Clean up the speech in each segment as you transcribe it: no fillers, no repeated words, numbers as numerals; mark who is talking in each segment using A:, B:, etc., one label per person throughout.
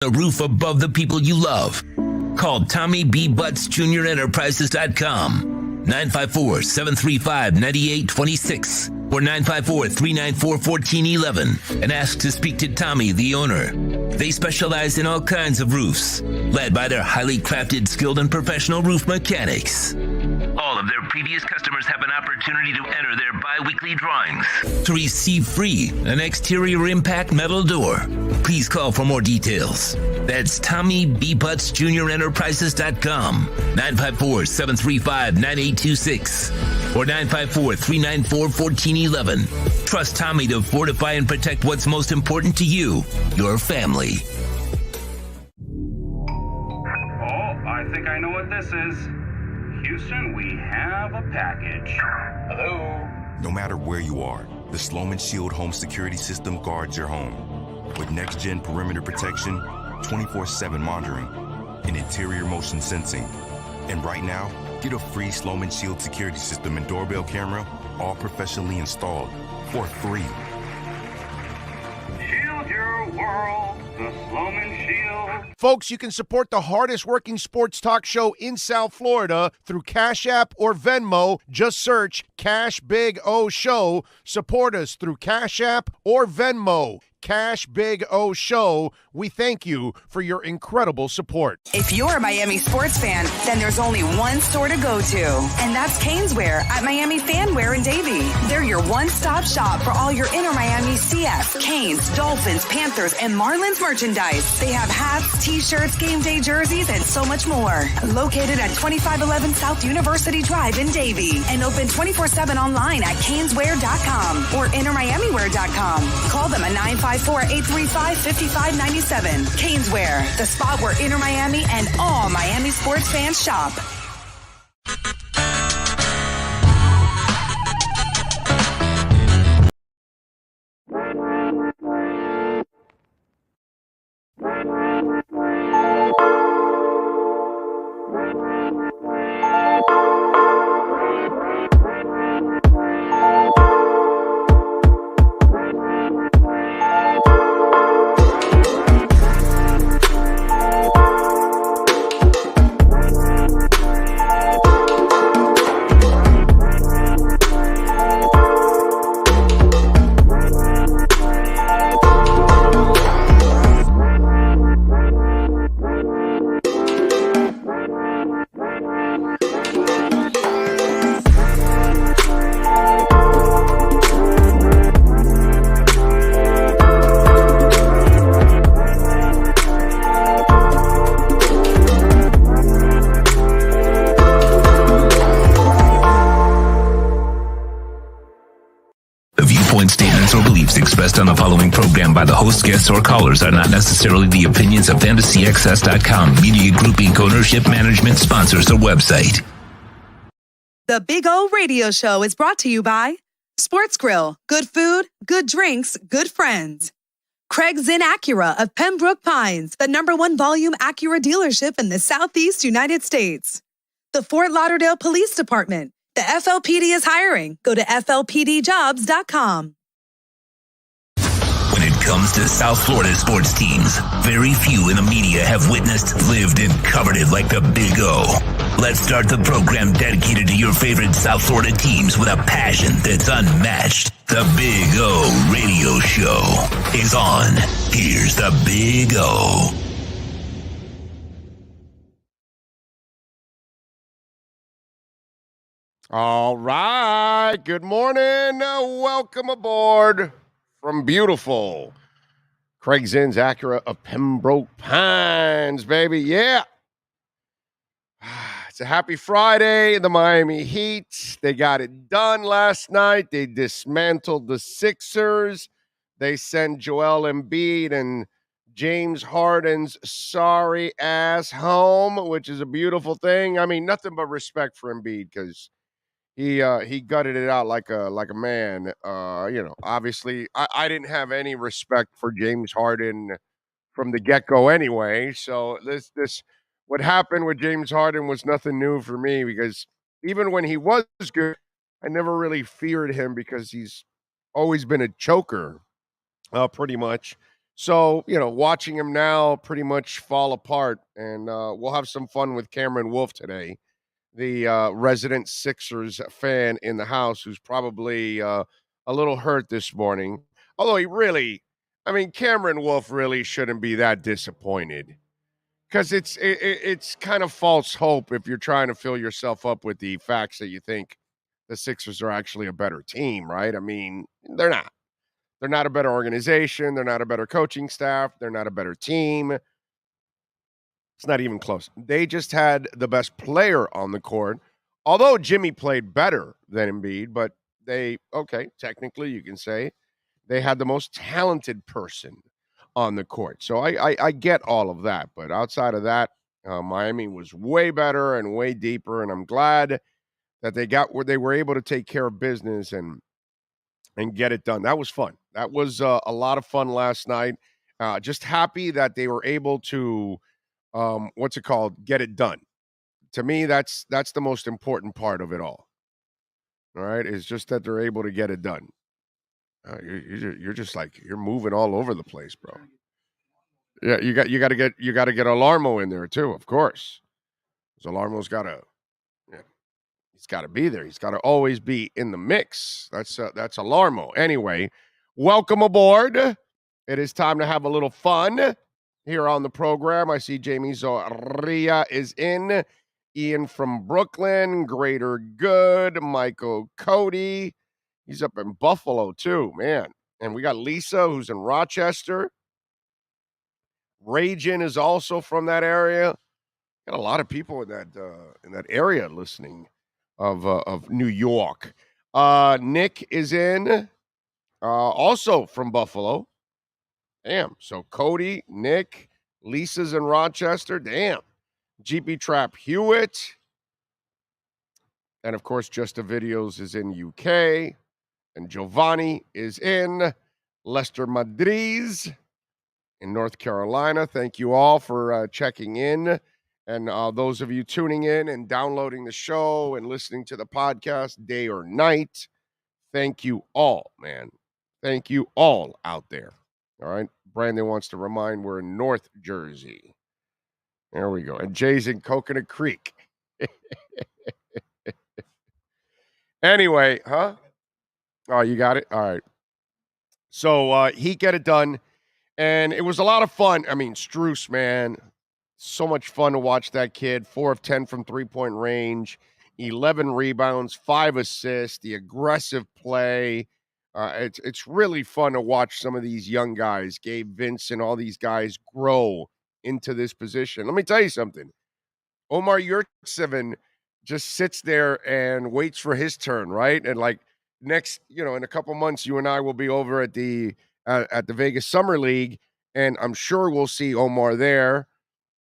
A: the roof above the people you love. Call Tommy B. Butts Jr. Enterprises.com, 954-735-9826 or 954-394-1411 and ask to speak to Tommy, the owner. They specialize in all kinds of roofs, led by their highly crafted, skilled, and professional roof mechanics. All of their previous customers have an opportunity to enter their bi-weekly drawings to receive free an exterior impact metal door. Please call for more details. That's Tommy B. Butts Jr. Enterprises.com, 954-735-9826 or 954-394-1411. Trust Tommy to fortify and protect what's most important to you, your family.
B: Oh, I think I know what this is. Houston, we have a package. Hello?
C: No matter where you are, the Sloman Shield home security system guards your home. With next-gen perimeter protection, 24/7 monitoring, and interior motion sensing. And right now, get a free Sloman Shield security system and doorbell camera, all professionally installed, for free.
B: Shield your world, the Sloman Shield.
D: Folks, you can support the hardest working sports talk show in South Florida through Cash App or Venmo. Just search Cash Big O Show. Support us through Cash App or Venmo. Cash Big O Show. We thank you for your incredible support.
E: If you're a Miami sports fan, then there's only one store to go to, and that's Caneswear at Miami Fanwear in Davie. They're your one-stop shop for all your inner Miami CF, Canes, Dolphins, Panthers, and Marlins merchandise. They have hats, t-shirts, game day jerseys, and so much more. Located at 2511 South University Drive in Davie and open 24/7 online at caneswear.com or innermiamiwear.com. Call them at 954-835-5597. Caneswear, the spot where Inter Miami and all Miami sports fans shop.
A: Expressed on the following program by the host, guests, or callers are not necessarily the opinions of FantasyXS.com, Media Group Inc. ownership, management, sponsors, or website.
F: The Big O Radio Show is brought to you by Sports Grill. Good food, good drinks, good friends. Craig Zinn Acura of Pembroke Pines, the #1 volume Acura dealership in the Southeast United States. The Fort Lauderdale Police Department. The FLPD is hiring. Go to FLPDjobs.com.
A: When it comes to South Florida sports teams, very few in the media have witnessed, lived, and covered it like the Big O. Let's start the program dedicated to your favorite South Florida teams with a passion that's unmatched. The Big O Radio Show is on. Here's the Big O.
D: All right. Good morning. Welcome aboard from beautiful Craig Zinn's Acura of Pembroke Pines, baby. Yeah. It's a happy Friday. The Miami Heat, they got it done last night. They dismantled the Sixers. They sent Joel Embiid and James Harden's sorry ass home, which is a beautiful thing. I mean, nothing but respect for Embiid because he gutted it out like a man. Obviously, I didn't have any respect for James Harden from the get-go anyway. So this what happened with James Harden was nothing new for me because even when he was good, I never really feared him because he's always been a choker, pretty much. So, watching him now pretty much fall apart, and we'll have some fun with Cameron Wolf today, the resident Sixers fan in the house who's probably a little hurt this morning. Although Cameron Wolf really shouldn't be that disappointed because it's kind of false hope if you're trying to fill yourself up with the facts that you think the Sixers are actually a better team, right? I mean, they're not. They're not a better organization. They're not a better coaching staff. They're not a better team. It's not even close. They just had the best player on the court. Although Jimmy played better than Embiid, but technically you can say they had the most talented person on the court. So I get all of that. But outside of that, Miami was way better and way deeper. And I'm glad that they were able to take care of business and get it done. That was fun. That was a lot of fun last night. Just happy that they were able to, get it done. To me, that's the most important part of it all. All right, is just that they're able to get it done. You're just like you're moving all over the place, bro. Yeah, you got to get Alarmo in there too, of course. Because Alarmo's he's got to be there. He's got to always be in the mix. That's Alarmo. Anyway, welcome aboard. It is time to have a little fun here on the program. I see Jamie Zorria is in. Ian from Brooklyn, Greater Good, Michael Cody. He's up in Buffalo too, man. And we got Lisa, who's in Rochester. Ragin is also from that area. Got a lot of people in that area listening of New York. Nick is in, also from Buffalo. Damn. So Cody, Nick, Lisa's in Rochester. Damn. GP Trap Hewitt. And of course, Just the Videos is in UK. And Giovanni is in Lester Madriz in North Carolina. Thank you all for checking in. And those of you tuning in and downloading the show and listening to the podcast day or night, thank you all, man. Thank you all out there. All right. Brandon wants to remind we're in North Jersey. There we go. And Jay's in Coconut Creek. Anyway, huh? Oh, you got it? All right. So he get it done. And it was a lot of fun. I mean, Strus, man, so much fun to watch that kid. 4 of 10 from three-point range, 11 rebounds, 5 assists, the aggressive play. It's really fun to watch some of these young guys, Gabe Vincent, all these guys grow into this position. Let me tell you something. Omar Yurtseven just sits there and waits for his turn, right? And like next, in a couple months, you and I will be over at the Vegas Summer League, and I'm sure we'll see Omar there.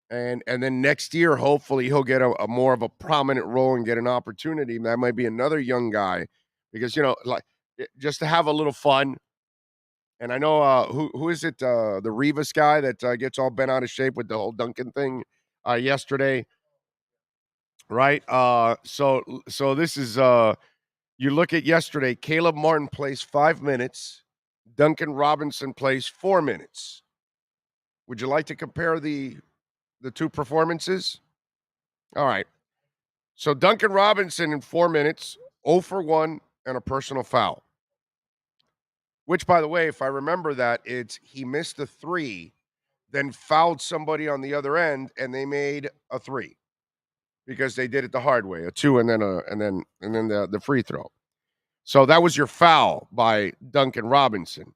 D: And then next year, hopefully, he'll get a more of a prominent role and get an opportunity. That might be another young guy because, just to have a little fun. And I know who is it? The Rivas guy that gets all bent out of shape with the whole Duncan thing yesterday, right? So this is you look at yesterday. Caleb Martin plays 5 minutes. Duncan Robinson plays 4 minutes. Would you like to compare the two performances? All right. So Duncan Robinson in 4 minutes, 0 for 1, and a personal foul. Which, by the way, if I remember that, it's he missed a 3, then fouled somebody on the other end, and they made a 3 because they did it the hard way, a 2 and then the free throw. So that was your foul by Duncan Robinson.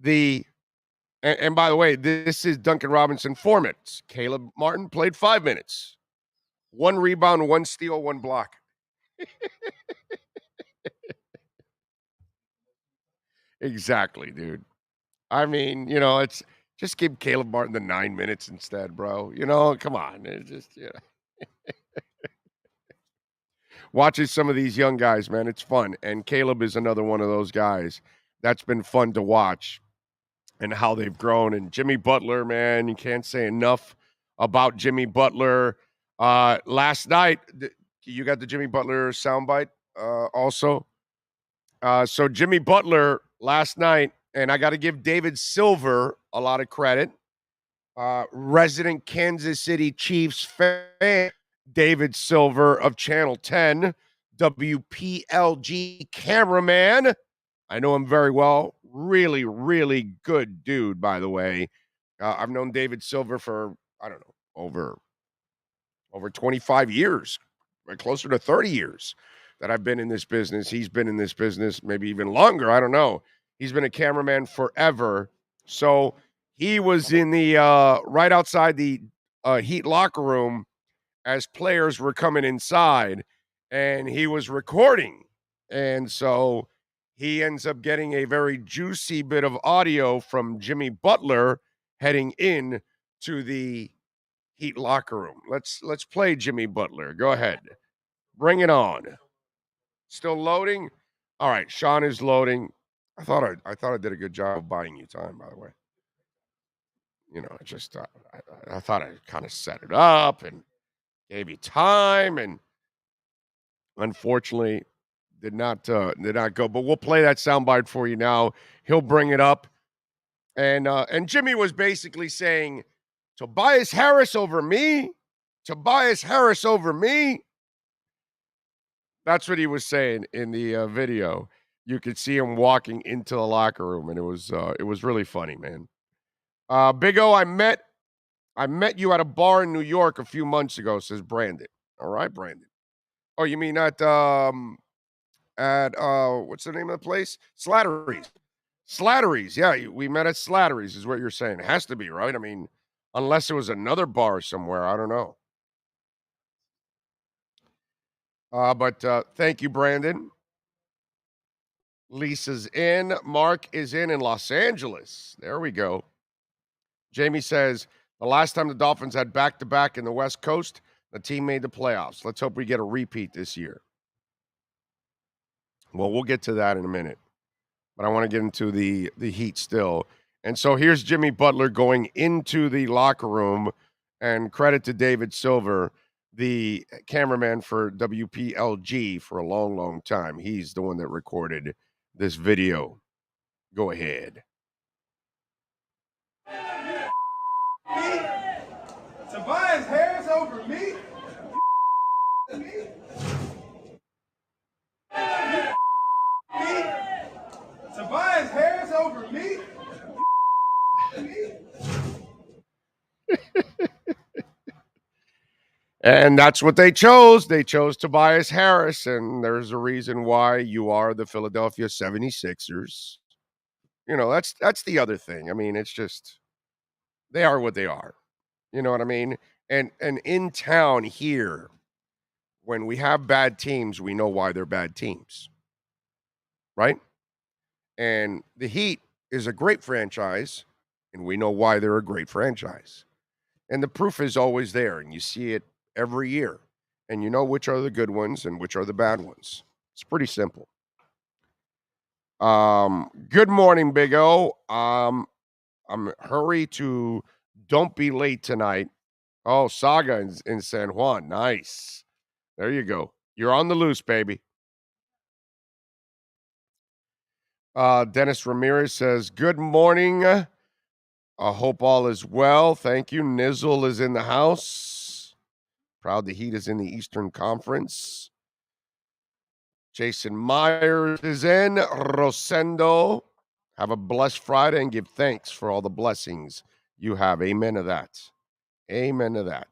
D: And by the way, this is Duncan Robinson 4 minutes. Caleb Martin played 5 minutes. 1 rebound, 1 steal, 1 block. Exactly, dude. I mean, it's just give Caleb Martin the 9 minutes instead, bro. Come on. It's just, watching some of these young guys, man, it's fun. And Caleb is another one of those guys that's been fun to watch and how they've grown. And Jimmy Butler, man, you can't say enough about Jimmy Butler. Last night, you got the Jimmy Butler soundbite also. So Jimmy Butler last night, and I got to give David Silver a lot of credit. Resident Kansas City Chiefs fan, David Silver of Channel 10, WPLG cameraman. I know him very well. Really, really good dude, by the way. I've known David Silver for, I don't know, over 25 years, closer to 30 years that I've been in this business. He's been in this business maybe even longer. I don't know. He's been a cameraman forever. So he was in the right outside the Heat locker room as players were coming inside, and he was recording. And so he ends up getting a very juicy bit of audio from Jimmy Butler heading in to the Heat locker room. Let's play Jimmy Butler. Go ahead. Bring it on. Still loading? All right, Sean is loading. I thought I did a good job of buying you time, by the way. You know, I thought I kind of set it up and gave you time, and unfortunately did not go. But we'll play that soundbite for you now. He'll bring it up, and Jimmy was basically saying, Tobias Harris over me? Tobias Harris over me? That's what he was saying in the video. You could see him walking into the locker room, and it was really funny, man. Big O, I met you at a bar in New York a few months ago, says Brandon. All right, Brandon. Oh, you mean at what's the name of the place? Slattery's. Slattery's. Yeah, we met at Slattery's is what you're saying. It has to be, right? I mean, unless it was another bar somewhere, I don't know. But thank you, Brandon. Lisa's in. Mark is in Los Angeles. There we go. Jamie says, the last time the Dolphins had back-to-back in the West Coast, the team made the playoffs. Let's hope we get a repeat this year. Well, we'll get to that in a minute. But I want to get into the Heat still. And so here's Jimmy Butler going into the locker room, and credit to David Silver, the cameraman for WPLG for a long, long time. He's the one that recorded this video. Go ahead.
G: Tobias Harris over me? Tobias Harris over me?
D: And that's what they chose. They chose Tobias Harris, and there's a reason why you are the Philadelphia 76ers. You know, that's the other thing. I mean, it's just they are what they are. You know what I mean? And in town here, when we have bad teams, we know why they're bad teams. Right? And the Heat is a great franchise, and we know why they're a great franchise. And the proof is always there, and you see it every year. And you know which are the good ones and which are the bad ones. It's pretty simple. Good morning, Big O. I'm hurry to don't be late tonight. Oh, Saga in San Juan. Nice. There you go. You're on the loose, baby. Dennis Ramirez says, good morning. I hope all is well. Thank you. Nizzle is in the house. Proud the Heat is in the Eastern Conference. Jason Myers is in. Rosendo. Have a blessed Friday and give thanks for all the blessings you have. Amen to that. Amen to that.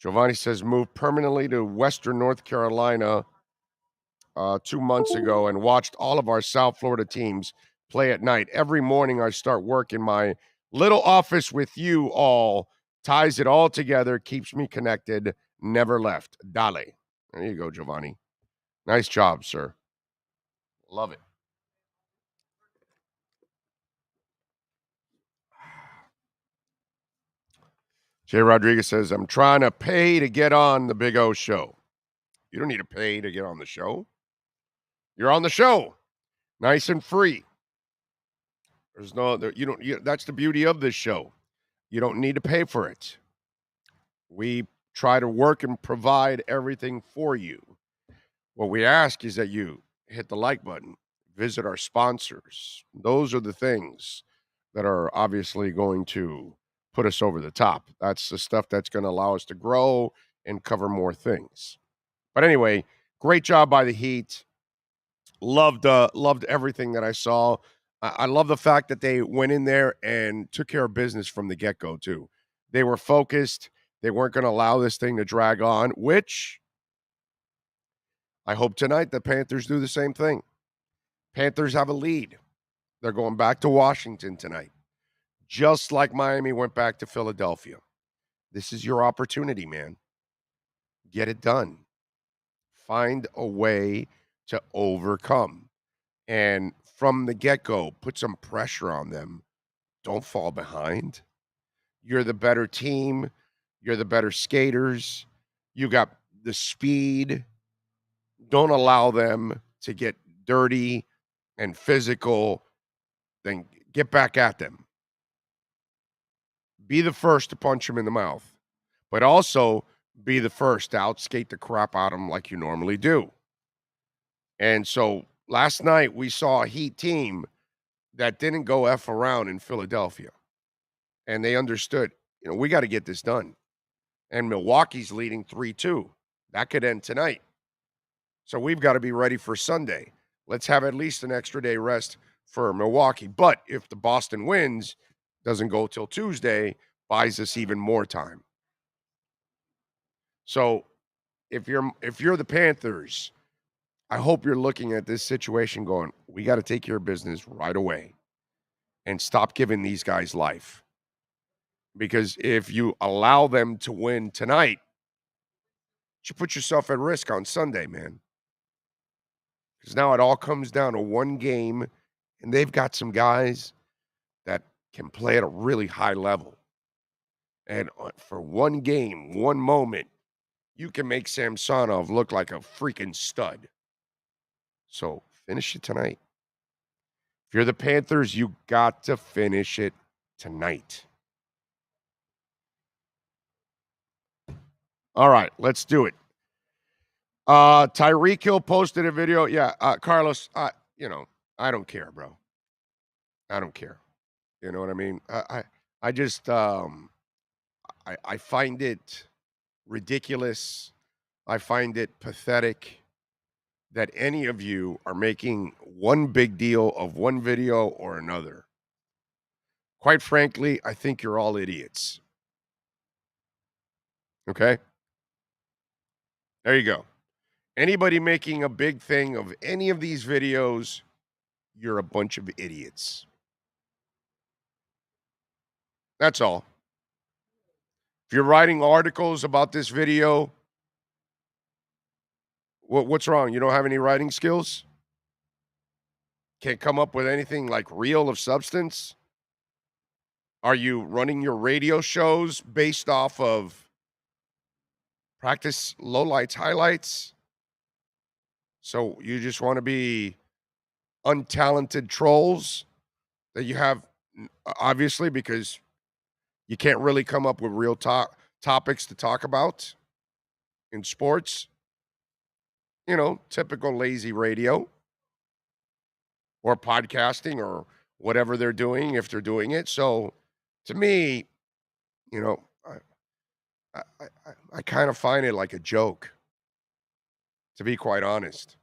D: Giovanni says, moved permanently to Western North Carolina 2 months ago and watched all of our South Florida teams play at night. Every morning I start work in my little office with you all. Ties it all together, keeps me connected, never left. Dale. There you go, Giovanni. Nice job, sir. Love it. Jay Rodriguez says, I'm trying to pay to get on the Big O show. You don't need to pay to get on the show. You're on the show. Nice and free. There's no, that's the beauty of this show. You don't need to pay for it. We try to work and provide everything for you. What we ask is that you hit the like button, visit our sponsors. Those are the things that are obviously going to put us over the top. That's the stuff that's going to allow us to grow and cover more things. But anyway, great job by the Heat. Loved everything that I saw. I love the fact that they went in there and took care of business from the get-go too. They were focused. They weren't going to allow this thing to drag on, which I hope tonight the Panthers do the same thing. Panthers have a lead. They're going back to Washington tonight, just like Miami went back to Philadelphia. This is your opportunity, man. Get it done. Find a way to overcome. And from the get-go, put some pressure on them. Don't fall behind. You're the better team. You're the better skaters. You got the speed. Don't allow them to get dirty and physical. Then get back at them. Be the first to punch them in the mouth, but also be the first to outskate the crap out of them like you normally do. And so last night we saw a Heat team that didn't go F around in Philadelphia. And they understood, we got to get this done. And Milwaukee's leading 3-2. That could end tonight. So we've got to be ready for Sunday. Let's have at least an extra day rest for Milwaukee. But if the Boston wins, doesn't go till Tuesday, buys us even more time. So if you're the Panthers, I hope you're looking at this situation going, we got to take care of business right away and stop giving these guys life. Because if you allow them to win tonight, you put yourself at risk on Sunday, man. Because now it all comes down to one game, and they've got some guys that can play at a really high level. And for one game, one moment, you can make Samsonov look like a freaking stud. So finish it tonight. If you're the Panthers, you got to finish it tonight. All right, let's do it. Tyreek Hill posted a video. Yeah, Carlos, I don't care, bro. I don't care. You know what I mean? I just I find it ridiculous. I find it pathetic that any of you are making one big deal of one video or another. Quite frankly, I think you're all idiots. Okay? There you go. Anybody making a big thing of any of these videos, you're a bunch of idiots. That's all. If you're writing articles about this video, what's wrong? You don't have any writing skills? Can't come up with anything like real of substance? Are you running your radio shows based off of practice lowlights, highlights? So you just want to be untalented trolls that you have, obviously, because you can't really come up with real topics to talk about in sports. Typical lazy radio or podcasting or whatever they're doing, if they're doing it. So to me, I kind of find it like a joke, to be quite honest.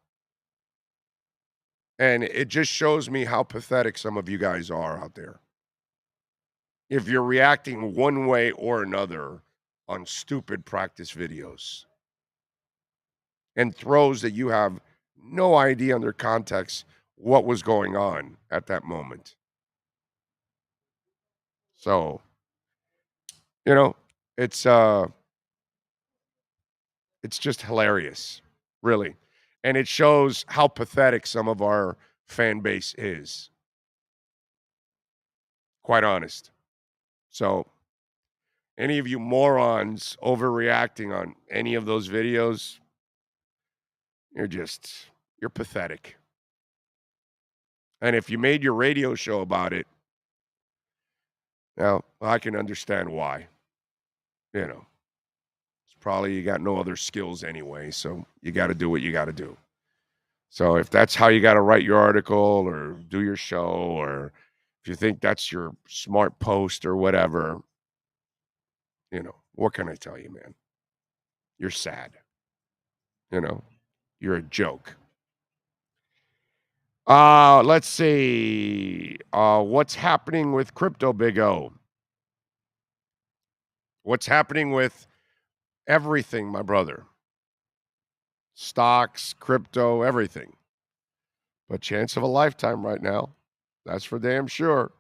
D: And it just shows me how pathetic some of you guys are out there. If you're reacting one way or another on stupid practice videos and throws that you have no idea under context what was going on at that moment. So, it's just hilarious, really. And it shows how pathetic some of our fan base is. Quite honest. So, any of you morons overreacting on any of those videos, you're pathetic. And if you made your radio show about it, now I can understand why. It's probably you got no other skills anyway, so you got to do what you got to do. So if that's how you got to write your article or do your show, or If you think that's your smart post or whatever, what can I tell you, man? You're sad. You're a joke. Let's see. What's happening with crypto, Big O? What's happening with everything, my brother? Stocks, crypto, everything. But chance of a lifetime right now. That's for damn sure.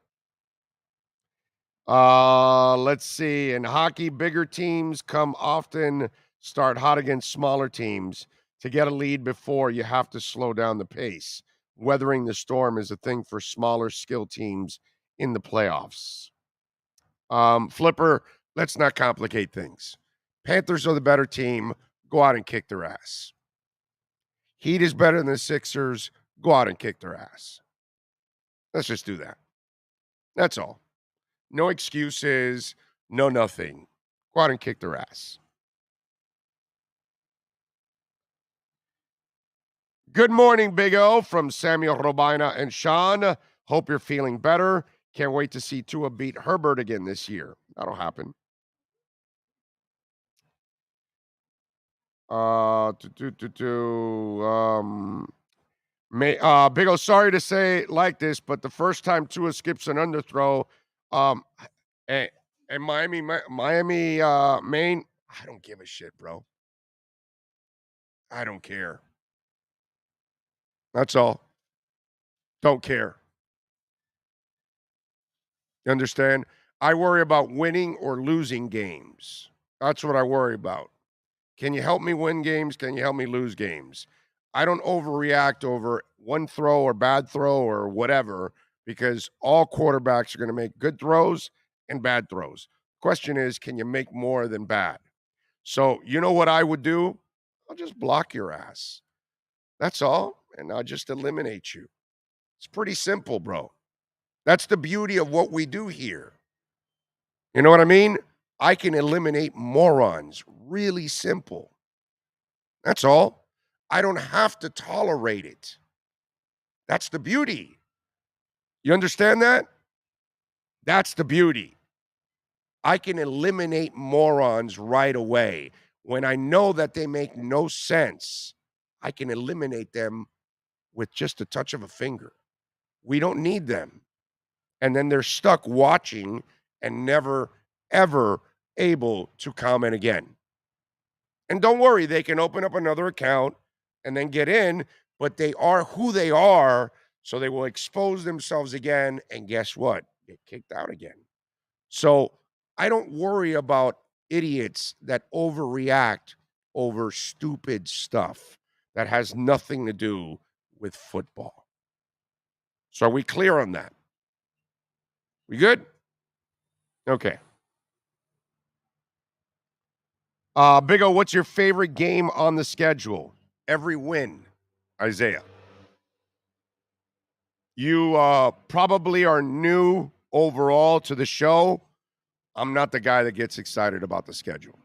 D: Let's see. In hockey, bigger teams often start hot against smaller teams. To get a lead before, you have to slow down the pace. Weathering the storm is a thing for smaller skill teams in the playoffs. Flipper, let's not complicate things. Panthers are the better team. Go out and kick their ass. Heat is better than the Sixers. Go out and kick their ass. Let's just do that. That's all. No excuses, no nothing. Go out and kick their ass. Good morning, Big O, from Samuel Robina and Sean. Hope you're feeling better. Can't wait to see Tua beat Herbert again this year. That'll happen. Big O, sorry to say like this, but the first time Tua skips an underthrow, and Miami, Maine, I don't give a shit, bro. I don't care. That's all. Don't care. You understand? I worry about winning or losing games. That's what I worry about. Can you help me win games? Can you help me lose games? I don't overreact over one throw or bad throw or whatever, because all quarterbacks are going to make good throws and bad throws. Question is, can you make more than bad? So you know what I would do? I'll just block your ass. That's all. And I'll just eliminate you. It's pretty simple, bro. That's the beauty of what we do here. You know what I mean? I can eliminate morons. Really simple. That's all. I don't have to tolerate it. That's the beauty. You understand that? That's the beauty. I can eliminate morons right away. When I know that they make no sense, I can eliminate them with just a touch of a finger. We don't need them. And then they're stuck watching and never, ever able to comment again. And don't worry, they can open up another account and then get in, but they are who they are, so they will expose themselves again, and guess what? Get kicked out again. So I don't worry about idiots that overreact over stupid stuff that has nothing to do with football. So are we clear on that? We good? Okay. Big O, what's your favorite game on the schedule? Every win, Isaiah. You probably are new overall to the show. I'm not the guy that gets excited about the schedule.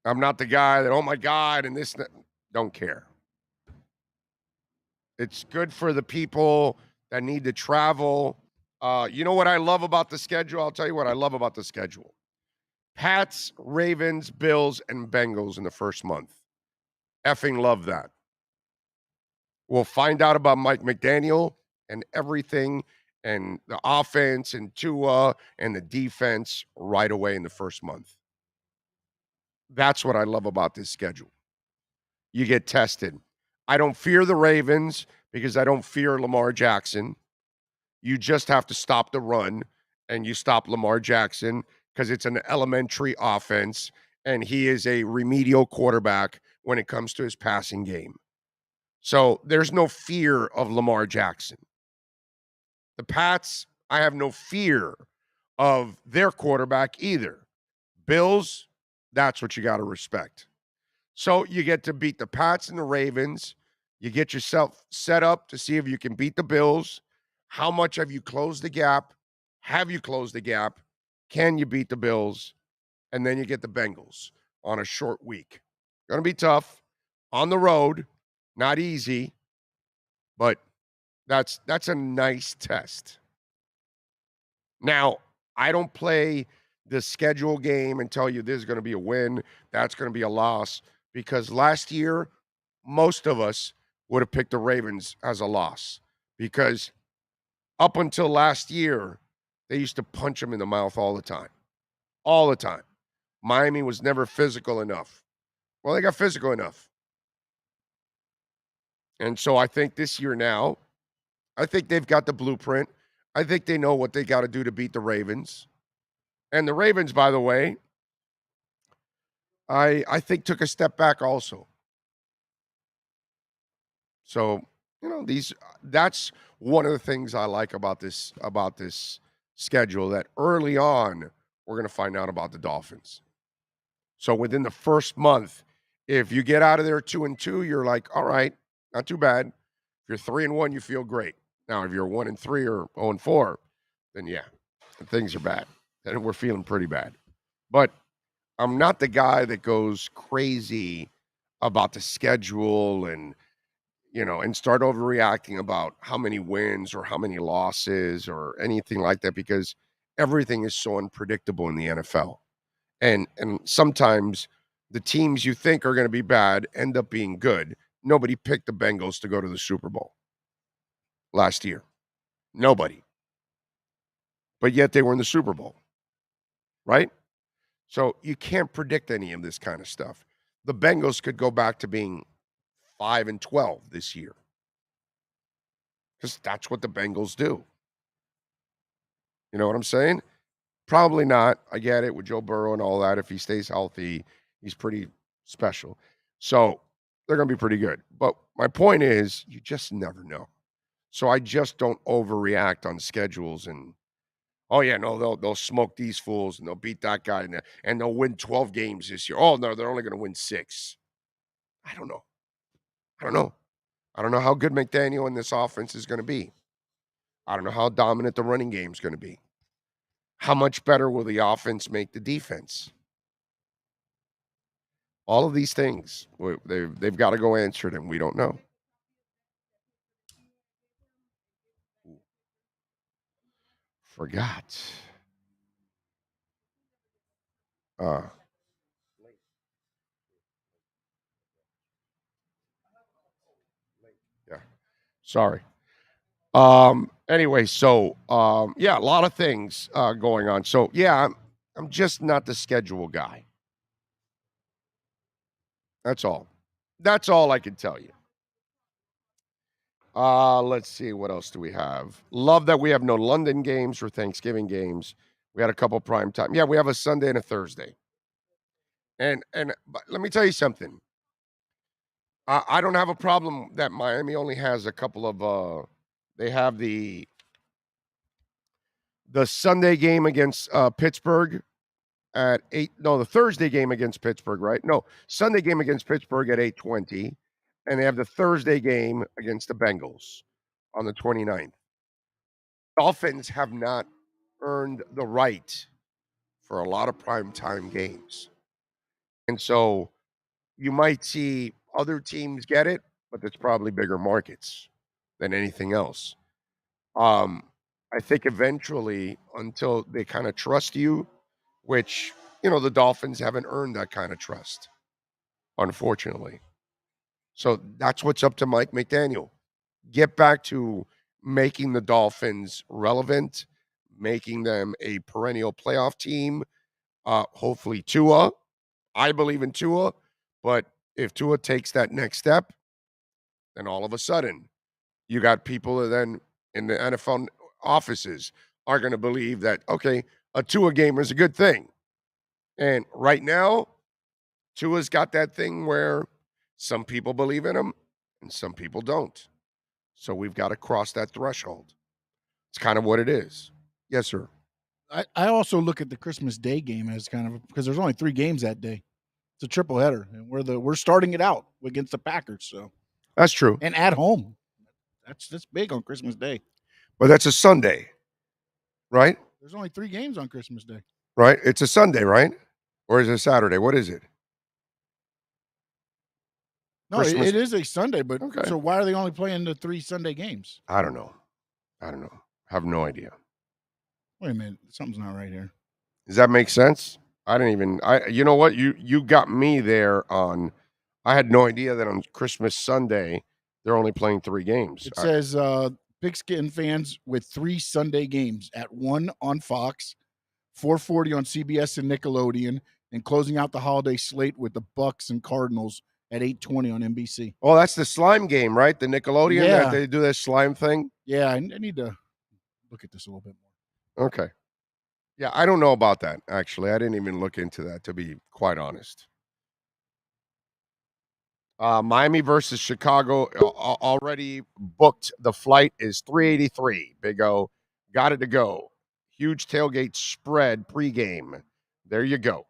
D: I'm not the guy that, oh my God, and this, don't care. It's good for the people that need to travel. You know what I love about the schedule? I'll tell you what I love about the schedule. Pats, Ravens, Bills, and Bengals in the first month. Effing love that. We'll find out about Mike McDaniel and everything and the offense and Tua and the defense right away in the first month. That's what I love about this schedule. You get tested. I don't fear the Ravens because I don't fear Lamar Jackson. You just have to stop the run, and you stop Lamar Jackson because it's an elementary offense, and he is a remedial quarterback when it comes to his passing game. So there's no fear of Lamar Jackson. The Pats, I have no fear of their quarterback either. Bills, that's what you got to respect. So you get to beat the Pats and the Ravens. You get yourself set up to see if you can beat the Bills. How much have you closed the gap? Have you closed the gap? Can you beat the Bills? And then you get the Bengals on a short week. Going to be tough. On the road. Not easy. But That's a nice test. Now, I don't play the schedule game and tell you this is going to be a win, that's going to be a loss, because last year, most of us would have picked the Ravens as a loss because up until last year, they used to punch them in the mouth all the time. All the time. Miami was never physical enough. Well, they got physical enough. And so I think this year now, I think they've got the blueprint. I think they know what they got to do to beat the Ravens. And the Ravens, by the way, I think took a step back also. So, that's one of the things I like about this schedule, that early on we're going to find out about the Dolphins. So within the first month, if you get out of there 2-2, you're like, all right, not too bad. If you're 3-1, you feel great. Now, if you're 1-3 or 0-4, then yeah, things are bad. And we're feeling pretty bad. But I'm not the guy that goes crazy about the schedule and start overreacting about how many wins or how many losses or anything like that, because everything is so unpredictable in the NFL. And sometimes the teams you think are going to be bad end up being good. Nobody picked the Bengals to go to the Super Bowl last year. Nobody. But yet they were in the Super Bowl, right? So you can't predict any of this kind of stuff. The Bengals could go back to being 5-12 this year, because that's what the Bengals do. You know what I'm saying? Probably not. I get it with Joe Burrow and all that. If he stays healthy, he's pretty special. So they're going to be pretty good. But my point is, you just never know. So I just don't overreact on schedules and, oh yeah, no, they'll smoke these fools and they'll beat that guy and they'll win 12 games this year. Oh no, they're only going to win 6. I don't know. I don't know how good McDaniel in this offense is going to be. I don't know how dominant the running game is going to be. How much better will the offense make the defense? All of these things, they've got to go answer it, and we don't know. Forgot. Yeah. Sorry. Anyway, so yeah, a lot of things going on. So yeah, I'm just not the schedule guy. That's all. That's all I can tell you. Let's see, what else do we have? Love that we have no London games or Thanksgiving games. We had a couple prime time. Yeah, we have a Sunday and a Thursday. And but let me tell you something. I don't have a problem that Miami only has a couple of they have the Sunday game against Pittsburgh at 8. No, the Thursday game against Pittsburgh, right? No, Sunday game against Pittsburgh at 8:20, and they have the Thursday game against the Bengals on the 29th. Dolphins have not earned the right for a lot of primetime games. And so you might see other teams get it, but it's probably bigger markets than anything else. I think eventually, until they kind of trust you, which, the Dolphins haven't earned that kind of trust, unfortunately. So that's what's up to Mike McDaniel. Get back to making the Dolphins relevant, making them a perennial playoff team. Hopefully Tua. I believe in Tua, but if Tua takes that next step, then all of a sudden you got people that then in the NFL offices are going to believe that, okay, a Tua game is a good thing. And right now, Tua's got that thing where some people believe in him and some people don't. So we've got to cross that threshold. It's kind of what it is. Yes, sir.
H: I also look at the Christmas Day game as kind of, because there's only 3 games that day. It's a triple header, and we're starting it out against the Packers. So
D: that's true.
H: And at home, that's big on Christmas Day.
D: But that's a Sunday, right?
H: There's only 3 games on Christmas Day.
D: Right? It's a Sunday, right? Or is it a Saturday? What is it?
H: No,
D: Christmas?
H: it is a Sunday, but
D: Okay.
H: so why are they only playing the 3 Sunday games?
D: I don't know. Have no idea.
H: Wait a minute, something's not right here.
D: Does that make sense? You know what? You got me there on. I had no idea that on Christmas Sunday they're only playing 3 games.
H: It says Pigskin fans with 3 Sunday games at 1 on Fox, 4:40 on CBS and Nickelodeon, and closing out the holiday slate with the Bucks and Cardinals at 8:20 on NBC.
D: Oh, that's the slime game, right? The Nickelodeon.
H: Yeah.
D: That they do that slime thing.
H: Yeah, I need to look at this a little bit more.
D: Okay. Yeah, I don't know about that, actually. I didn't even look into that, to be quite honest. Miami versus Chicago already booked. The flight is $383. Big O got it to go. Huge tailgate spread pregame. There you go.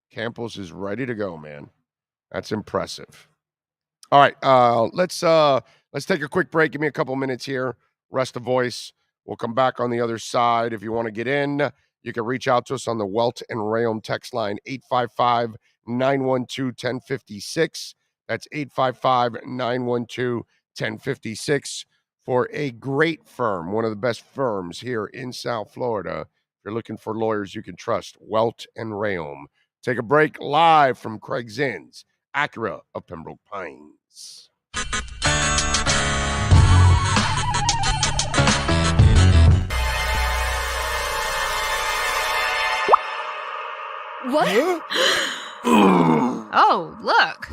D: Campos is ready to go, man. That's impressive. All right, let's take a quick break. Give me a couple minutes here. Rest the voice. We'll come back on the other side. If you want to get in, you can reach out to us on the Welt and Rayom text line, 855-912-1056. That's 855-912-1056 for a great firm, one of the best firms here in South Florida. If you're looking for lawyers you can trust, Welt and Rayom. Take a break live from Craig Zinn's Acura of Pembroke Pines.
I: What? Oh, look.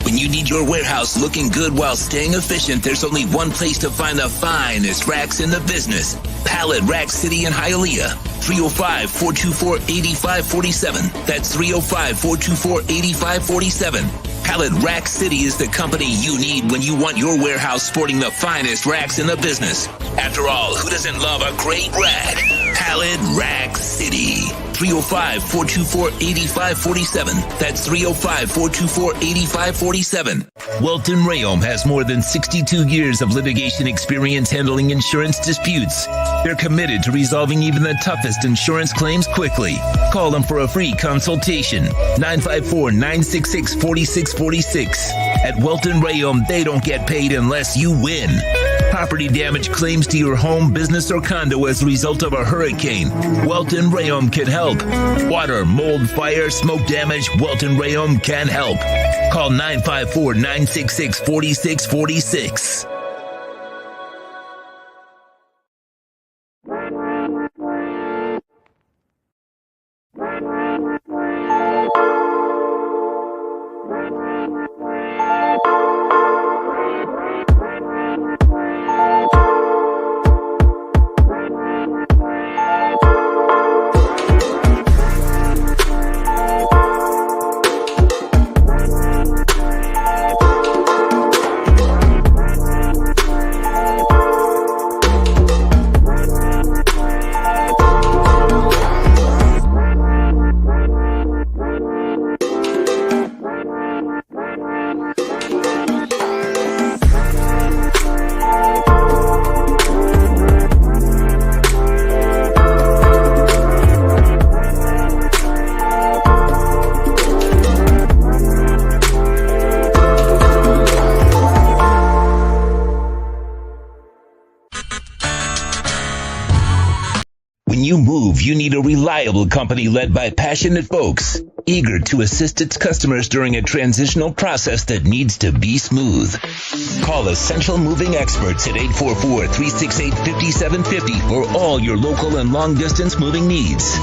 A: When you need your warehouse looking good while staying efficient, there's only one place to find the finest racks in the business. Pallet Rack City in Hialeah. 305-424-8547. That's 305-424-8547. Pallet Rack City is the company you need when you want your warehouse sporting the finest racks in the business. After all, who doesn't love a great rack? Pallet Rack City. 305-424-8547. That's 305-424-8547. Welton Rayom has more than 62 years of litigation experience handling insurance disputes. They're committed to resolving even the toughest insurance claims quickly. Call them for a free consultation. 954-966-4646. At Welton Rayom, they don't get paid unless you win. Property damage claims to your home, business, or condo as a result of a hurricane. Welton Rayom can help. Water, mold, fire, smoke damage, Welton Rayom can help. Call 954-966-4646. You need a reliable company led by passionate folks, eager to assist its customers during a transitional process that needs to be smooth. Call Essential Moving Experts at 844-368-5750 for all your local and long-distance moving needs.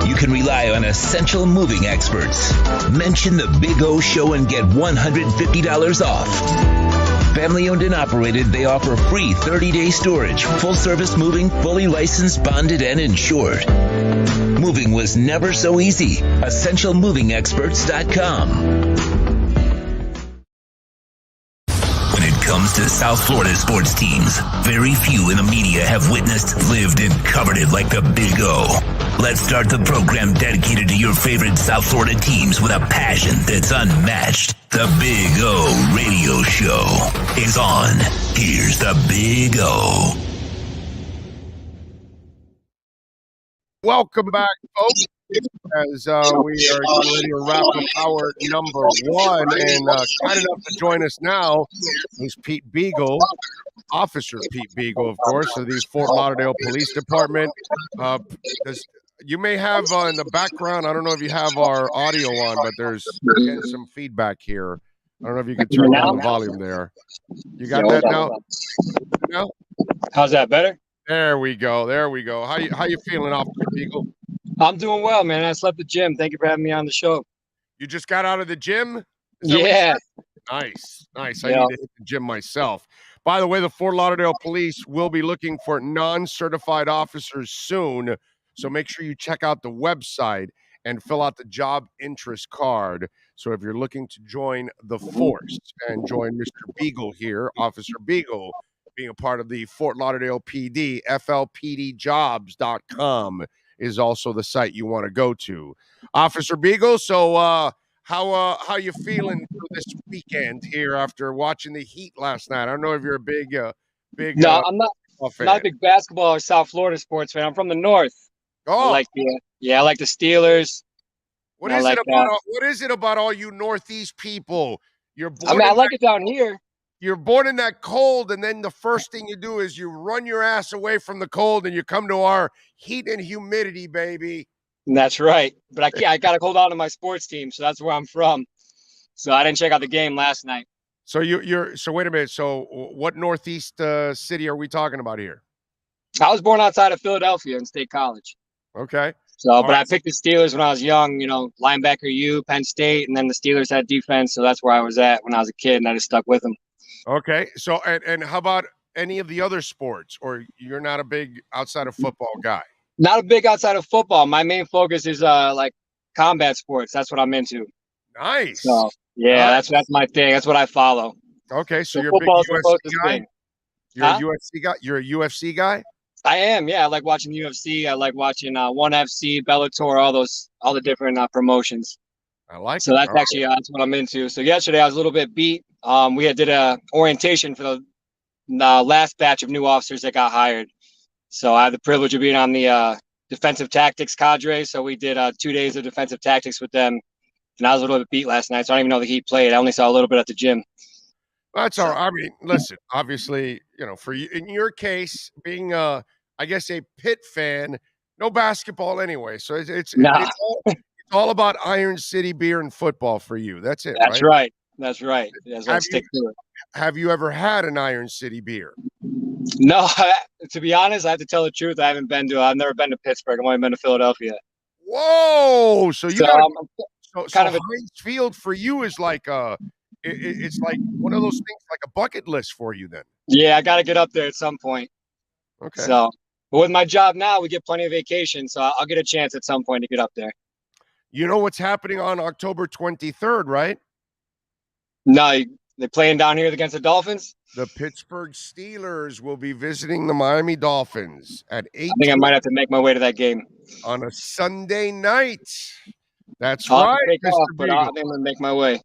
A: You can rely on Essential Moving Experts. Mention the Big O Show and get $150 off. Family owned and operated, they offer free 30-day storage, full-service moving, fully licensed, bonded, and insured. Moving was never so easy. EssentialMovingExperts.com. When it comes to South Florida sports teams, very few in the media have witnessed, lived, and covered it like the Big O. Let's start the program dedicated to your favorite South Florida teams with a passion that's unmatched. The Big O Radio Show is on. Here's the Big O.
D: Welcome back, folks. As we are getting ready to wrap up hour number one, and kind enough to join us now is Pete Beagle, Officer Pete Beagle, of course, of the Fort Lauderdale Police Department. You may have in the background, I don't know if you have our audio on, but there's again some feedback here. I don't know if you can turn down the volume there. You got that now? No?
I: How's that, better?
D: There we go. There we go. How you feeling, Officer Beagle?
I: I'm doing well, man. I slept at the gym. Thank you for having me on the show.
D: You just got out of the gym?
I: Yeah.
D: Nice. I
I: Yeah.
D: need to hit the gym myself. By the way, the Fort Lauderdale Police will be looking for non-certified officers soon, so make sure you check out the website and fill out the job interest card. So if you're looking to join the force and join Mr. Beagle here, Officer Beagle, being a part of the Fort Lauderdale PD, flpdjobs.com is also the site you want to go to. Officer Beagle, so how you feeling for this weekend here after watching the Heat last night? I don't know if you're a big
I: No, I'm not a big basketball or South Florida sports fan. I'm from the north.
D: Oh,
I: I like the Steelers.
D: what
I: I
D: is
I: like
D: it about? What is it about all you Northeast people? You're born.
I: I like it down here.
D: You're born in that cold, and then the first thing you do is you run your ass away from the cold, and you come to our heat and humidity, baby.
I: That's right. But I got to hold on to my sports team, so that's where I'm from. So I didn't check out the game last night.
D: So so wait a minute. So what Northeast city are we talking about here?
I: I was born outside of Philadelphia in State College.
D: Okay.
I: So, but I picked the Steelers when I was young, linebacker U, Penn State, and then the Steelers had defense. So that's where I was at when I was a kid, and I just stuck with them.
D: Okay. So, and how about any of the other sports, or you're not a big outside of football guy?
I: Not a big outside of football. My main focus is like combat sports. That's what I'm into.
D: Nice.
I: So yeah, that's my thing. That's what I follow.
D: Okay. So you're a big
I: football's the
D: UFC
I: closest
D: guy?
I: thing.
D: You're a UFC guy? You're a UFC guy?
I: I am. Yeah, I like watching UFC. I like watching ONE FC, Bellator, all the different promotions.
D: I like
I: So
D: it.
I: that's actually that's what I'm into. So yesterday I was a little bit beat. We did a orientation for the last batch of new officers that got hired. So I had the privilege of being on the defensive tactics cadre. So we did 2 days of defensive tactics with them. And I was a little bit beat last night, so I don't even know the Heat played. I only saw a little bit at the gym.
D: That's all right. I mean, listen, obviously, for you, in your case, being I guess a Pitt fan, no basketball anyway. So it's all about Iron City beer and football for you. That's it.
I: That's right. That's right. Let's stick to it.
D: Have you ever had an Iron City beer?
I: No, to be honest, I have to tell the truth. I've never been to Pittsburgh. I've only been to Philadelphia.
D: Whoa! So you got
I: kind of
D: Heinz Field for you is like it's like one of those things, like a bucket list for you. Then
I: I got to get up there at some point.
D: Okay.
I: So, but with my job now, we get plenty of vacation, so I'll get a chance at some point to get up there.
D: You know what's happening on October 23rd, right?
I: No, they're playing down here against the Dolphins.
D: The Pittsburgh Steelers will be visiting the Miami Dolphins at 8.
I: I think I might have to make my way to that game
D: on a Sunday night. That's
I: I'll
D: right,
I: take
D: Mr.
I: off, but
D: Beagle.
I: I think I'm gonna make my way.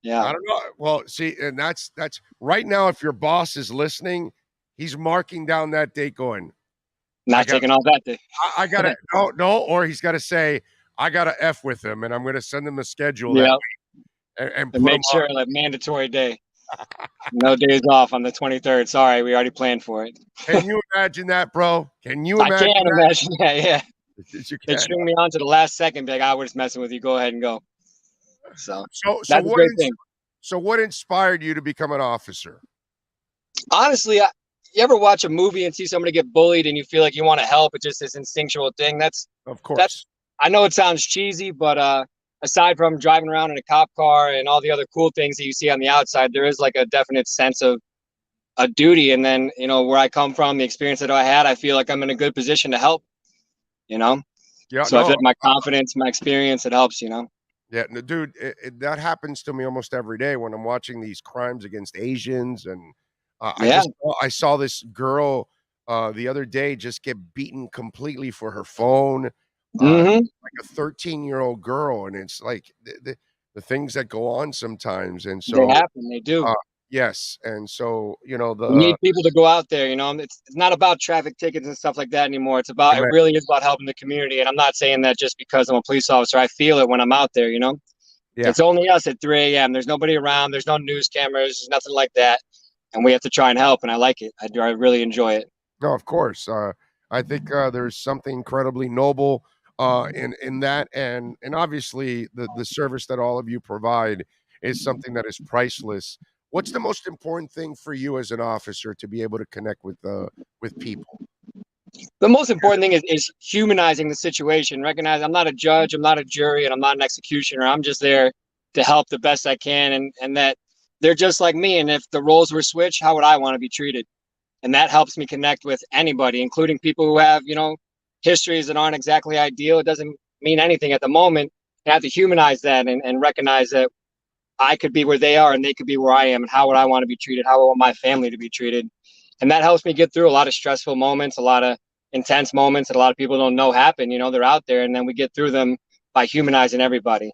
I: Yeah.
D: I don't know. Well, see, and that's right now. If your boss is listening, he's marking down that date, going,
I: Not taking off that day.
D: I gotta no, or he's got to say, I gotta F with him, and I'm gonna send him a schedule.
I: Yeah.
D: And
I: make sure like mandatory day. No days off on the 23rd. Sorry, we already planned for it.
D: Can you imagine that, bro? Can you imagine?
I: I can't imagine that. Yeah. They
D: can.
I: string me on to the last second. Be like, we're just messing with you. Go ahead and go. So
D: that's
I: a great thing.
D: So what inspired you to become an officer?
I: Honestly, you ever watch a movie and see somebody get bullied and you feel like you want to help? It's just this instinctual thing.
D: Of course.
I: I know it sounds cheesy, but aside from driving around in a cop car and all the other cool things that you see on the outside, there is like a definite sense of a duty. And then, where I come from, the experience that I had, I feel like I'm in a good position to help, Yeah. So I feel like my confidence, my experience, it helps,
D: Yeah, dude, that happens to me almost every day when I'm watching these crimes against Asians. And I saw this girl the other day just get beaten completely for her phone.
I: Mm-hmm.
D: like a 13-year-old girl, and it's like the things that go on sometimes, and
I: They
D: so
I: happen. They do.
D: yes, and so
I: We need people to go out there. It's not about traffic tickets and stuff like that anymore. It really is about helping the community. And I'm not saying that just because I'm a police officer. I feel it when I'm out there.
D: Yeah.
I: It's only us at 3 a.m. There's nobody around. There's no news cameras. There's nothing like that. And we have to try and help. And I like it. I really enjoy it.
D: No, of course. I think there's something incredibly noble in that, and obviously the service that all of you provide is something that is priceless. What's the most important thing for you as an officer to be able to connect with people?
I: The most important thing is humanizing the situation. Recognize I'm not a judge, I'm not a jury, and I'm not an executioner. I'm just there to help the best I can, and that they're just like me. And if the roles were switched, how would I want to be treated? And that helps me connect with anybody, including people who have, histories that aren't exactly ideal. It doesn't mean anything at the moment. You have to humanize that and recognize that I could be where they are and they could be where I am. And how would I want to be treated? How would I want my family to be treated? And that helps me get through a lot of stressful moments, a lot of intense moments that a lot of people don't know happen. They're out there, and then we get through them by humanizing everybody,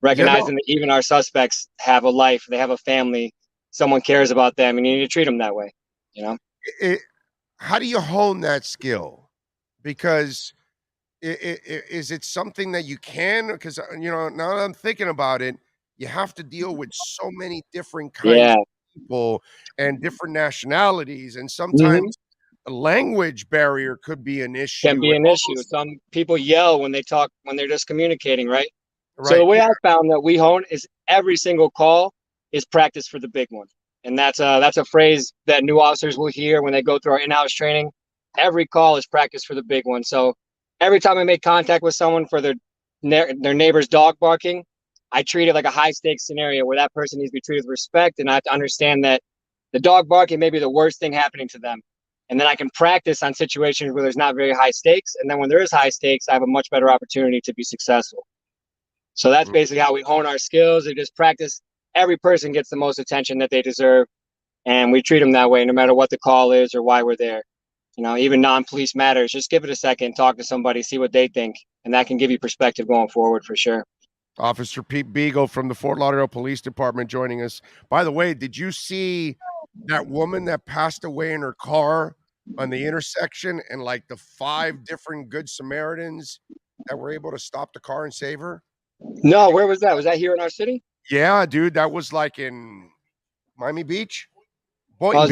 I: recognizing that even our suspects have a life, they have a family, someone cares about them, and you need to treat them that way.
D: How do you hone that skill? Because is it something that you can? Because now that I'm thinking about it, you have to deal with so many different kinds of people and different nationalities, and sometimes a language barrier could be an issue.
I: Can be an issue. Some people yell when they talk, when they're just communicating, right? So the way I found that we hone is every single call is practice for the big one. And that's a phrase that new officers will hear when they go through our in-house training. Every call is practice for the big one. So every time I make contact with someone for their neighbor's dog barking, I treat it like a high stakes scenario where that person needs to be treated with respect, and I have to understand that the dog barking may be the worst thing happening to them. And then I can practice on situations where there's not very high stakes. And then when there is high stakes, I have a much better opportunity to be successful. So that's basically how we hone our skills. We just practice. Every person gets the most attention that they deserve, and we treat them that way no matter what the call is or why we're there. Even non-police matters. Just give it a second, talk to somebody, see what they think, and that can give you perspective going forward for sure.
D: Officer Pete Beagle from the Fort Lauderdale Police Department joining us. By the way, did you see that woman that passed away in her car on the intersection, and like the 5 different Good Samaritans that were able to stop the car and save her?
I: No, where was that? Was that here in our city?
D: Yeah, dude, that was like in Miami Beach, Boynton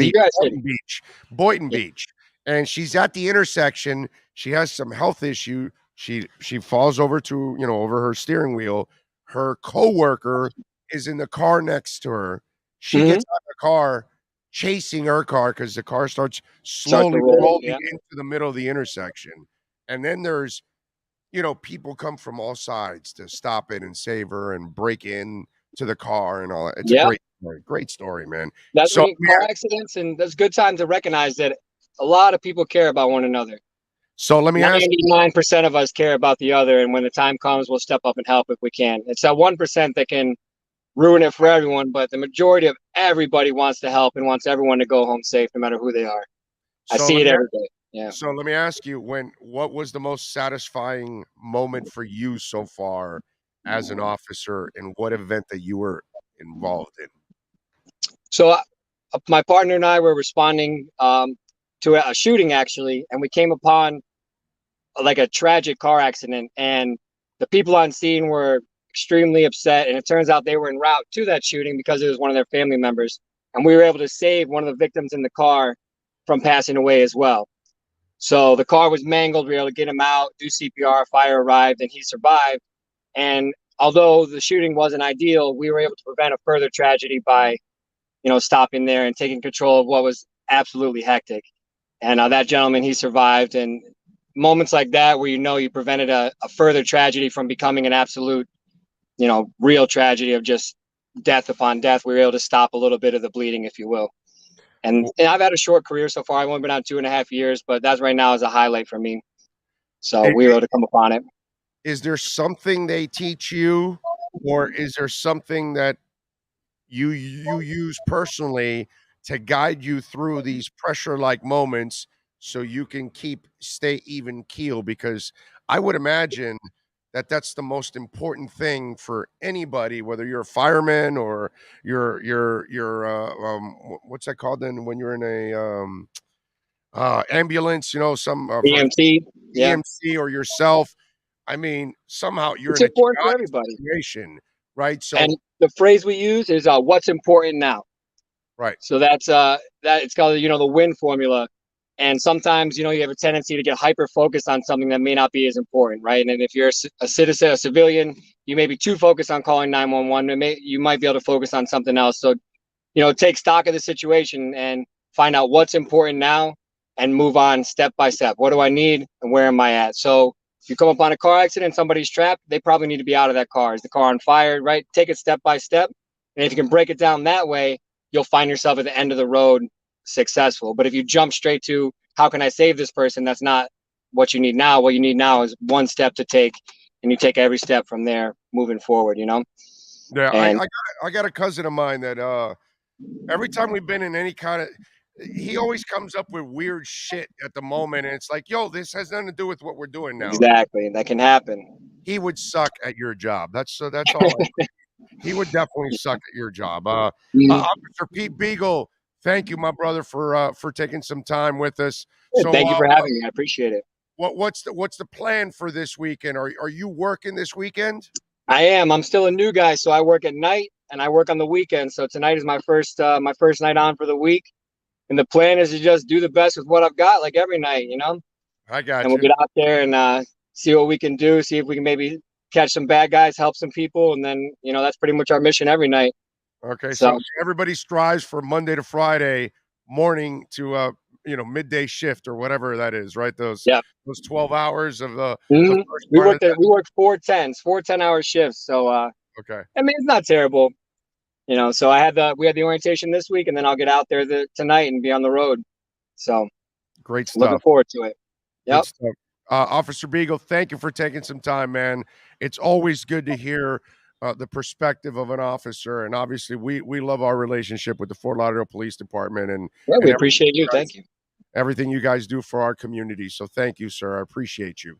D: Beach. And she's at the intersection. She has some health issue. She falls over to, over her steering wheel. Her coworker is in the car next to her. She gets out of the car, chasing her car because the car starts slowly rolling into the middle of the intersection. And then there's, people come from all sides to stop it and save her and break in to the car and all that. It's a great story, man.
I: That's car accidents, and that's a good time to recognize that a lot of people care about one another.
D: So let me ask you.
I: 99% of us care about the other, and when the time comes, we'll step up and help if we can. It's that 1% that can ruin it for everyone, but the majority of everybody wants to help and wants everyone to go home safe, no matter who they are. I see it every day. Yeah.
D: So let me ask you, what was the most satisfying moment for you so far as an officer, in what event that you were involved in?
I: So my partner and I were responding to a shooting, actually, and we came upon like a tragic car accident, and the people on scene were extremely upset, and it turns out they were en route to that shooting because it was one of their family members, and we were able to save one of the victims in the car from passing away as well. So the car was mangled. We were able to get him out, do CPR, fire arrived, and he survived. And although the shooting wasn't ideal, we were able to prevent a further tragedy by, stopping there and taking control of what was absolutely hectic. And that gentleman, he survived. And moments like that where you prevented a further tragedy from becoming an absolute, real tragedy of just death upon death, we were able to stop a little bit of the bleeding, if you will. And I've had a short career so far. I've only been on 2.5 years, but that's right now is a highlight for me. So we were able to come upon it.
D: Is there something they teach you, or is there something that you use personally to guide you through these pressure-like moments so you can stay even keel, because I would imagine that that's the most important thing for anybody, whether you're a fireman or what's that called then when you're in a ambulance, some for
I: EMT. Yeah.
D: EMC or yourself. I mean, somehow you're
I: It's
D: in a
I: important for
D: chaotic
I: everybody.
D: situation, right? So
I: And the phrase we use is what's important now.
D: right.
I: So that's that it's called, the win formula. And sometimes, you have a tendency to get hyper focused on something that may not be as important, right? And if you're a citizen, a civilian, you may be too focused on calling 911. You might be able to focus on something else. So, take stock of the situation and find out what's important now and move on step by step. What do I need and where am I at? So if you come upon a car accident, somebody's trapped, they probably need to be out of that car. Is the car on fire, right? Take it step by step. And if you can break it down that way, you'll find yourself at the end of the road successful. But if you jump straight to how can I save this person, that's not what you need now. What you need now is one step to take, and you take every step from there moving forward.
D: Yeah,
I: And
D: I got a cousin of mine that every time we've been in any kind of, he always comes up with weird shit at the moment, and it's like, yo, this has nothing to do with what we're doing now.
I: exactly, that can happen.
D: He would suck at your job. That's all. He would definitely suck at your job. Officer Pete Beagle, thank you, my brother, for taking some time with us. So,
I: Thank you for having me. I appreciate it.
D: What's the plan for this weekend? Are you working this weekend?
I: I am. I'm still a new guy, so I work at night and I work on the weekend. So tonight is my first night on for the week, and the plan is to just do the best with what I've got, like every night,
D: I got
I: and
D: you.
I: we'll get out there and see what we can do. See if we can maybe catch some bad guys, help some people, and then that's pretty much our mission every night.
D: Okay, so everybody strives for Monday to Friday morning to midday shift or whatever that is, right? Those 12 hours of the first
I: we
D: part
I: work 4 10-hour shifts. So
D: okay.
I: I mean, it's not terrible. So we had the orientation this week, and then I'll get out there tonight and be on the road. So
D: great stuff.
I: Looking forward to it. Yep.
D: Officer Beagle, thank you for taking some time, man. It's always good to hear the perspective of an officer, and obviously we love our relationship with the Fort Lauderdale Police Department, and
I: we appreciate you. Thank you.
D: Everything you guys do for our community. So thank you, sir. I appreciate you.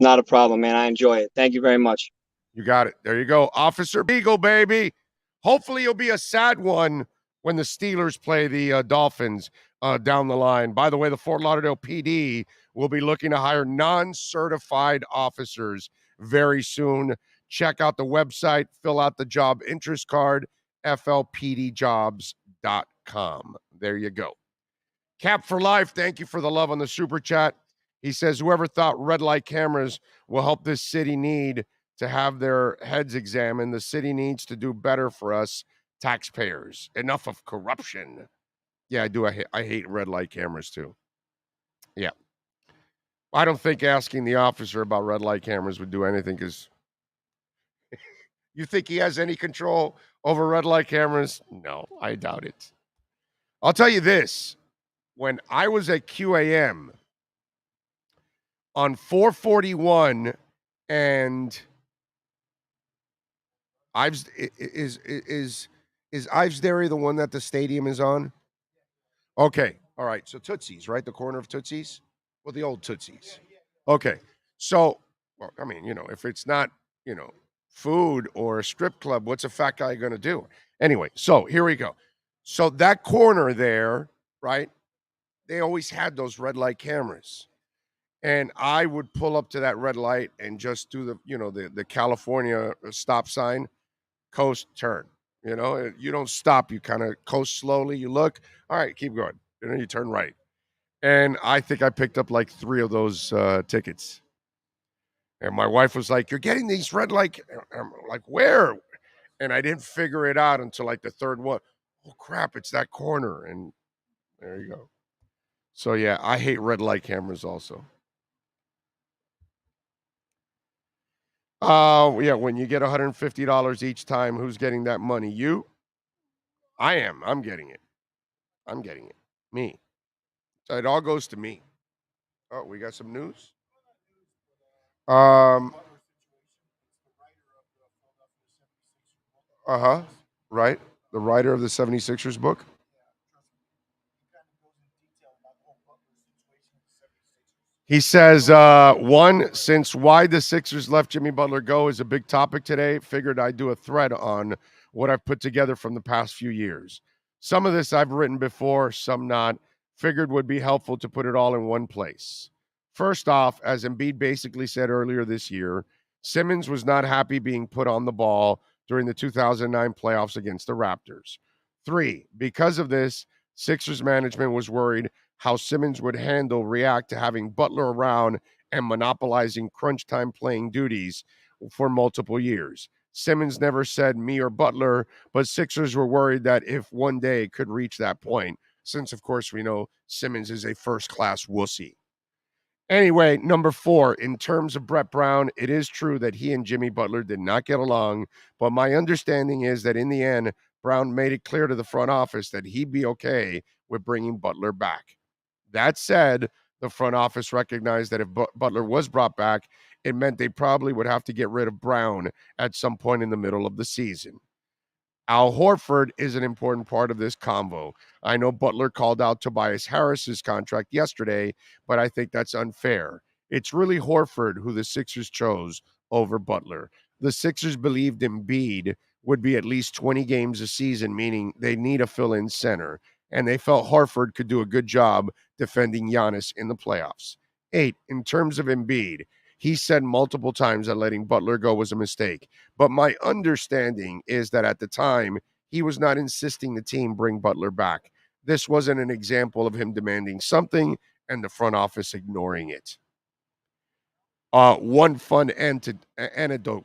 I: Not a problem, man. I enjoy it. Thank you very much.
D: You got it. There you go. Officer Beagle, baby. Hopefully you'll be a sad one when the Steelers play the Dolphins down the line. By the way, the Fort Lauderdale PD will be looking to hire non-certified officers very soon. Check out the website, fill out the job interest card, flpdjobs.com. There you go. Cap for Life, thank you for the love on the super chat. He says, whoever thought red light cameras will help this city need to have their heads examined. The city needs to do better for us taxpayers. Enough of corruption. Yeah, I do. I hate red light cameras too. Yeah. I don't think asking the officer about red light cameras would do anything, because you think he has any control over red light cameras? No, I doubt it. I'll tell you this. When I was at QAM on 441 and Ives is Ives Dairy the one that the stadium is on? Okay. All right. So Tootsie's, right? The corner of Tootsie's? Well, the old Tootsie's. Okay. So, well, I mean, if it's not, food or a strip club, what's a fat guy going to do? Anyway, so here we go. So that corner there, right? They always had those red light cameras. And I would pull up to that red light and just do the California stop sign, coast, turn. You don't stop. You kind of coast slowly. You look. All right, keep going. You turn right. And I think I picked up like 3 of those tickets. And my wife was like, you're getting these red light. I'm like, where? And I didn't figure it out until like the 3rd one. Oh, crap, it's that corner. And there you go. So, yeah, I hate red light cameras also. Yeah, when you get $150 each time, who's getting that money? You? I am. I'm getting it. Me. So it all goes to me. Oh, we got some news? Right. The writer of the 76ers book. He says, one, since why the Sixers left Jimmy Butler go is a big topic today. Figured I'd do a thread on what I've put together from the past few years. Some of this I've written before, some not. Figured would be helpful to put it all in one place. First off, as Embiid basically said earlier this year, Simmons was not happy being put on the ball during the 2009 playoffs against the Raptors. 3, because of this, Sixers management was worried how Simmons would react to having Butler around and monopolizing crunch time playing duties for multiple years. Simmons never said me or Butler, but Sixers were worried that if one day it could reach that point, since, of course, we know Simmons is a first-class wussy. Anyway, number 4, in terms of Brett Brown, it is true that he and Jimmy Butler did not get along, but my understanding is that in the end, Brown made it clear to the front office that he'd be okay with bringing Butler back. That said, the front office recognized that if Butler was brought back, it meant they probably would have to get rid of Brown at some point in the middle of the season. Al Horford is an important part of this convo. I know Butler called out Tobias Harris's contract yesterday, but I think that's unfair. It's really Horford who the Sixers chose over Butler. The Sixers believed Embiid would be at least 20 games a season, meaning they need a fill-in center, and they felt Horford could do a good job defending Giannis in the playoffs. 8, in terms of Embiid, he said multiple times that letting Butler go was a mistake. But my understanding is that at the time, he was not insisting the team bring Butler back. This wasn't an example of him demanding something and the front office ignoring it. One fun anecdote.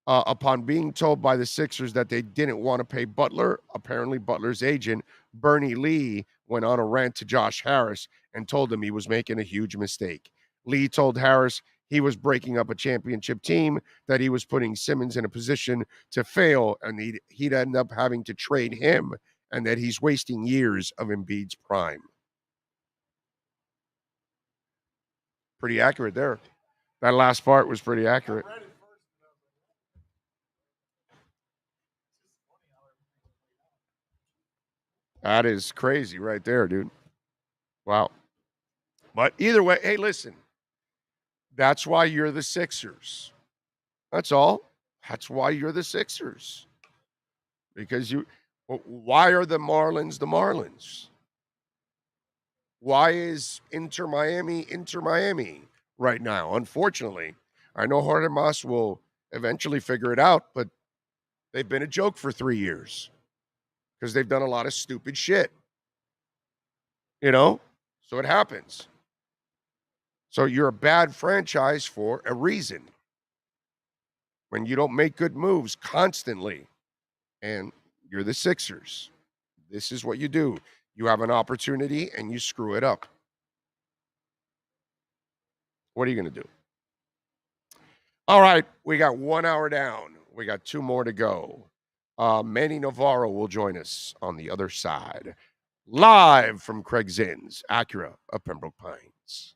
D: Upon being told by the Sixers that they didn't want to pay Butler, apparently Butler's agent, Bernie Lee, went on a rant to Josh Harris and told him he was making a huge mistake. Lee told Harris he was breaking up a championship team, that he was putting Simmons in a position to fail, and he'd end up having to trade him, and that he's wasting years of Embiid's prime. Pretty accurate there. That last part was pretty accurate. That is crazy right there, dude. Wow. But either way, hey, listen. That's why you're the Sixers. That's all. That's why you're the Sixers. Because why are the Marlins the Marlins? Why is Inter Miami right now? Unfortunately, I know Jorge Mas will eventually figure it out, but they've been a joke for 3 years because they've done a lot of stupid shit. You know? So it happens. So you're a bad franchise for a reason. When you don't make good moves constantly, and you're the Sixers. This is what you do. You have an opportunity and you screw it up. What are you going to do? All right, we got 1 hour down. We got 2 more to go. Manny Navarro will join us on the other side. Live from Craig Zinn's Acura of Pembroke Pines.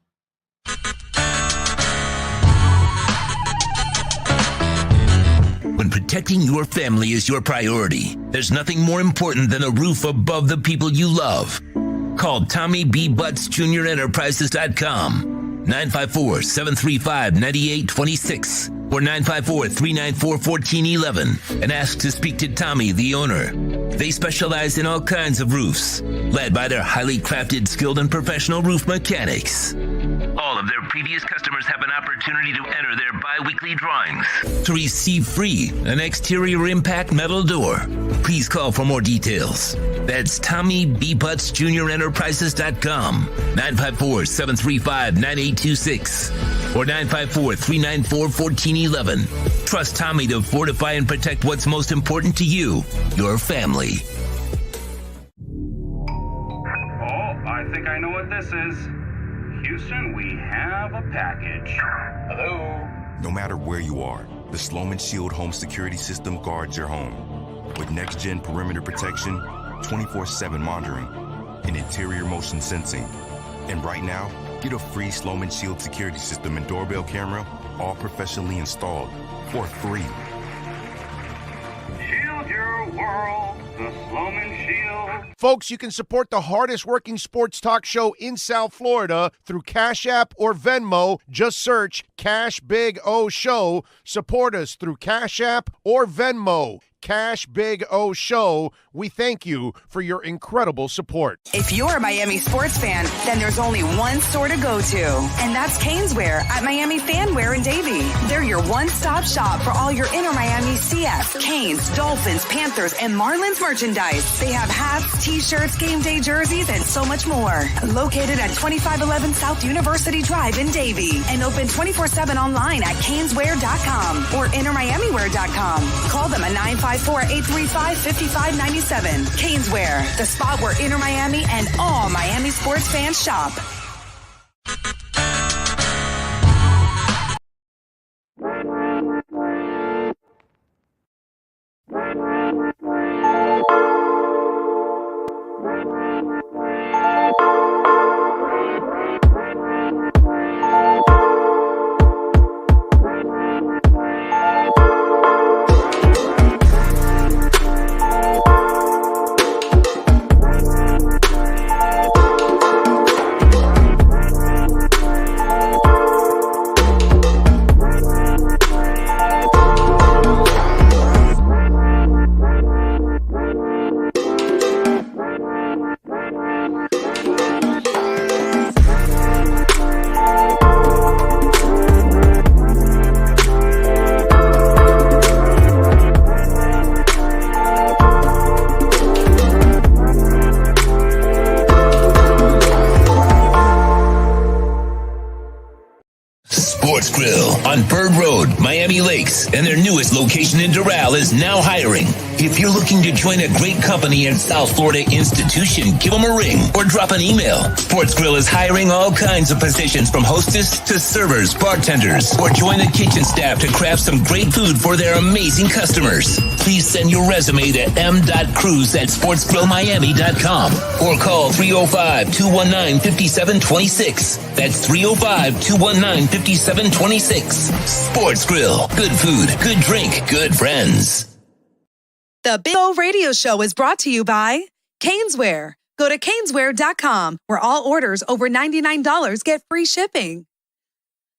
A: When protecting your family is your priority, there's nothing more important than a roof above the people you love. Call Tommy B. Butts Jr. Enterprises.com, 954-735-9826 or 954-394-1411, and ask to speak to Tommy, the owner. They specialize in all kinds of roofs, led by their highly crafted, skilled, and professional roof mechanics. All of their previous customers have an opportunity to enter their bi-weekly drawings to receive free an exterior impact metal door. Please call for more details. That's Tommy B. Butts Jr. Enterprises.com, 954-735-9826 or 954-394-1411. Trust Tommy to fortify and protect what's most important to you, your family.
B: Oh, I think I know what this is. Houston, we have a package. Hello?
C: No matter where you are, the Sloman Shield home security system guards your home. With next-gen perimeter protection, 24/7 monitoring, and interior motion sensing. And right now, get a free Sloman Shield security system and doorbell camera, all professionally installed, for free.
B: Shield your world The Sloman Shield.
D: Folks, you can support the hardest working sports talk show in South Florida through Cash App or Venmo. Just search Cash Big O Show. Support us through Cash App or Venmo. Cash Big O Show. We thank you for your incredible support.
E: If you're a Miami sports fan, then there's only one store to go to, and that's Caneswear at Miami Fanwear in Davie. They're your one-stop shop for all your Inter Miami CF, Canes, Dolphins, Panthers, and Marlins merchandise. They have hats, t-shirts, game day jerseys, and so much more. Located at 2511 South University Drive in Davie, and open 24/7 online at caneswear.com or intermiamiwear.com. Call them at 954-835-5597. Caneswear, the spot where Inter Miami and all Miami sports fans shop.
A: Sports Grill on Bird Road, Miami Lakes, and their newest location in Doral is now hiring. If you're looking to join a great company and South Florida institution, give them a ring or drop an email. Sports Grill is hiring all kinds of positions from hostess to servers, bartenders, or join the kitchen staff to craft some great food for their amazing customers. Please send your resume to m.cruz@sportsgrillmiami.com or call 305-219-5726. That's 305-219-5726. Sports Grill. Good food, good drink, good friends.
F: The Big O Radio Show is brought to you by Caneswear. Go to caneswear.com, where all orders over $99 get free shipping.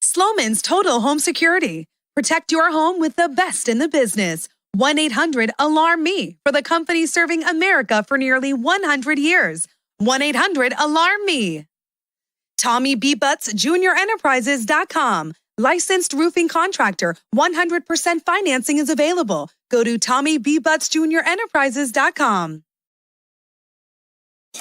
F: Sloman's Total Home Security. Protect your home with the best in the business. 1-800-ALARM-ME for the company serving America for nearly 100 years. 1-800-ALARM-ME. Tommy B. Butts Junior Enterprises.com. Licensed roofing contractor. 100% financing is available. Go to Tommy B. Butts Junior Enterprises.com.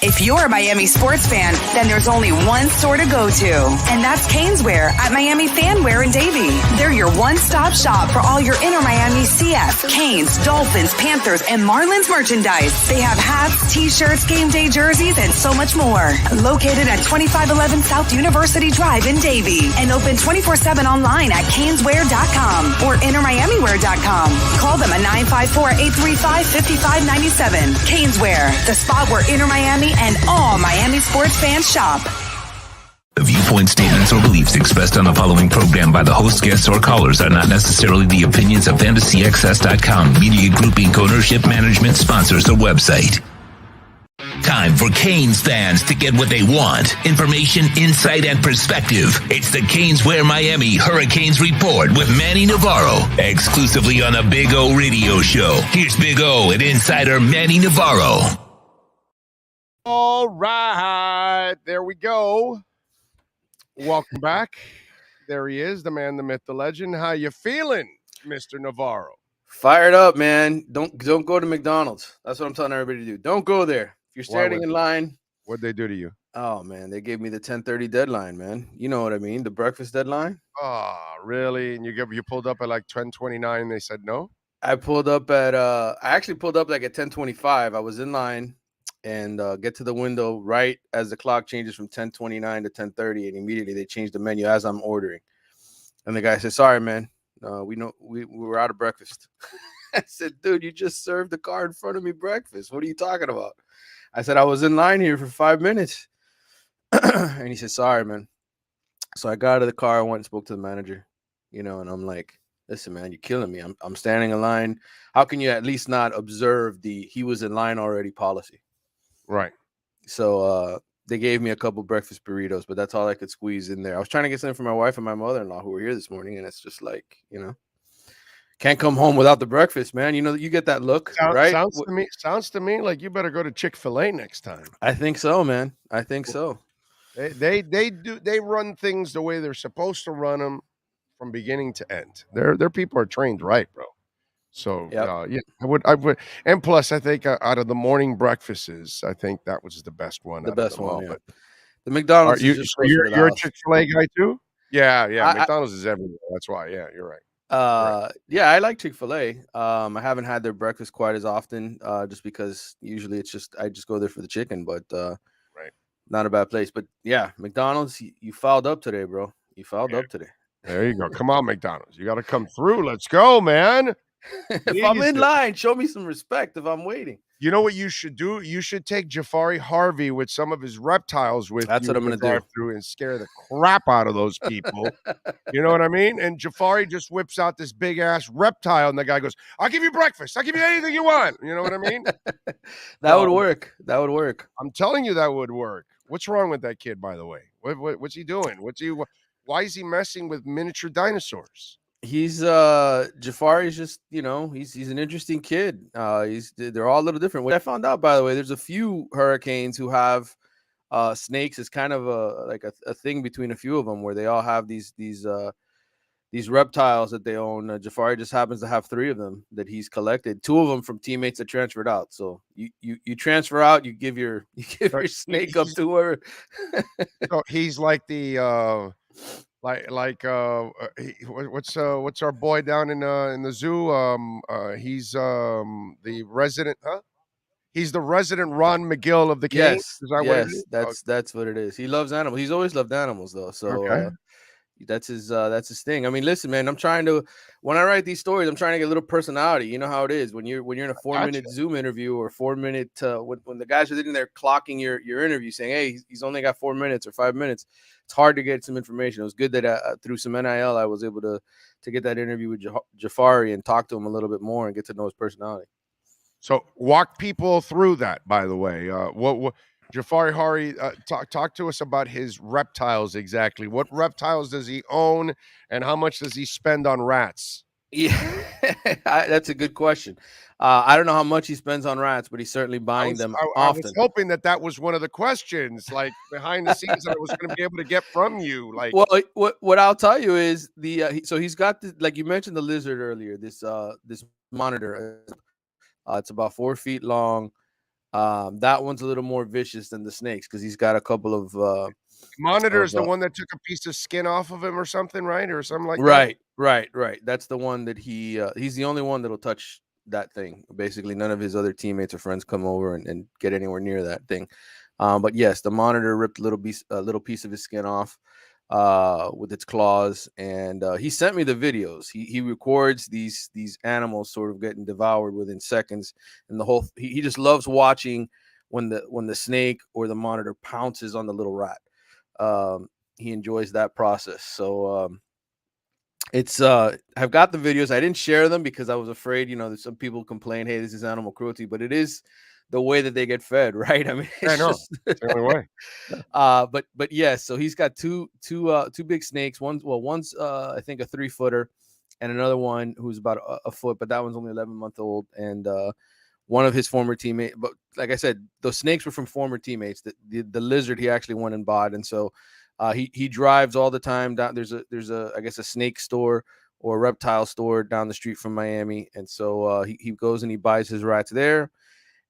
E: If you're a Miami sports fan, then there's only one store to go to, and that's Caneswear at Miami Fanwear in Davie. They're your one-stop shop for all your Inter Miami CF, Canes, Dolphins, Panthers, and Marlins merchandise. They have hats, t-shirts, game day jerseys, and so much more. Located at 2511 South University Drive in Davie, and open 24/7 online at caneswear.com or intermiamiwear.com. Call them at 954-835-5597. Caneswear, the spot where Inter Miami and all Miami sports fans shop.
A: The viewpoint statements or beliefs expressed on the following program by the host, guests, or callers are not necessarily the opinions of FantasyAccess.com, Media Group Inc. ownership, management, sponsors, or website. Time for Canes fans to get what they want. Information, insight, and perspective. It's the Caneswear Miami Hurricanes Report with Manny Navarro, exclusively on the Big O Radio Show. Here's Big O and insider Manny Navarro.
D: All right, there we go. Welcome back. There he is, the man, the myth, the legend. How you feeling, Mr. Navarro?
J: Fired up, man. Don't go to McDonald's. That's what I'm telling everybody to do. Don't go there. If you're standing in line.
D: What'd they do to you?
J: Oh, man, they gave me the 10:30 deadline, man. You know what I mean? The breakfast deadline.
D: Oh, really? And you pulled up at like 10:29 and they said no?
J: I pulled up at I actually pulled up like at 10:25. I was in line and get to the window right as the clock changes from 10:29 to 10:30, and immediately they changed the menu as I'm ordering. And the guy said, "Sorry, man, we were out of breakfast." I said, "Dude, you just served the car in front of me breakfast. What are you talking about?" I said, "I was in line here for 5 minutes." And he said, "Sorry, man." So I got out of the car, I went and spoke to the manager, and I'm like, listen, man, you're killing me. I'm standing in line. How can you at least not observe the he was in line already policy?
D: Right.
J: So they gave me a couple breakfast burritos, but that's all I could squeeze in there. I was trying to get something for my wife and my mother-in-law who were here this morning, and it's just like, can't come home without the breakfast, man. You get that look, right?
D: Sounds to me like you better go to Chick-fil-A next time.
J: I think so, man. I think so.
D: They run things the way they're supposed to run them from beginning to end. Their people are trained right, bro. So
J: Yep.
D: I would, and plus I think out of the morning breakfasts, I think that was the best one.
J: The
D: out of
J: best
D: them
J: one,
D: all.
J: yeah.
D: But
J: The McDonald's is just closer to the
D: you're a
J: house.
D: Chick-fil-A guy too? Yeah.
J: I-
D: McDonald's is everywhere. That's why. Yeah, you're right.
J: Yeah, I like Chick-fil-A. I haven't had their breakfast quite as often, just because usually I just go there for the chicken, but
D: Right.
J: not a bad place. But yeah, McDonald's, you fouled up today, bro. You fouled up today.
D: There you go. Come on, McDonald's. You got to come through. Let's go, man.
J: If I'm in
D: Jesus.
J: line, show me some respect if I'm waiting.
D: You know what you should do? You should take Jafari Harvey with some of his reptiles with
J: That's
D: you
J: what I'm
D: in the
J: gonna do.
D: drive-thru and scare the crap out of those people. You know what I mean? And Jafari just whips out this big ass reptile, and the guy goes, "I'll give you breakfast. I'll give you anything you want." You know what I mean?
J: That would work. That would work.
D: I'm telling you, that would work. What's wrong with that kid, by the way? What's he doing? Why is he messing with miniature dinosaurs?
J: He's Jafari's just, he's an interesting kid. They're all a little different. What I found out, by the way, there's a few hurricanes who have snakes as kind of a thing between a few of them, where they all have these reptiles that they own. Jafari just happens to have 3 of them that he's collected. 2 of them from teammates that transferred out. So you transfer out, you give your snake up to her.
D: So he's like the what's our boy down in the zoo? He's the resident, huh? He's the resident Ron McGill of the Canes.
J: Yes,
D: Is that what it is?
J: that's what it is. He loves animals. He's always loved animals, though. So
D: Okay.
J: that's his thing. I mean, listen, man, when I write these stories, I'm trying to get a little personality. You know how it is when you're in a 4-minute Zoom interview or 4-minute when the guys are sitting there clocking your interview, saying, "Hey, he's only got 4 minutes or 5 minutes." It's hard to get some information. It was good that through some NIL, I was able to get that interview with Jafari and talk to him a little bit more and get to know his personality.
D: So walk people through that. By the way, what Jafari Hari, talk to us about his reptiles exactly. What reptiles does he own, and how much does he spend on rats?
J: Yeah, that's a good question. I don't know how much he spends on rats, but he's certainly buying them
D: I
J: often.
D: was hoping that was one of the questions, like behind the scenes, that I was going to be able to get from you. Like,
J: Well, what I'll tell you is so he's got like you mentioned the lizard earlier. This monitor, it's about 4 feet long. That one's a little more vicious than the snakes because he's got a couple of
D: Monitor is the one that took a piece of skin off of him or something, right? Or something like
J: right. That's the one that he's the only one that'll touch that thing. Basically, none of his other teammates or friends come over and get anywhere near that thing. But yes, the monitor ripped a little piece of his skin off with its claws, and he sent me the videos. He records these animals sort of getting devoured within seconds, and he just loves watching when the snake or the monitor pounces on the little rat. He enjoys that process. So it's I've got the videos. I didn't share them because I was afraid, that some people complain, hey, this is animal cruelty, but it is the way that they get fed, right? I mean,
D: I know. It's the only way.
J: But yes, so he's got two big snakes. One's I think a 3-footer, and another one who's about a foot, but that one's only 11-month-old. And one of his former teammates. But like I said, those snakes were from former teammates. The lizard he actually went and bought, and so he drives all the time down. There's a I guess a snake store or a reptile store down the street from Miami, and so he goes and he buys his rats there.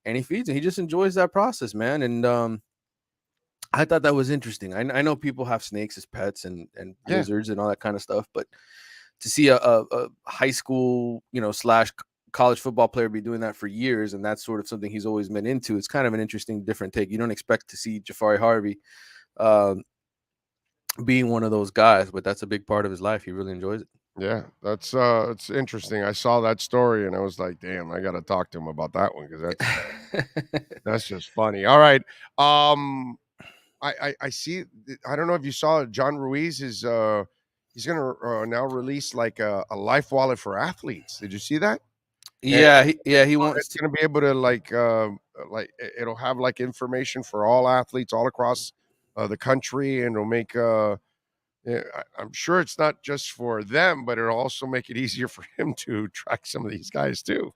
J: And he feeds it. He just enjoys that process, man. And I thought that was interesting. I know people have snakes as pets and lizards and all that kind of stuff, but to see a high school, / college football player be doing that for years, and that's sort of something he's always been into, it's kind of an interesting, different take. You don't expect to see Jafari Harvey being one of those guys, but that's a big part of his life. He really enjoys it.
D: Yeah, that's it's interesting. I saw that story and I was like, damn, I got to talk to him about that one because that's just funny. All right. I see. I don't know if you saw John Ruiz is he's going to now release like a life wallet for athletes. Did you see that?
J: Yeah, he
D: It's
J: wants to.
D: going to be able to like it'll have like information for all athletes all across the country, and it'll make yeah, I'm sure it's not just for them, but it'll also make it easier for him to track some of these guys too.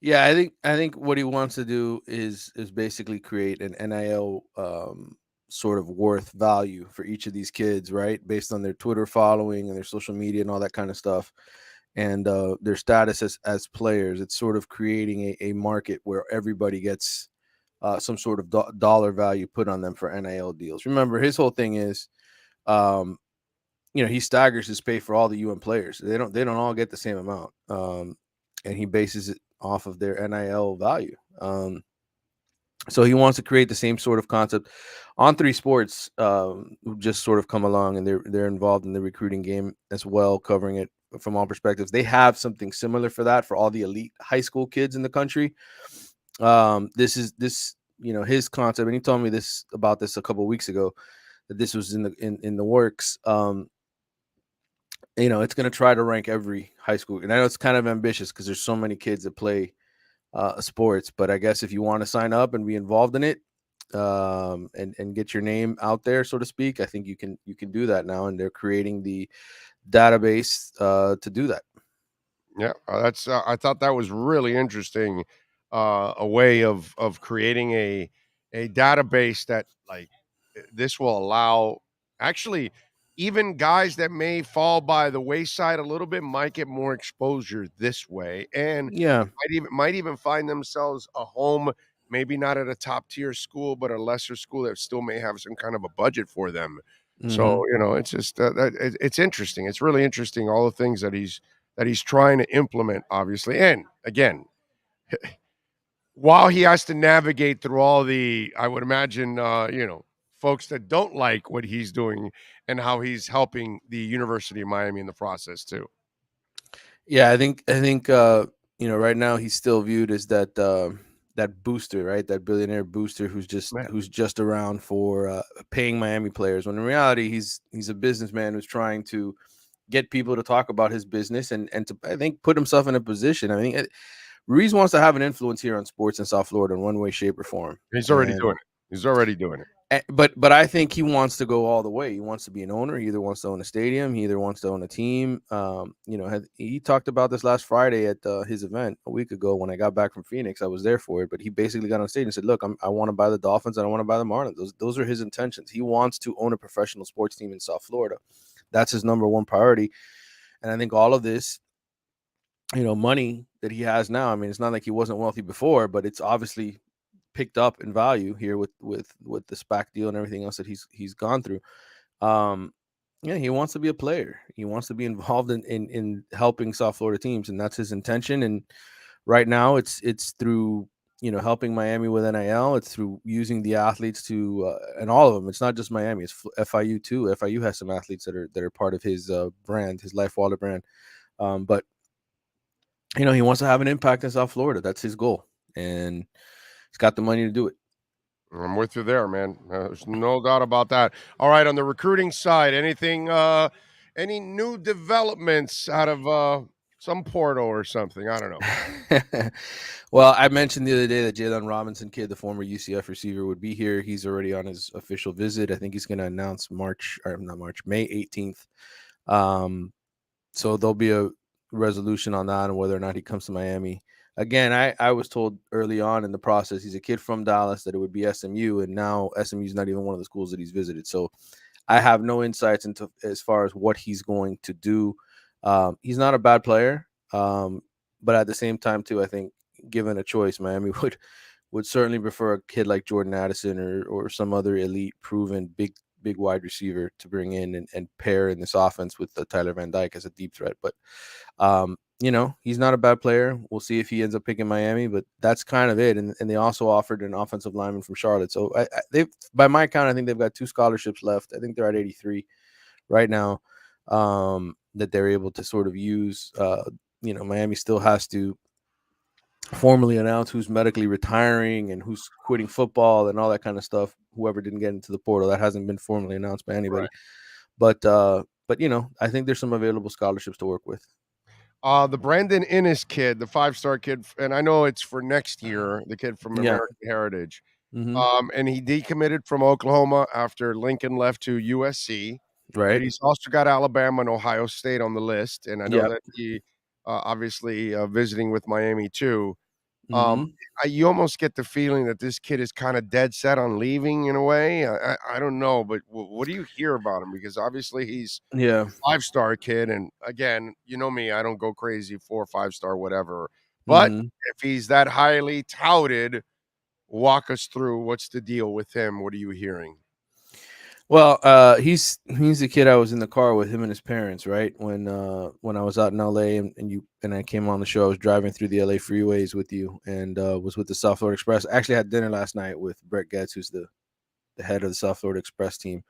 J: Yeah, I think what he wants to do is basically create an NIL sort of worth value for each of these kids, right? Based on their Twitter following and their social media and all that kind of stuff, and their status as players. It's sort of creating a market where everybody gets some sort of dollar value put on them for NIL deals. Remember, his whole thing is, um, he staggers his pay for all the UN players. They don't all get the same amount, and he bases it off of their NIL value. So he wants to create the same sort of concept. On3 Sports just sort of come along, and they're involved in the recruiting game as well, covering it from all perspectives. They have something similar for that for all the elite high school kids in the country. This is his concept, and he told me about this a couple of weeks ago, that this was in the works. It's going to try to rank every high school, and I know it's kind of ambitious because there's so many kids that play sports, but I guess if you want to sign up and be involved in it, and get your name out there, so to speak, I think you can do that now, and they're creating the database to do that.
D: Yeah, that's I thought that was really interesting, a way of creating a database that like this will allow actually even guys that may fall by the wayside a little bit might get more exposure this way, and
J: Yeah.
D: might even find themselves a home, maybe not at a top tier school, but a lesser school that still may have some kind of a budget for them. So it's just it's interesting. It's really interesting all the things that he's trying to implement, obviously, and again, while he has to navigate through all the, I would imagine, folks that don't like what he's doing and how he's helping the University of Miami in the process too.
J: Yeah, I think right now he's still viewed as that booster, right? That billionaire booster who's just around for paying Miami players. When in reality, he's a businessman who's trying to get people to talk about his business and to, I think, put himself in a position. I mean, Ruiz wants to have an influence here on sports in South Florida in one way, shape, or form.
D: He's already doing it. He's already doing it.
J: But I think he wants to go all the way. He wants to be an owner. He either wants to own a stadium. He either wants to own a team. He talked about this last Friday at his event a week ago when I got back from Phoenix. I was there for it, but he basically got on stage and said, "Look, I want to buy the Dolphins and I want to buy the Marlins. Those are his intentions. He wants to own a professional sports team in South Florida. That's his number one priority." And I think all of this, money that he has now. I mean, it's not like he wasn't wealthy before, but it's obviously picked up in value here with the SPAC deal and everything else that he's gone through. He wants to be a player. He wants to be involved in helping South Florida teams, and that's his intention. And right now, it's through helping Miami with NIL. It's through using the athletes to and all of them. It's not just Miami. It's FIU too. FIU has some athletes that are part of his brand, his Life Wallet brand. But he wants to have an impact in South Florida. That's his goal, and he's got the money to do it.
D: I'm with you there, man. There's no doubt about that. All right, on the recruiting side, anything, any new developments out of some portal or something? I don't know.
J: Well, I mentioned the other day that Jalen Robinson kid, the former UCF receiver, would be here. He's already on his official visit. I think he's going to announce May 18th. So there'll be a resolution on that and whether or not he comes to Miami. Again, I was told early on in the process, he's a kid from Dallas, that it would be SMU, and now SMU is not even one of the schools that he's visited. So I have no insights into as far as what he's going to do. He's not a bad player, but at the same time, too, I think given a choice, Miami would certainly prefer a kid like Jordan Addison or some other elite, proven big wide receiver to bring in and pair in this offense with Tyler Van Dyke as a deep threat. But he's not a bad player. We'll see if he ends up picking Miami, but that's kind of it. And they also offered an offensive lineman from Charlotte. So they, by my count, I think they've got 2 scholarships left. I think they're at 83 right now, that they're able to sort of use. Miami still has to formally announce who's medically retiring and who's quitting football and all that kind of stuff. Whoever didn't get into the portal, that hasn't been formally announced by anybody. Right. But But I think there's some available scholarships to work with.
D: The Brandon Innes kid, the 5-star kid, and I know it's for next year, the kid from
J: Yeah.
D: American Heritage.
J: Mhm.
D: And he decommitted from Oklahoma after Lincoln left to USC. But
J: Right.
D: he's also got Alabama and Ohio State on the list, and I know
J: Yep.
D: that he obviously visiting with Miami too.
J: Mhm.
D: You almost get the feeling that this kid is kind of dead set on leaving in a way. I don't know, but what do you hear about him? Because obviously he's
J: Yeah.
D: a 5-star kid, and again, you know me, I don't go crazy 4 or 5-star whatever. But
J: Mhm.
D: if he's that highly touted, walk us through what's the deal with him? What are you hearing?
J: Well, he's the kid I was in the car with him and his parents, right? When I was out in LA and I came on the show, I was driving through the LA freeways with you and was with the South Florida Express. I actually had dinner last night with Brett Getz, who's the head of the South Florida Express team,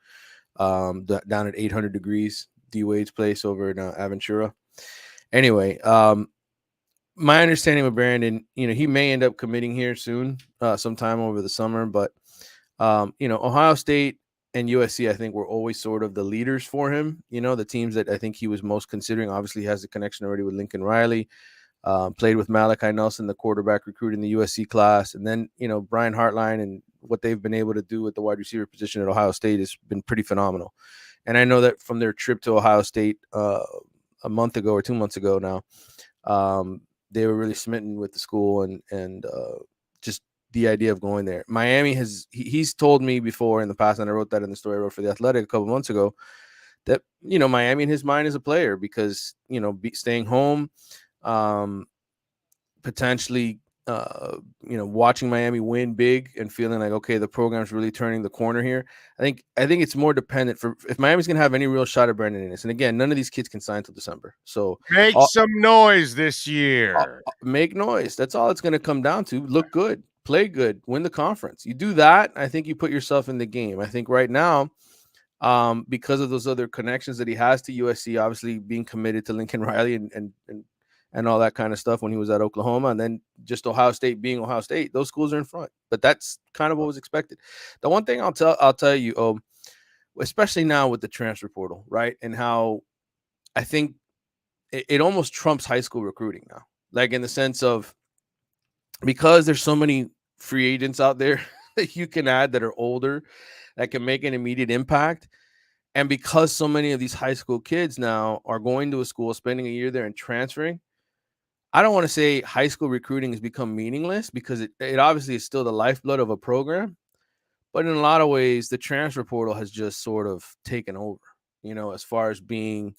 J: down at 800 Degrees, D Wade's place over in Aventura. Anyway, my understanding with Brandon, he may end up committing here soon, sometime over the summer, but Ohio State and USC, I think, were always sort of the leaders for him. The teams that I think he was most considering. Obviously, he has a connection already with Lincoln Riley. Played with Malachi Nelson, the quarterback recruit in the USC class, and then Brian Hartline and what they've been able to do with the wide receiver position at Ohio State has been pretty phenomenal. And I know that from their trip to Ohio State a month ago or 2 months ago now, they were really smitten with the school and just the idea of going there. Miami he's told me before in the past, and I wrote that in the story I wrote for The Athletic a couple months ago, that Miami in his mind is a player because staying home, potentially watching Miami win big and feeling like, okay, the program's really turning the corner here. I think it's more dependent for if Miami's gonna have any real shot at Brandon Innes. And again, none of these kids can sign until December, so
D: Make some noise this year.
J: make noise. That's all it's gonna come down to. Look good, play good, win the conference. You do that, I think you put yourself in the game. I think right now, because of those other connections that he has to USC, obviously being committed to Lincoln Riley and all that kind of stuff when he was at Oklahoma, and then just Ohio State being Ohio State, those schools are in front. But that's kind of what was expected. The one thing I'll tell you, especially now with the transfer portal, right, and how I think it almost trumps high school recruiting now, like in the sense of because there's so many free agents out there that you can add that are older that can make an immediate impact. And because so many of these high school kids now are going to a school, spending a year there and transferring, I don't want to say high school recruiting has become meaningless because it obviously is still the lifeblood of a program. But in a lot of ways, the transfer portal has just sort of taken over, as far as being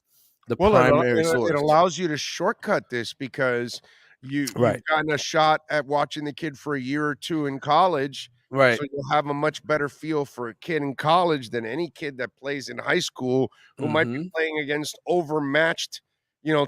J: the primary source.
D: It allows you to shortcut this because you've gotten a shot at watching the kid for a year or two in college.
J: Right.
D: So you'll have a much better feel for a kid in college than any kid that plays in high school who might be playing against overmatched,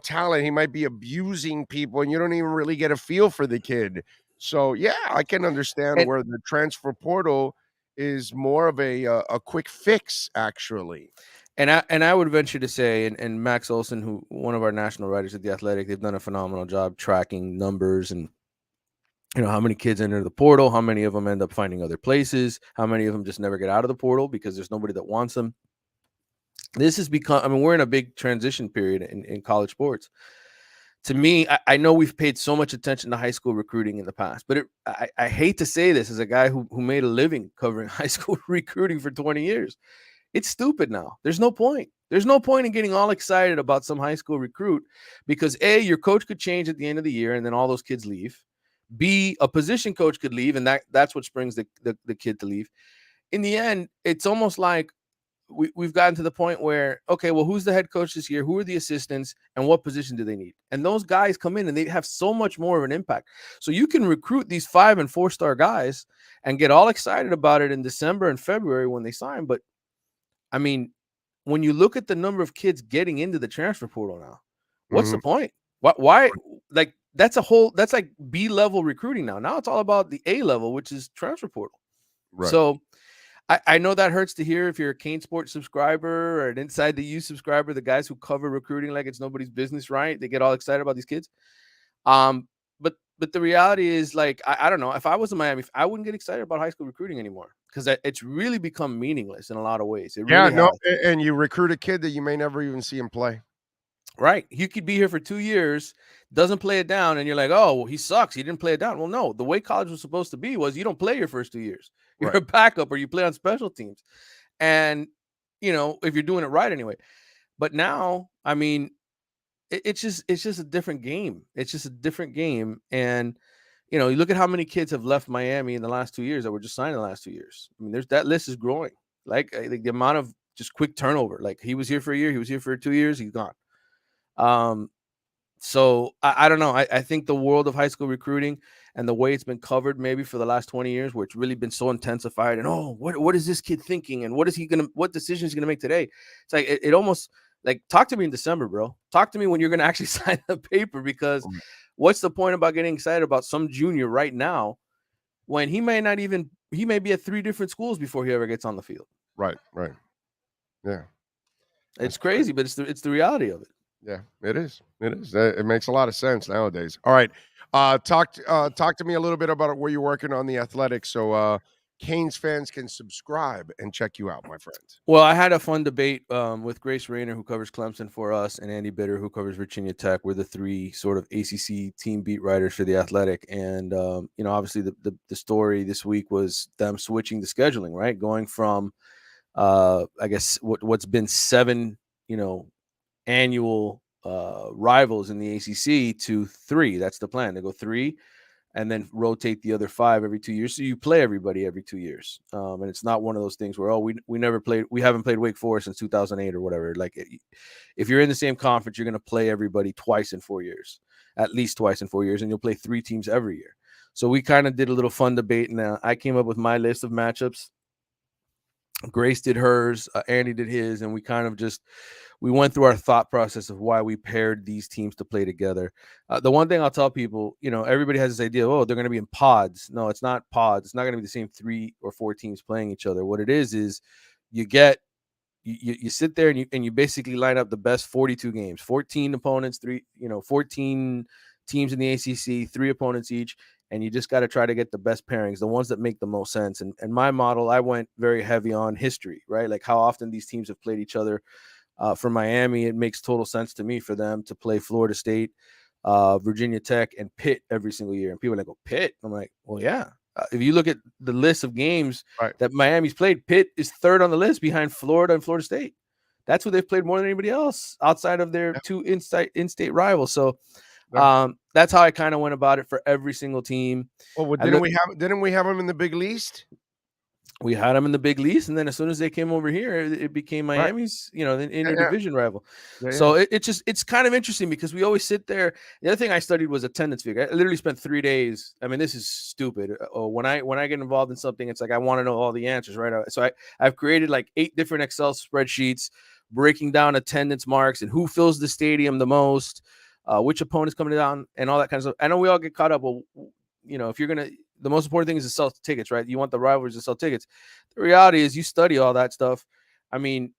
D: talent. He might be abusing people and you don't even really get a feel for the kid. So yeah, I can understand where the transfer portal is more of a quick fix, actually.
J: And I would venture to say, and Max Olson, who one of our national writers at The Athletic, they've done a phenomenal job tracking numbers and how many kids enter the portal, how many of them end up finding other places, how many of them just never get out of the portal because there's nobody that wants them. This has become, we're in a big transition period in college sports. To me, I know we've paid so much attention to high school recruiting in the past, but I hate to say this as a guy who made a living covering high school recruiting for 20 years. It's stupid now. There's no point. There's no point in getting all excited about some high school recruit because A, your coach could change at the end of the year and then all those kids leave. B, a position coach could leave and that's what springs the kid to leave. In the end, it's almost like we've gotten to the point where, okay, well, who's the head coach this year? Who are the assistants and what position do they need? And those guys come in and they have so much more of an impact. So you can recruit these 5- and 4-star guys and get all excited about it in December and February when they sign. But when you look at the number of kids getting into the transfer portal now, what's the point? Why? Like that's like B-level recruiting now. Now it's all about the A level, which is transfer portal. Right. So I know that hurts to hear if you're a Kane Sports subscriber or an Inside the U subscriber, the guys who cover recruiting like it's nobody's business, right? They get all excited about these kids. But but the reality is, like, I don't know. If I was in Miami, I wouldn't get excited about high school recruiting anymore because it's really become meaningless in a lot of ways. It
D: Yeah,
J: really
D: no,
J: has.
D: and you recruit a kid that you may never even see him play.
J: Right. He could be here for 2 years, doesn't play it down, and you're like, oh, well, he sucks. He didn't play it down. Well, no, the way college was supposed to be was you don't play your first 2 years. You're
D: Right.
J: a backup or you play on special teams. And, if you're doing it right anyway. But now, I mean, it's just a different game. It's just a different game. And, you look at how many kids have left Miami in the last 2 years that were just signed in the last 2 years. I mean, that list is growing. Like, I think the amount of just quick turnover. Like, he was here for a year, he was here for 2 years, he's gone. So I don't know. I think the world of high school recruiting and the way it's been covered maybe for the last 20 years, where it's really been so intensified, and what is this kid thinking, and what decision is he gonna make today? It's like it almost like, talk to me in December, bro. Talk to me when you're gonna actually sign the paper, because what's the point about getting excited about some junior right now when he may be at 3 different schools before he ever gets on the field?
D: Right. Yeah.
J: It's crazy, but it's the reality of it.
D: Yeah, it is. It is. It makes a lot of sense nowadays. All right. Talk to me a little bit about where you're working on the Athletics, so Canes fans can subscribe and check you out, my friends.
J: Well, I had a fun debate with Grace Rayner, who covers Clemson for us, and Andy Bitter, who covers Virginia Tech. We're the 3 sort of ACC team beat writers for the Athletic. And, obviously the story this week was them switching the scheduling, right? Going from, I guess, what's been 7, annual rivals in the ACC to 3. That's the plan. They go 3 and then rotate the other 5 every 2 years. So you play everybody every 2 years. And it's not one of those things where, we haven't played Wake Forest since 2008 or whatever. Like, if you're in the same conference, you're going to play everybody twice in 4 years, at least twice in 4 years, and you'll play 3 teams every year. So we kind of did a little fun debate, and I came up with my list of matchups. Grace did hers, Andy did his, and we went through our thought process of why we paired these teams to play together. The one thing I'll tell people, everybody has this idea, they're going to be in pods. No, it's not pods. It's not going to be the same 3 or 4 teams playing each other. What it is you sit there and you basically line up the best 42 games, 14 opponents, 14 teams in the ACC, 3 opponents each. And you just got to try to get the best pairings, the ones that make the most sense. And my model, I went very heavy on history, right? Like how often these teams have played each other. For Miami, it makes total sense to me for them to play Florida State, Virginia Tech, and Pitt every single year. And people are like, Pitt? I'm like, well, yeah. If you look at the list of games that Miami's played, Pitt is 3rd on the list behind Florida and Florida State. That's who they've played more than anybody else outside of their 2 in-state rivals. So that's how I kind of went about it for every single team.
D: Well, didn't we have them in the Big East?
J: We had them in the Big East, and then as soon as they came over here, it became Miami's, interdivision rival. So it's kind of interesting because we always sit there. The other thing I studied was attendance figure. I literally spent 3 days. I mean, this is stupid. When I get involved in something, it's like I want to know all the answers, right? So I've created like 8 different Excel spreadsheets breaking down attendance marks and who fills the stadium the most, which opponent's coming down, and all that kind of stuff. I know we all get caught up. Well, if you're gonna, the most important thing is to sell tickets, right? You want the rivalries to sell tickets. The reality is you study all that stuff. I mean,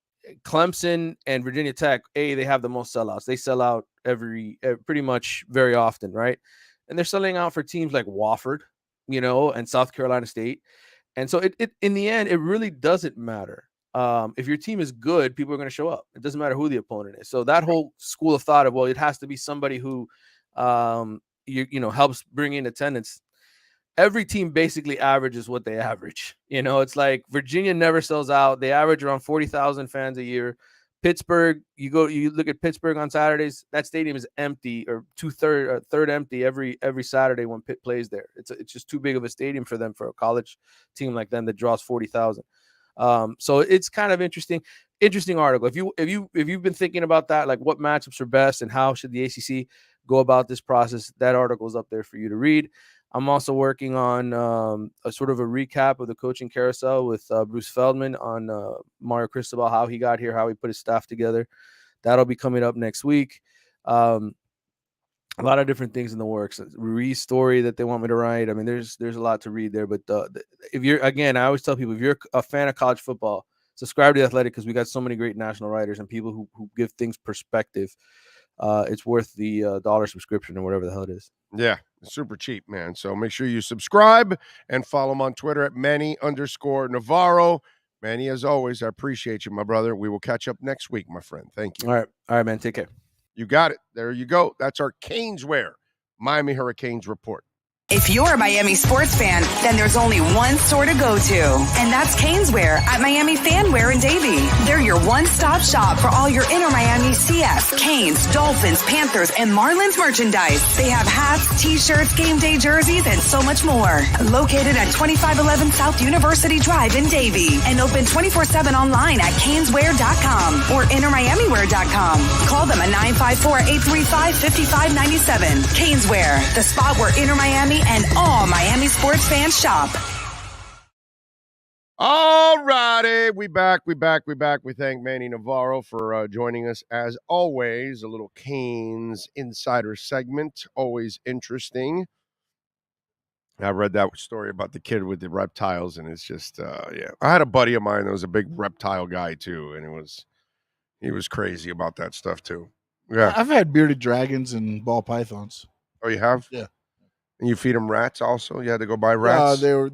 J: Clemson and Virginia Tech, they have the most sellouts. They sell out pretty much very often, right? And they're selling out for teams like Wofford, and South Carolina State. And so it in the end, it really doesn't matter. If your team is good, people are going to show up. It doesn't matter who the opponent is. So that whole school of thought of, well, it has to be somebody who, helps bring in attendance. Every team basically averages what they average. It's like Virginia never sells out. They average around 40,000 fans a year. Pittsburgh, you look at Pittsburgh on Saturdays, that stadium is empty, or third empty every Saturday when Pitt plays there. It's just too big of a stadium for them, for a college team like them that draws 40,000. So it's kind of interesting article. If you've been thinking about that, like what matchups are best and how should the ACC go about this process, that article is up there for you to read. I'm also working on a sort of a recap of the coaching carousel with Bruce Feldman on Mario Cristobal, how he got here, how he put his staff together. That'll be coming up next week. A lot of different things in the works. Ruiz story that they want me to write. I mean, there's a lot to read there. But if you're, again, I always tell people, if you're a fan of college football, subscribe to The Athletic, because we got so many great national writers and people who give things perspective. it's worth the dollar subscription or whatever the hell it is.
D: Yeah, super cheap, man. So make sure you subscribe and follow him on Twitter at Manny_Navarro. Manny, as always, I appreciate you, my brother. We will catch up next week, my friend. Thank you.
J: All right, man. Take care.
D: You got it. There you go. That's our Caneswear Miami Hurricanes report.
E: If you're a Miami sports fan, then there's only one store to go to, and that's Caneswear at Miami Fanwear in Davie. They're your one-stop shop for all your Inter Miami CF, Canes, Dolphins, Panthers, and Marlins merchandise. They have hats, t-shirts, game day jerseys, and so much more. Located at 2511 South University Drive in Davie, and open 24/7 online at caneswear.com or intermiamiwear.com. Call them at 954-835-5597. Caneswear, the spot where Inter Miami and all Miami sports fans shop.
D: All righty. We back. We thank Manny Navarro for joining us as always. A little Canes Insider segment. Always interesting. I read that story about the kid with the reptiles, and it's just, yeah. I had a buddy of mine that was a big reptile guy, too, and he was crazy about that stuff, too. Yeah.
H: I've had bearded dragons and ball pythons.
D: Oh, you have?
H: Yeah.
D: And you feed them rats also? You had to go buy rats?
H: They were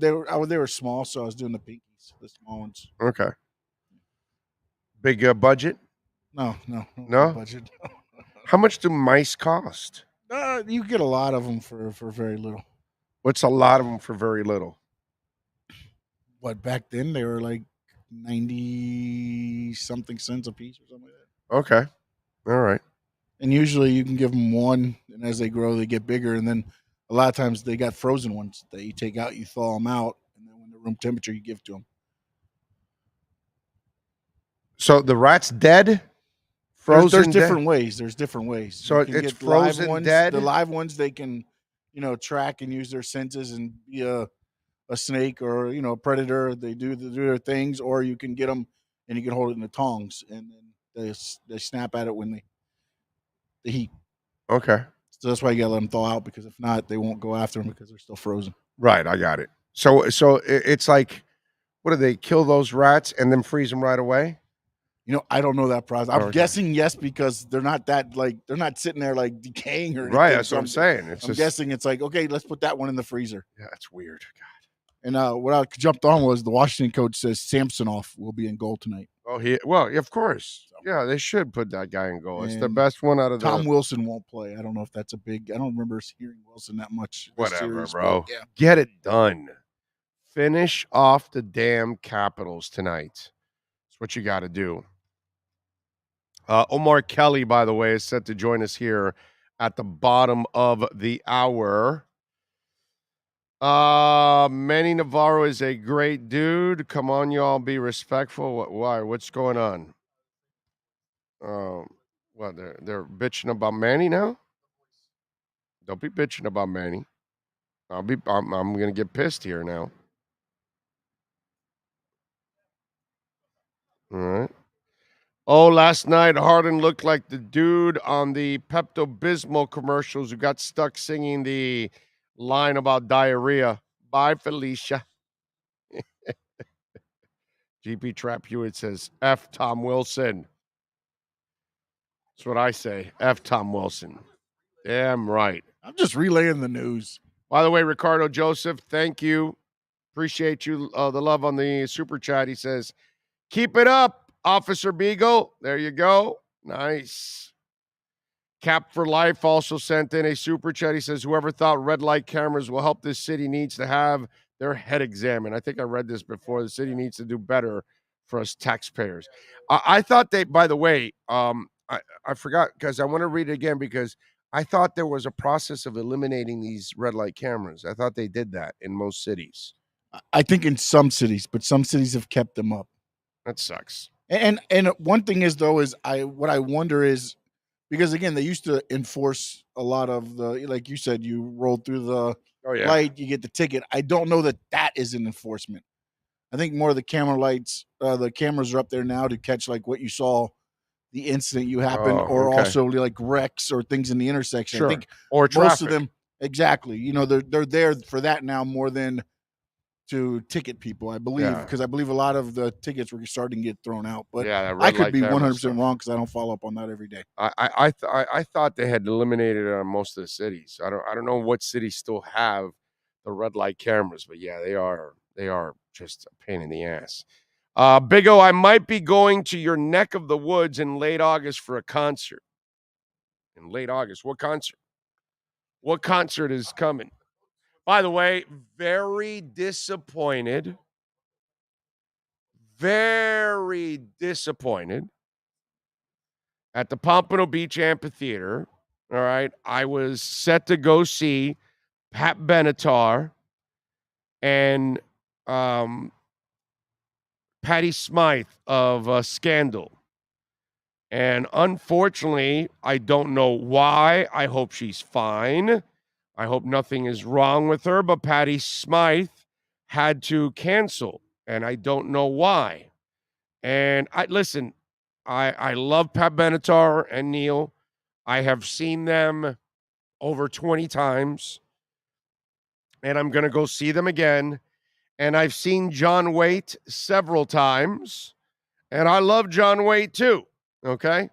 H: small, so I was doing the pinkies, the small ones.
D: Okay. Big budget?
H: No budget.
D: How much do mice cost?
H: You get a lot of them for very little.
D: What's a lot of them for very little?
H: What, back then they were like 90-something cents a piece or something like that.
D: Okay. All right.
H: And usually you can give them one, and as they grow, they get bigger, and then a lot of times they got frozen ones that you take out, you thaw them out, and then when they're room temperature, you give to them.
D: So the rat's dead? Frozen
H: There's different ways. There's different ways.
D: So
H: You can
D: it's
H: get live
D: frozen
H: ones.
D: dead?
H: The live ones, they can, track and use their senses and be a snake or, a predator. They do their things, or you can get them and you can hold it in the tongs, and then they snap at it when the heat.
D: Okay.
H: So that's why you got to let them thaw out, because if not, they won't go after them because they're still frozen.
D: Right, I got it. So it's like, what do they kill those rats and then freeze them right away?
H: I don't know that process. I'm guessing yes, because they're not they're not sitting there like decaying or anything.
D: Right, that's what I'm saying.
H: I'm guessing it's like, okay, let's put that one in the freezer.
D: Yeah, that's weird. God.
H: And what I jumped on was the Washington coach says Samsonov will be in goal tonight.
D: Oh, of course. Yeah, they should put that guy in goal. It's the best one out of
H: Tom Wilson won't play. I don't know if that's I don't remember hearing Wilson that much.
D: Whatever, bro.
H: Yeah.
D: Get it done. Finish off the damn Capitals tonight. That's what you got to do. Omar Kelly, by the way, is set to join us here at the bottom of the hour. Manny Navarro is a great dude. Come on, y'all, be respectful. Why? What's going on? What? They're bitching about Manny now? Don't be bitching about Manny. I'm gonna get pissed here now. All right. Oh, last night Harden looked like the dude on the Pepto-Bismol commercials who got stuck singing the line about diarrhea. Bye, Felicia. GP Trap Hewitt says, F Tom Wilson. That's what I say. F Tom Wilson. Damn right.
H: I'm just relaying the news.
D: By the way, Ricardo Joseph, thank you. Appreciate you, the love on the super chat. He says, keep it up, Officer Beagle. There you go. Nice. Cap for Life also sent in a super chat. He says, whoever thought red light cameras will help this city needs to have their head examined. I think I read this before. The city needs to do better for us taxpayers. I thought they, by the way, I forgot because I want to read it again because I thought there was a process of eliminating these red light cameras. I thought they did that in most cities.
H: I think in some cities, but some cities have kept them up.
D: That sucks.
H: And one thing is, though, is what I wonder is, because again, they used to enforce a lot of the, like you said, you roll through the light, you get the ticket. I don't know that is an enforcement. I think more of the camera lights, the cameras are up there now to catch like what you saw, the incident you happened, or also like wrecks or things in the intersection.
D: Sure.
H: I think
D: or
H: most of them, exactly. They're there for that now more than to ticket people, I believe, because I believe a lot of the tickets were starting to get thrown out. But
D: that
H: I
D: red
H: could
D: light
H: be
D: camera
H: 100%
D: stuff.
H: wrong because I don't follow up on that every day.
D: I thought they had eliminated it on most of the cities. I don't know what cities still have the red light cameras, but yeah, they are just a pain in the ass. Big O, I might be going to your neck of the woods in late August for a concert. In late August, what concert? What concert is coming? By the way, very disappointed. Very disappointed at the Pompano Beach Amphitheater. All right. I was set to go see Pat Benatar and Patty Smythe of Scandal. And unfortunately, I don't know why. I hope she's fine. I hope nothing is wrong with her. But Patty Smythe had to cancel, and I don't know why. And I love Pat Benatar and Neil. I have seen them over 20 times, and I'm going to go see them again. And I've seen John Waite several times, and I love John Waite too, okay?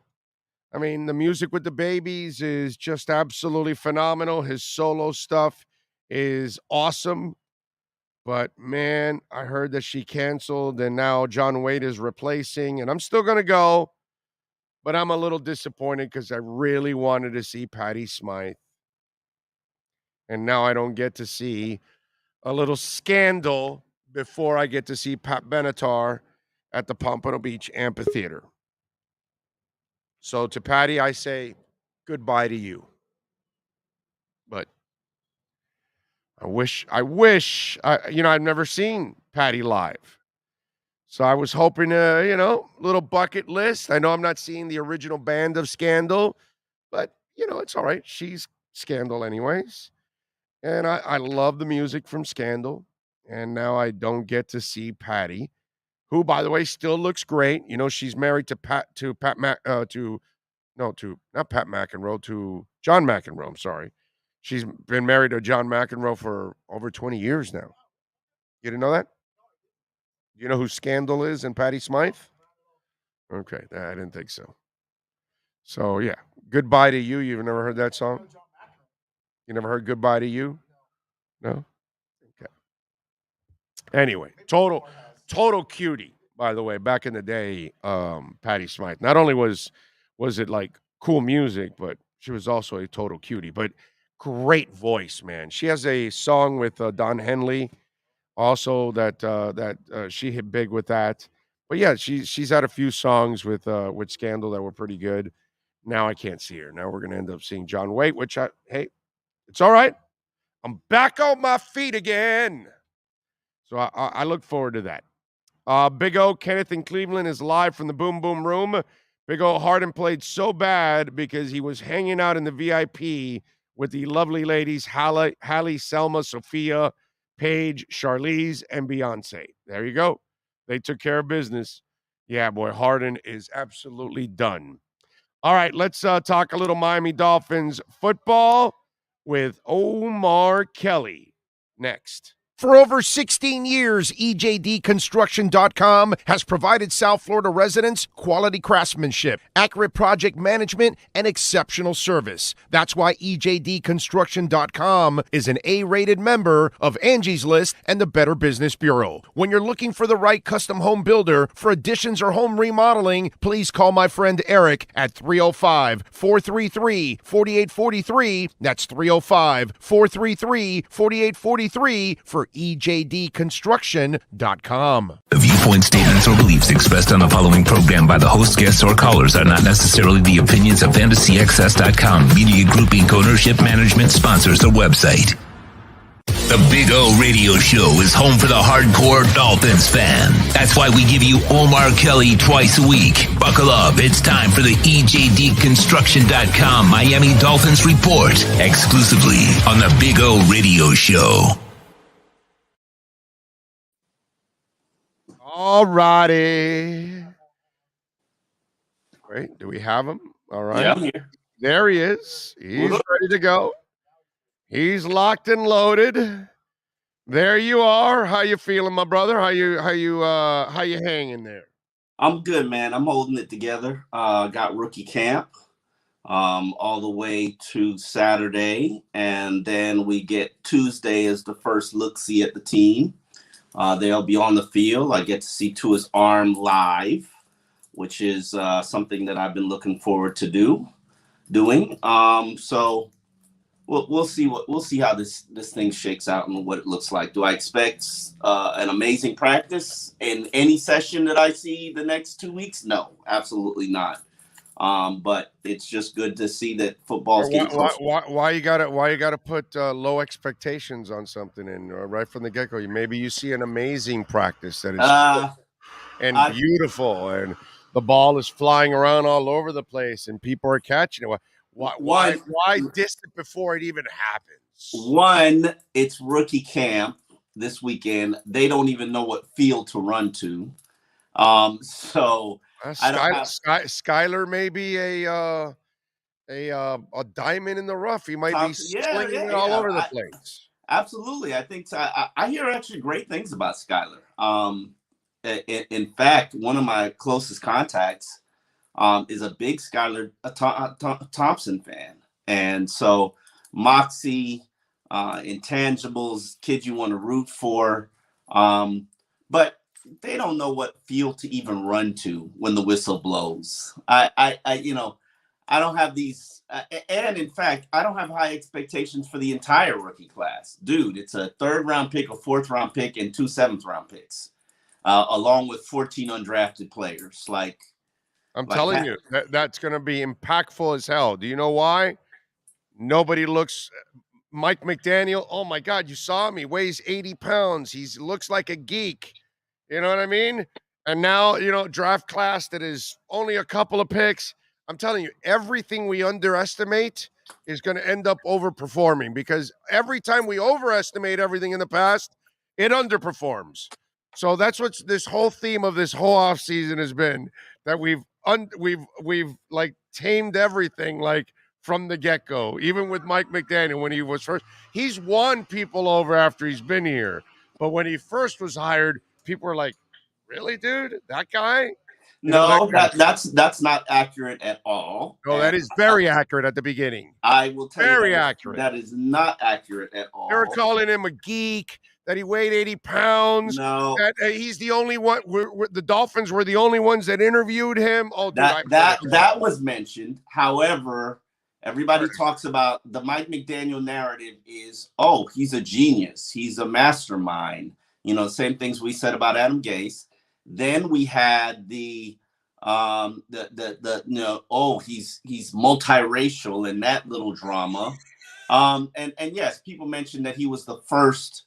D: I mean, the music with the Babies is just absolutely phenomenal. His solo stuff is awesome. But, man, I heard that she canceled, and now John Waite is replacing, and I'm still going to go. But I'm a little disappointed because I really wanted to see Patty Smythe. And now I don't get to see a little Scandal before I get to see Pat Benatar at the Pompano Beach Amphitheater. So to Patty, I say goodbye to you. But I wish, I've never seen Patty live. So I was hoping to, little bucket list. I know I'm not seeing the original band of Scandal, but, it's all right. She's Scandal anyways. And I love the music from Scandal. And now I don't get to see Patty, who, by the way, still looks great. She's married to John McEnroe. I'm sorry. She's been married to John McEnroe for over 20 years now. You didn't know that? You know who Scandal is and Patty Smythe? Okay, I didn't think so. So, yeah, Goodbye to You. You've never heard that song? You never heard Goodbye to You? No? Okay. Anyway, total cutie, by the way. Back in the day, Patty Smythe. Not only was it like cool music, but she was also a total cutie. But great voice, man. She has a song with Don Henley. Also, that she hit big with that, but yeah, she's had a few songs with Scandal that were pretty good. Now I can't see her. Now we're gonna end up seeing John Waite, which it's all right. I'm back on my feet again, so I look forward to that. Big O, Kenneth in Cleveland is live from the Boom Boom Room. Big O Harden played so bad because he was hanging out in the VIP with the lovely ladies Hallie, Selma, Sophia, Paige, Charlize, and Beyonce. There you go. They took care of business. Yeah, boy, Harden is absolutely done. All right, let's talk a little Miami Dolphins football with Omar Kelly next.
K: For over 16 years, EJDconstruction.com has provided South Florida residents quality craftsmanship, accurate project management, and exceptional service. That's why EJDconstruction.com is an A-rated member of Angie's List and the Better Business Bureau. When you're looking for the right custom home builder for additions or home remodeling, please call my friend Eric at 305-433-4843. That's 305-433-4843 for EJDconstruction.com.
A: The viewpoint, statements, or beliefs expressed on the following program by the host, guests, or callers are not necessarily the opinions of FantasyXS.com, Media Group Inc. ownership, management, sponsors, or website. The Big O Radio Show is home for the hardcore Dolphins fan. That's why we give you Omar Kelly twice a week. Buckle up. It's time for the EJDconstruction.com Miami Dolphins Report, exclusively on the Big O Radio Show.
D: All righty. Wait, do we have him? All right.
L: Yeah, I'm here.
D: There he is. He's ready to go. He's locked and loaded. There you are. How you feeling, my brother? How you hanging there?
L: I'm good, man. I'm holding it together. Got rookie camp all the way to Saturday, and then we get Tuesday as the first look-see at the team. They'll be on the field. I get to see Tua's arm live, which is something that I've been looking forward to doing. So we'll see how this thing shakes out and what it looks like. Do I expect an amazing practice in any session that I see the next 2 weeks? No, absolutely not. But it's just good to see that football's getting closer.
D: Why you gotta put low expectations on something and right from the get go? Maybe you see an amazing practice that is beautiful and the ball is flying around all over the place and people are catching it. Why diss it before it even happens?
L: One, it's rookie camp this weekend. They don't even know what field to run to. So
D: Skyler may be a diamond in the rough. He might be slinging it all over the place.
L: Absolutely, I think so. I hear actually great things about Skyler. In fact, one of my closest contacts is a big Skyler Thompson fan. And so moxie, intangibles, kids you want to root for. But they don't know what field to even run to when the whistle blows. I don't have these. And in fact, I don't have high expectations for the entire rookie class. Dude, it's a 3rd round pick, a 4th round pick, and 2 7th round picks, along with 14 undrafted players.
D: I'm telling you, that's going to be impactful as hell. Do you know why? Nobody looks. Mike McDaniel, oh my God, you saw him. He weighs 80 pounds. He looks like a geek. You know what I mean? And now, draft class that is only a couple of picks. I'm telling you, everything we underestimate is going to end up overperforming because every time we overestimate everything in the past, it underperforms. So that's what this whole theme of this whole offseason has been, that we've like tamed everything like from the get-go. Even with Mike McDaniel when he was first, he's won people over after he's been here. But when he first was hired, people were like, "Really, dude? That guy?"
L: No, that's not accurate at all.
D: No, that is very accurate at the beginning.
L: I will tell you
D: very accurate.
L: That is not accurate at all.
D: They were calling him a geek, that he weighed 80 pounds.
L: No,
D: that he's the only one. The Dolphins were the only ones that interviewed him. Oh, dude,
L: that was mentioned. However, everybody talks about the Mike McDaniel narrative is, oh, he's a genius, he's a mastermind. Same things we said about Adam Gase. Then we had he's multiracial and that little drama. And yes, people mentioned that he was the first.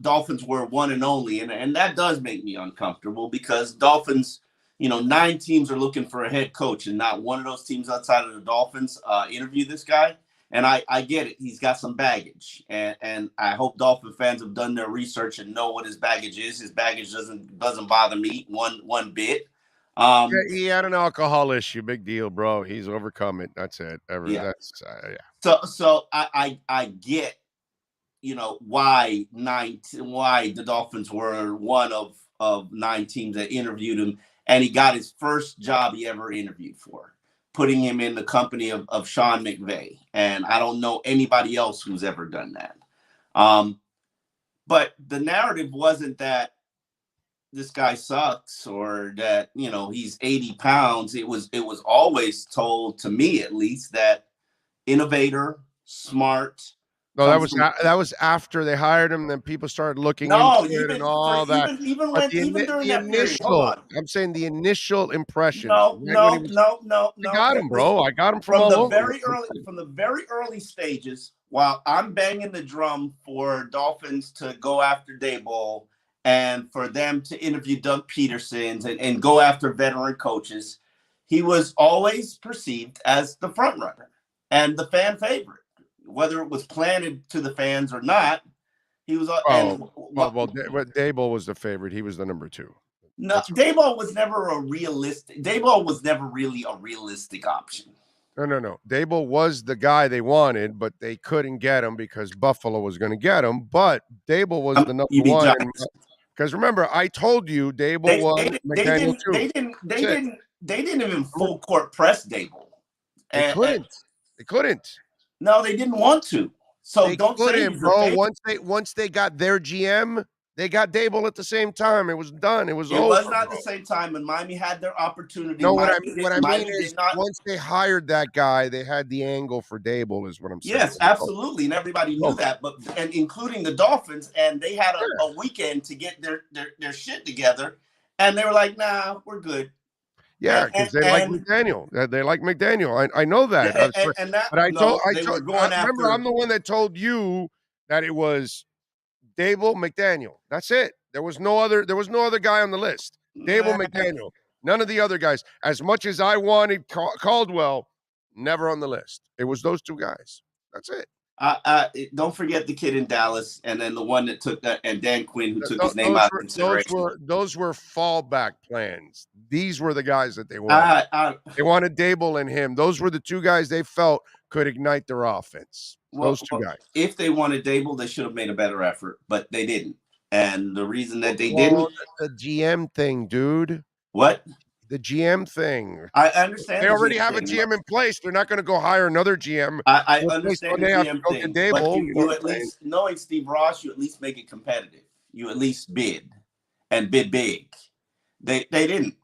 L: Dolphins were one and only, and that does make me uncomfortable because Dolphins, 9 teams are looking for a head coach, and not one of those teams outside of the Dolphins interviewed this guy. And I get it. He's got some baggage. And I hope Dolphin fans have done their research and know what his baggage is. His baggage doesn't bother me one bit.
D: Yeah, he had an alcohol issue. Big deal, bro. He's overcome it. That's it.
L: Yeah.
D: Yeah.
L: So I get, why the Dolphins were one of 9 teams that interviewed him, and he got his first job he ever interviewed for, putting him in the company of Sean McVay. And I don't know anybody else who's ever done that. But the narrative wasn't that this guy sucks or that, he's 80 pounds. It was always told, to me at least, that innovator, smart.
D: No, that was after they hired him. Then people started looking into it and all that.
L: Even during that
D: initial, I'm saying the initial impression.
L: No.
D: I got him, bro. I got him from the
L: very early stages. While I'm banging the drum for Dolphins to go after Daboll and for them to interview Doug Peterson and go after veteran coaches, he was always perceived as the front runner and the fan favorite. Whether it was planted to the fans or not, he was.
D: Daboll was the favorite. He was the number 2.
L: No, Daboll was never a realistic. Daboll was never really a realistic option.
D: No. Dable was the guy they wanted, but they couldn't get him because Buffalo was going to get him. But Dable was the number
L: You mean
D: one.
L: Giants.
D: Because remember, I told you Dable was McDaniel too.
L: They didn't even full court press Dable.
D: They couldn't.
L: No, they didn't want to. So
D: they
L: don't say
D: couldn't, bro. Once they got their GM, they got Dable at the same time. It was done. It was over.
L: It was not the same time, and Miami had their opportunity.
D: No, what I mean is, once they hired that guy, they had the angle for Dable. Is what I'm saying.
L: Yes, absolutely, and everybody knew that, and including the Dolphins, and they had a weekend to get their shit together, and they were like, "Nah, we're good."
D: Yeah, because they like McDaniel. They like McDaniel. I know that. Remember, I'm the one that told you that it was Dable, McDaniel. That's it. There was no other guy on the list. Dable, McDaniel. None of the other guys. As much as I wanted Caldwell, never on the list. It was those two guys. That's it.
L: Don't forget the kid in Dallas, and then the one that took that, and Dan Quinn, who took his name out of consideration.
D: Those were fallback plans. These were the guys that they wanted. They wanted Dable and him. Those were the two guys they felt could ignite their offense. Those two guys.
L: If they wanted Dable, they should have made a better effort, but they didn't. And the reason that they didn't,
D: the GM thing, dude.
L: What?
D: The GM thing.
L: I understand.
D: They already have a GM in place. They're not going to go hire another GM.
L: I understand the GM thing,
D: Dable,
L: but you at least, knowing Steve Ross, you at least make it competitive. You at least bid, and bid big. They didn't.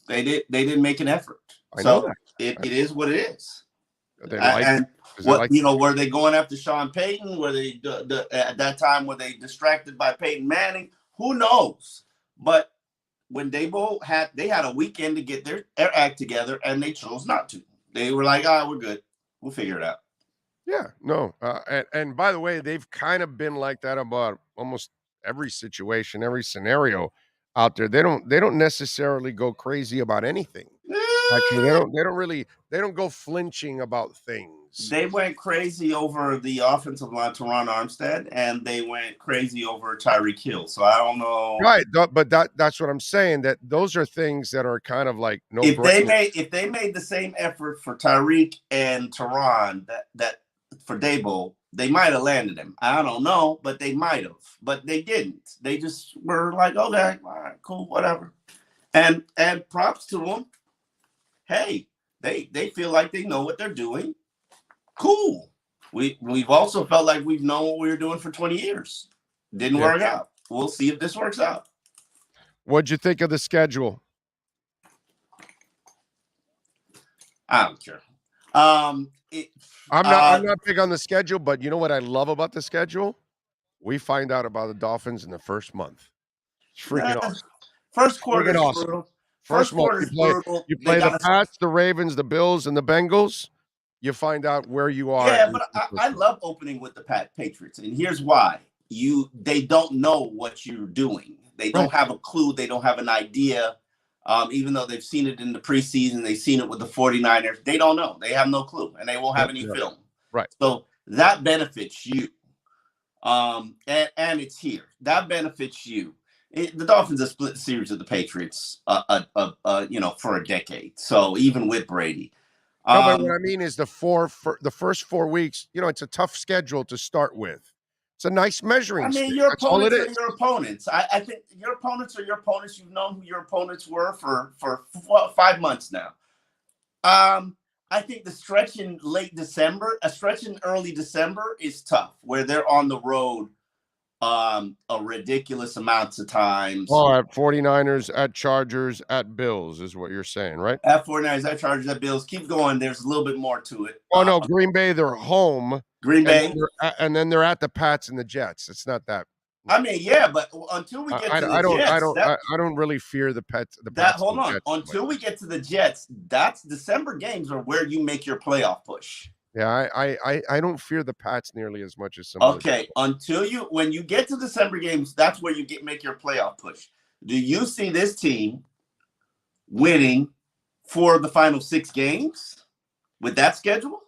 L: They didn't make an effort. So it is what it is. Were they going after Sean Payton? Were they at that time? Were they distracted by Peyton Manning? Who knows? But when Dable had a weekend to get their act together, and they chose not to. They were like, we're good. We'll figure it out.
D: Yeah, no. And by the way, they've kind of been like that about almost every situation, every scenario out there. They don't necessarily go crazy about anything. Actually, they don't go flinching about things.
L: They went crazy over the offensive line, Teron Armstead, and they went crazy over Tyreek Hill. So I don't know.
D: Right, but that's what I'm saying. That those are things that are kind of like no.
L: If they made the same effort for Tyreek and Teron that for Dable, they might have landed him. I don't know, but they might have. But they didn't. They just were like, okay, all right, cool, whatever. And props to them. Hey, they feel like they know what they're doing. Cool. We've also felt like we've known what we were doing for 20 years. Didn't work out. We'll see if this works out.
D: What'd you think of the schedule?
L: I don't care.
D: I'm not big on the schedule, but you know what I love about the schedule? We find out about the Dolphins in the first month. It's freaking awesome.
L: First quarter is
D: awesome.
L: brutal.
D: First month you play the Pats, the Ravens, the Bills, and the Bengals. You find out where you are.
L: Yeah, but I love opening with the Patriots, and here's why: they don't know what you're doing. They don't have a clue. They don't have an idea. Even though they've seen it in the preseason, they've seen it with the 49ers. They don't know. They have no clue, and they won't have any film.
D: Right.
L: So that benefits you. And it's here. That benefits you. The Dolphins have split the series of the Patriots, for a decade. So even with Brady.
D: No, but what I mean is the first 4 weeks, it's a tough schedule to start with. It's a nice measuring stick.
L: Your opponents are your opponents. I think your opponents are your opponents. You've known who your opponents were for 5 months now. I think the stretch in early December is tough, where they're on the road a ridiculous amounts of times.
D: Oh, at 49ers, at Chargers, at Bills is what you're saying, right?
L: At 49ers, at Chargers, at Bills. Keep going. There's a little bit more to it.
D: Oh, no, Green Bay, they're home.
L: Green Bay.
D: And then they're at the Pats and the Jets. It's not that.
L: I mean, yeah, but until we get to the Jets.
D: I don't really fear the Pats.
L: Hold on. Until we get to the Jets, that's December games are where you make your playoff push.
D: Yeah, I don't fear the Pats nearly as much as some.
L: Okay, when you get to December games, that's where you make your playoff push. Do you see this team winning 4 of the final 6 games with that schedule?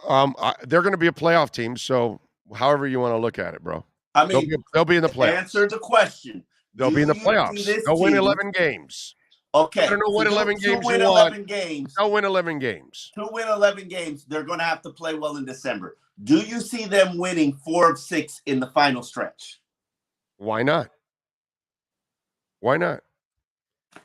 D: They're going to be a playoff team, so however you want to look at it, bro.
L: I mean,
D: they'll be in the playoffs.
L: Answer the question.
D: They'll be in the playoffs. They'll win 11 games.
L: Okay.
D: I don't know what 11 games
L: win
D: you want.
L: 11 games.
D: They'll win 11 games.
L: To win 11 games, they're going to have to play well in December. Do you see them winning 4 of 6 in the final stretch?
D: Why not? Why not?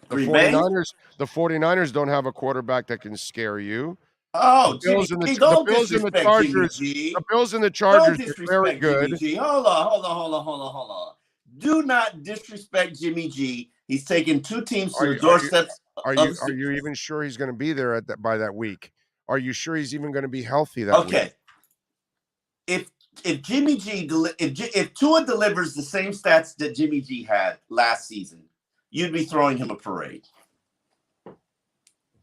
D: The
L: Green Bay?
D: 49ers don't have a quarterback that can scare you.
L: Oh,
D: the Bills
L: Jimmy G,
D: the
L: don't
D: Bills and the
L: disrespect
D: Chargers.
L: Jimmy G.
D: The Bills and the
L: Don't
D: Chargers are
L: disrespect
D: very good.
L: Jimmy G. Hold on. Do not disrespect Jimmy G. He's taken 2 teams to the doorsteps.
D: Are you even sure he's going to be there by that week? Are you sure he's even going to be healthy that week?
L: Okay. If Jimmy G if Tua delivers the same stats that Jimmy G had last season, you'd be throwing him a parade.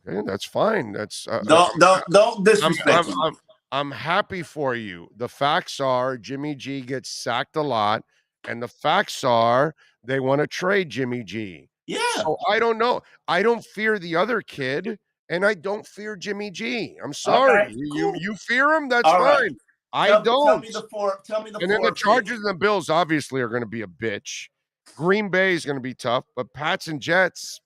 D: Okay, that's fine. That's
L: don't disrespect him.
D: I'm happy for you. The facts are Jimmy G gets sacked a lot, and the facts are they want to trade Jimmy G.
L: Yeah.
D: So I don't know. I don't fear the other kid, and I don't fear Jimmy G. I'm sorry.
L: Right, cool.
D: You fear him? That's
L: All
D: fine.
L: right.
D: I don't.
L: Tell me the four.
D: And then the Chargers and the Bills obviously are going to be a bitch. Green Bay is going to be tough, but Pats and Jets,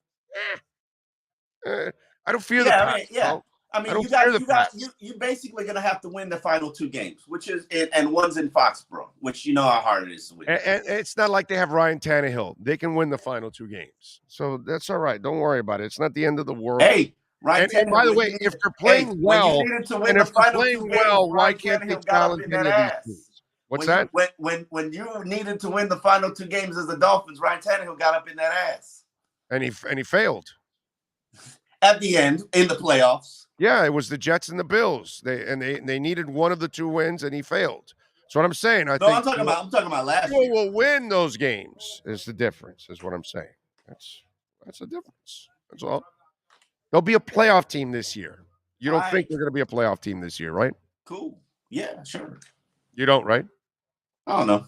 D: I don't fear the Pats.
L: I mean, you basically going to have to win the final 2 games, which is and one's in Foxborough, which you know how hard it is to win.
D: And it's not like they have Ryan Tannehill; they can win the final 2 games, so that's all right. Don't worry about it. It's not the end of the world.
L: Hey, Ryan
D: and by the way, if they're playing well, why can't they challenge any of these teams? What's that?
L: When you needed to win the final 2 games as the Dolphins, Ryan Tannehill got up in that ass,
D: and he failed
L: at the end in the playoffs.
D: Yeah, it was the Jets and the Bills. They needed one of the 2 wins, and he failed. That's what I'm saying. I'm talking
L: about last year.
D: Will win those games. Is the difference? Is what I'm saying. That's the difference. That's all. They'll be a playoff team this year. You don't think they're going to be a playoff team this year, right?
L: Cool. Yeah, sure.
D: You don't, right?
L: I don't know.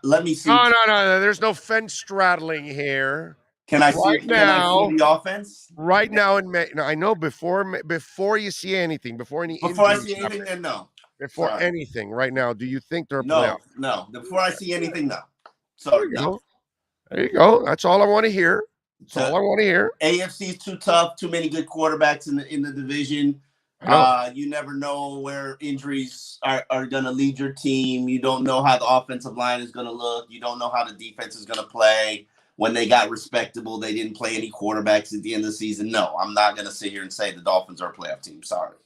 L: Let me see.
D: No. There's no fence straddling here.
L: Can I see the offense?
D: Right now in May. Now, I know before you see anything, before I
L: see anything, then no.
D: Before anything, right now, do you think they're a playoff?
L: No. Before I see anything, no. Sorry, no.
D: There you go. That's all I want to hear. That's all I want to hear.
L: AFC is too tough. Too many good quarterbacks in the division. You never know where injuries are going to lead your team. You don't know how the offensive line is going to look. You don't know how the defense is going to play. When they got respectable, they didn't play any quarterbacks at the end of the season. No, I'm not going to sit here and say the Dolphins are a playoff team. Sorry.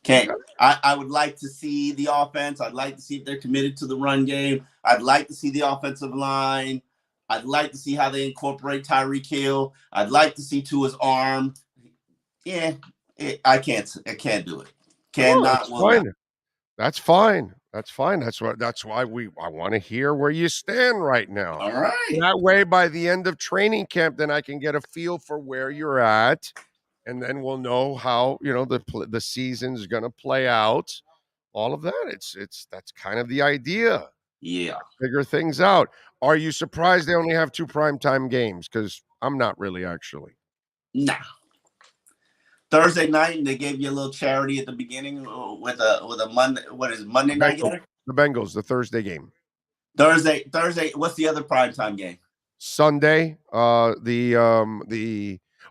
L: Can't. I would like to see the offense. I'd like to see if they're committed to the run game. I'd like to see the offensive line. I'd like to see how they incorporate Tyreek Hill. I'd like to see Tua's arm. Yeah, I can't do it. Cannot.
D: That's fine. That's fine. That's why I want to hear where you stand right now.
L: All right.
D: That way, by the end of training camp, then I can get a feel for where you're at, and then we'll know how the season's going to play out. All of that. That's kind of the idea.
L: Yeah.
D: Figure things out. Are you surprised they only have 2 primetime games? Because I'm not really, actually.
L: Nah. Thursday night, and they gave you a little charity at the beginning with a Monday. What is it, Monday night game?
D: The Bengals, the Thursday game.
L: Thursday. What's the other primetime game?
D: Sunday.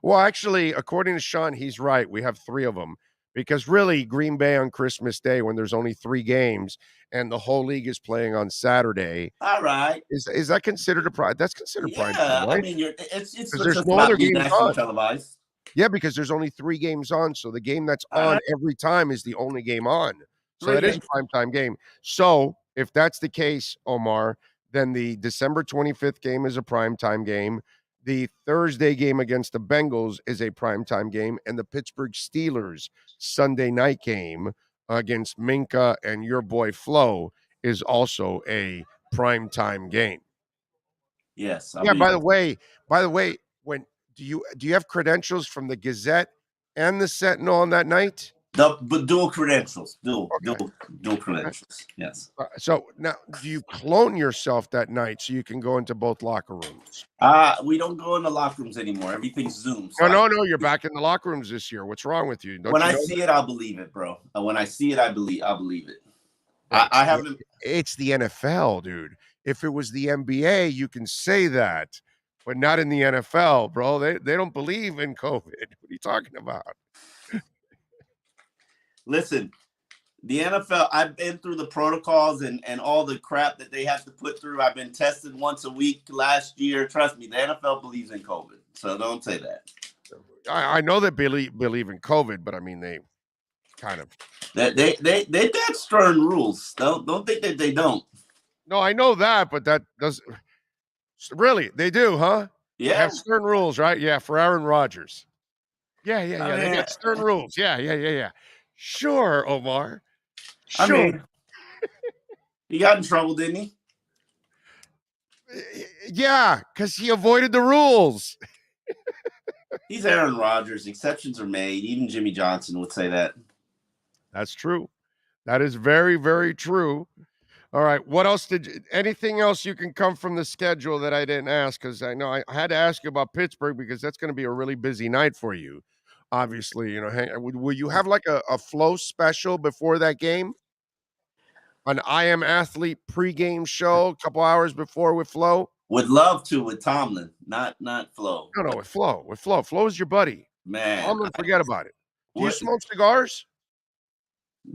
D: Actually, according to Sean, he's right. We have 3 of them because really Green Bay on Christmas Day, when there's only 3 games and the whole league is playing on Saturday.
L: All right.
D: Is that considered a prime? That's considered prime time, right?
L: I mean, it's
D: there's no other games on.
L: Televised.
D: Yeah, because there's only 3 games on, so the game that's on every time is the only game on. So that is a primetime game. So if that's the case, Omar, then the December 25th game is a primetime game. The Thursday game against the Bengals is a primetime game, and the Pittsburgh Steelers Sunday night game against Minka and your boy Flo is also a primetime game.
L: Yes.
D: By the way, when do you have credentials from the Gazette and the Sentinel on that night?
L: But dual credentials. Dual credentials. Yes.
D: So now, do you clone yourself that night so you can go into both locker rooms?
L: We don't go in the locker rooms anymore. Everything's Zoom.
D: So no. You're back in the locker rooms this year. What's wrong with you?
L: When I see it, I'll believe it, bro. When I see it, I'll believe it. I haven't.
D: It's the NFL, dude. If it was the NBA, you can say that. but not in the NFL, bro. They don't believe in COVID. What are you talking about?
L: Listen, the NFL, I've been through the protocols and all the crap that they have to put through. I've been tested once a week last year. Trust me, the NFL believes in COVID. So don't say that.
D: I know they believe in COVID, but I mean they kind of
L: they got stern rules. Don't think that they don't.
D: No, I know that, but that does really they do, huh? They
L: Yeah.
D: have stern rules, right? Yeah, for Aaron Rodgers. Yeah. They got stern rules. Yeah. Sure, Omar. Sure.
L: I mean, he got in trouble, didn't he?
D: Yeah, because he avoided the rules.
L: He's Aaron Rodgers. Exceptions are made. Even Jimmy Johnson would say that.
D: That's true. That is very, very true. All right. What else anything else you can come from the schedule that I didn't ask? Because I know I had to ask you about Pittsburgh because that's going to be a really busy night for you. Obviously, will you have like a flow special before that game? An I Am Athlete pregame show a couple hours before with Flo?
L: Would love to with Tomlin, not Flo.
D: No, with Flo. With Flo. Flo is your buddy.
L: Man.
D: Tomlin, forget about it. Do you smoke cigars?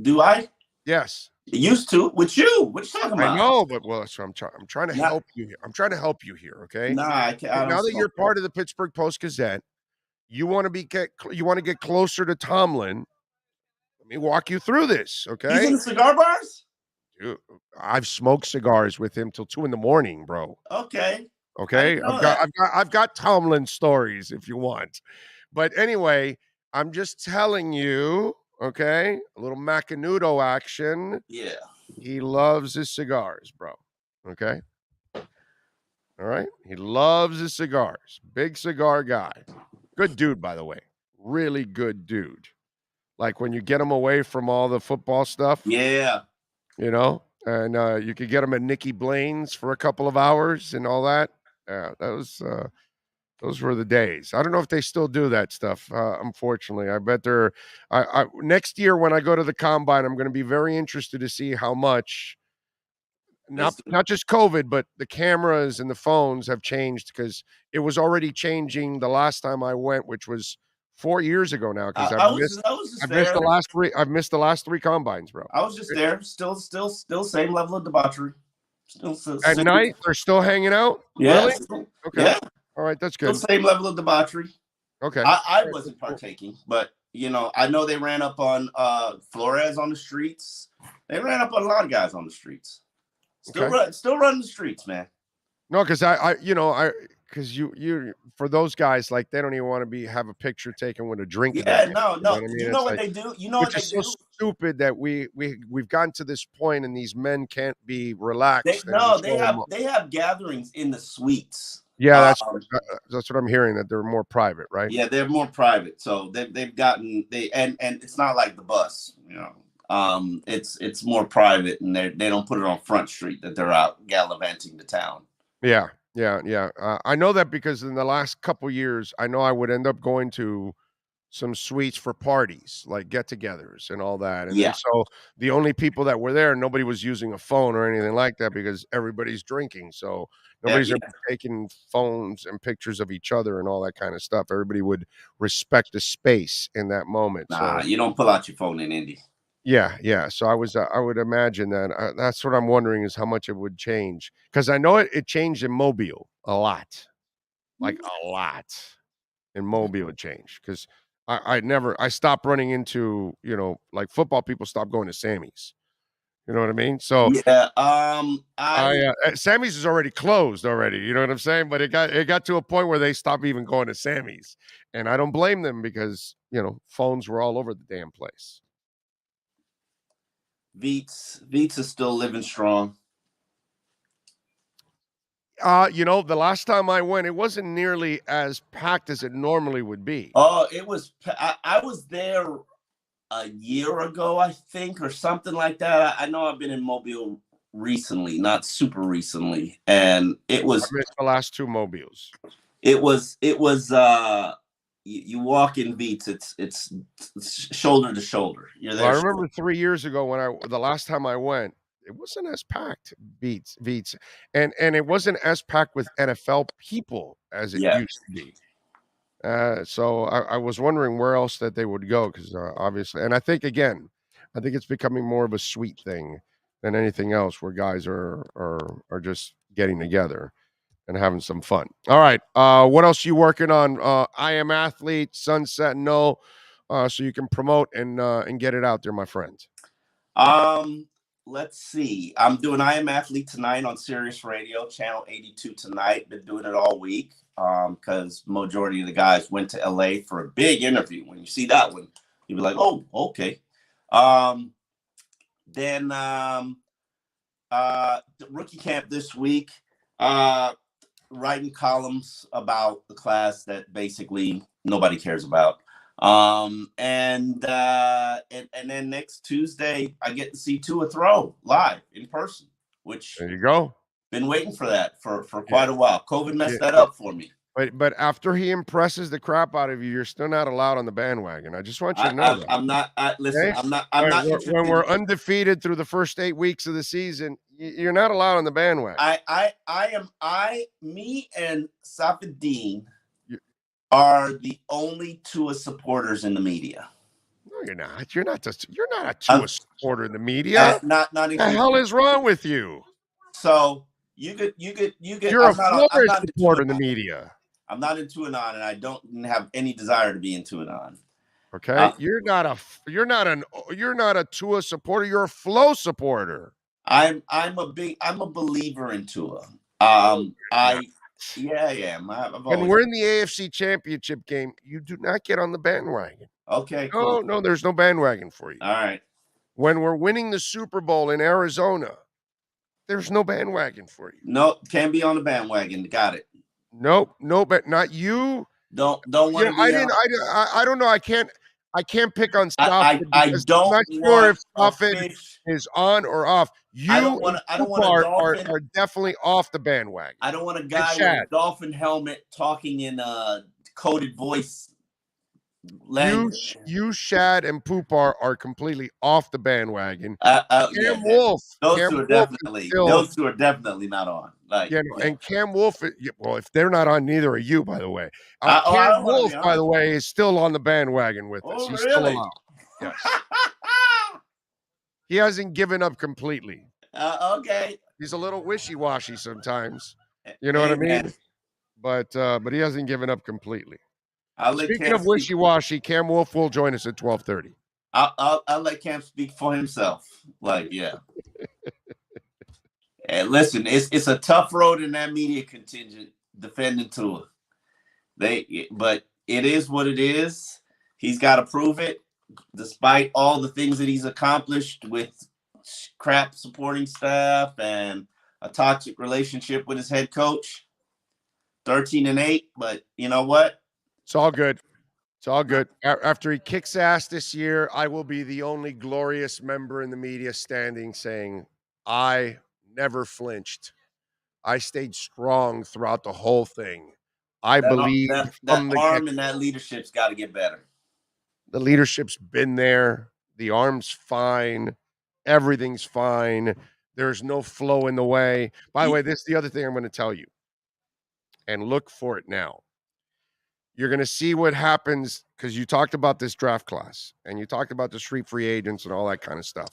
L: Do I?
D: Yes.
L: Used to with you. What you talking about?
D: I know, but so I'm trying to help you here. I'm trying to help you here, okay?
L: Nah, I can't.
D: Now that you're part of the Pittsburgh Post-Gazette, you want to get closer to Tomlin. Let me walk you through this, okay?
L: He's in the cigar bars?
D: Dude, I've smoked cigars with him till 2 a.m, bro.
L: Okay.
D: Okay. I've got Tomlin stories if you want. But anyway, I'm just telling you, okay, a little Macanudo action.
L: Yeah.
D: He loves his cigars, bro. Okay. All right. He loves his cigars. Big cigar guy. Good dude, by the way. Really good dude. Like when you get him away from all the football stuff.
L: Yeah.
D: And you could get him at Nikki Blaine's for a couple of hours and all that. Yeah, those were the days. I don't know if they still do that stuff. Unfortunately, I bet they're. Next year when I go to the combine, I'm going to be very interested to see how much. Not just COVID, but the cameras and the phones have changed because it was already changing the last time I went, which was 4 years ago now. Because I've missed the last three combines, bro.
L: I was just there. Still same level of debauchery.
D: At night, they're still hanging out?
L: Yeah.
D: Really? Okay.
L: Yeah.
D: All right, that's good.
L: Still same level of debauchery.
D: Okay.
L: I wasn't partaking, but I know they ran up on Flores on the streets. They ran up on a lot of guys on the streets. Still running the streets, man.
D: No, because because you for those guys, like they don't even want to have a picture taken with a drink.
L: Yeah, no. You know what they do? You know what they do?
D: It's so stupid that we've gotten to this point and these men can't be relaxed.
L: They have gatherings in the suites.
D: Yeah, that's what I'm hearing, that they're more private, right?
L: Yeah, they're more private. So they've gotten and it's not like the bus, it's more private, and they don't put it on Front Street that they're out gallivanting the town.
D: Yeah. I know that because in the last couple years, I know I would end up going to some suites for parties, like get-togethers and all that. And so the only people that were there, nobody was using a phone or anything like that because everybody's drinking. So nobody's ever taking phones and pictures of each other and all that kind of stuff. Everybody would respect the space in that moment.
L: Nah, you don't pull out your phone in Indy.
D: Yeah. So I would imagine that. That's what I'm wondering is how much it would change, because I know it changed in Mobile a lot, like a lot. In Mobile it changed because I stopped running into like football people stopped going to Sammy's. You know what I mean? So
L: yeah,
D: Sammy's is already closed already. You know what I'm saying? But it got to a point where they stopped even going to Sammy's, and I don't blame them because phones were all over the damn place.
L: Veets is still living strong.
D: The last time I went, it wasn't nearly as packed as it normally would be.
L: Oh, it was. I was there a year ago, I think, or something like that. I know I've been in Mobile recently, not super recently, and it was.
D: I missed the last two Mobiles.
L: It was. You walk in Veets, it's shoulder to shoulder. You're there.
D: Well, I remember 3 years ago the last time I went, it wasn't as packed, Beats, and it wasn't as packed with NFL people as it
L: Yeah.
D: used to be. So I was wondering where else that they would go because obviously, and I think it's becoming more of a sweet thing than anything else, where guys are just getting together and having some fun. All right, what else are you working on? I Am Athlete, Sunset No, so you can promote and get it out there, my friends.
L: Let's see. I'm doing I Am Athlete tonight on Sirius Radio, channel 82 tonight. Been doing it all week because majority of the guys went to LA for a big interview. When you see that one, you'll be like, oh, okay. Then rookie camp this week, writing columns about the class that basically nobody cares about. And then next Tuesday I get to see Tua throw live in person, which
D: there you go.
L: Been waiting for that for quite a while. COVID messed that up for me.
D: But after he impresses the crap out of you, you're still not allowed on the bandwagon. I just want you to know that.
L: I'm not. Listen,
D: okay?
L: I'm not.
D: When we're undefeated through the first 8 weeks of the season, you're not allowed on the bandwagon.
L: Me and Safadine are the only Tua supporters in the media.
D: No, you're not. You're not a Tua supporter in the media.
L: Not
D: what the hell is wrong with you?
L: So you get.
D: You're a Florida supporter in the media.
L: I'm not in Tuanon, and I don't have any desire to be in Tuanon.
D: Okay, you're not a Tua supporter. You're a Flow supporter.
L: I'm a believer in Tua. I am.
D: When we're in the AFC Championship game, you do not get on the bandwagon.
L: Okay, cool.
D: No, there's no bandwagon for you.
L: All right.
D: When we're winning the Super Bowl in Arizona, there's no bandwagon for you.
L: No, can't be on the bandwagon. Got it.
D: Nope, but not you.
L: Don't want to.
D: I don't know. I can't pick on stuff.
L: I don't.
D: I'm not sure if Buffett is on or off. You
L: I don't want
D: are definitely off the bandwagon.
L: I don't want a guy with a dolphin helmet talking in a coded voice.
D: You, Shad, and Poopar are completely off the bandwagon.
L: Cam
D: Wolf.
L: Those two are definitely not on.
D: And Cam Wolf. Well, if they're not on, neither are you. By the way, Cam Wolf, by the way, is still on the bandwagon with us. He's still alive. Yes. He hasn't given up completely.
L: Okay.
D: He's a little wishy-washy sometimes. You know what I mean? But he hasn't given up completely. Speaking of wishy-washy, Cam Wolf will join us at 12:30.
L: I'll let Cam speak for himself. Yeah. And listen, it's a tough road in that media contingent defending Tua. But it is what it is. He's got to prove it, despite all the things that he's accomplished with crap supporting staff and a toxic relationship with his head coach. 13-8, but you know what?
D: It's all good. It's all good. After he kicks ass this year, I will be the only glorious member in the media standing saying, I never flinched. I stayed strong throughout the whole thing. I believe
L: that arm and that leadership's got to get better.
D: The leadership's been there. The arm's fine. Everything's fine. There's no flow in the way. By the way, this is the other thing I'm going to tell you. And look for it now. You're going to see what happens because you talked about this draft class and you talked about the street free agents and all that kind of stuff.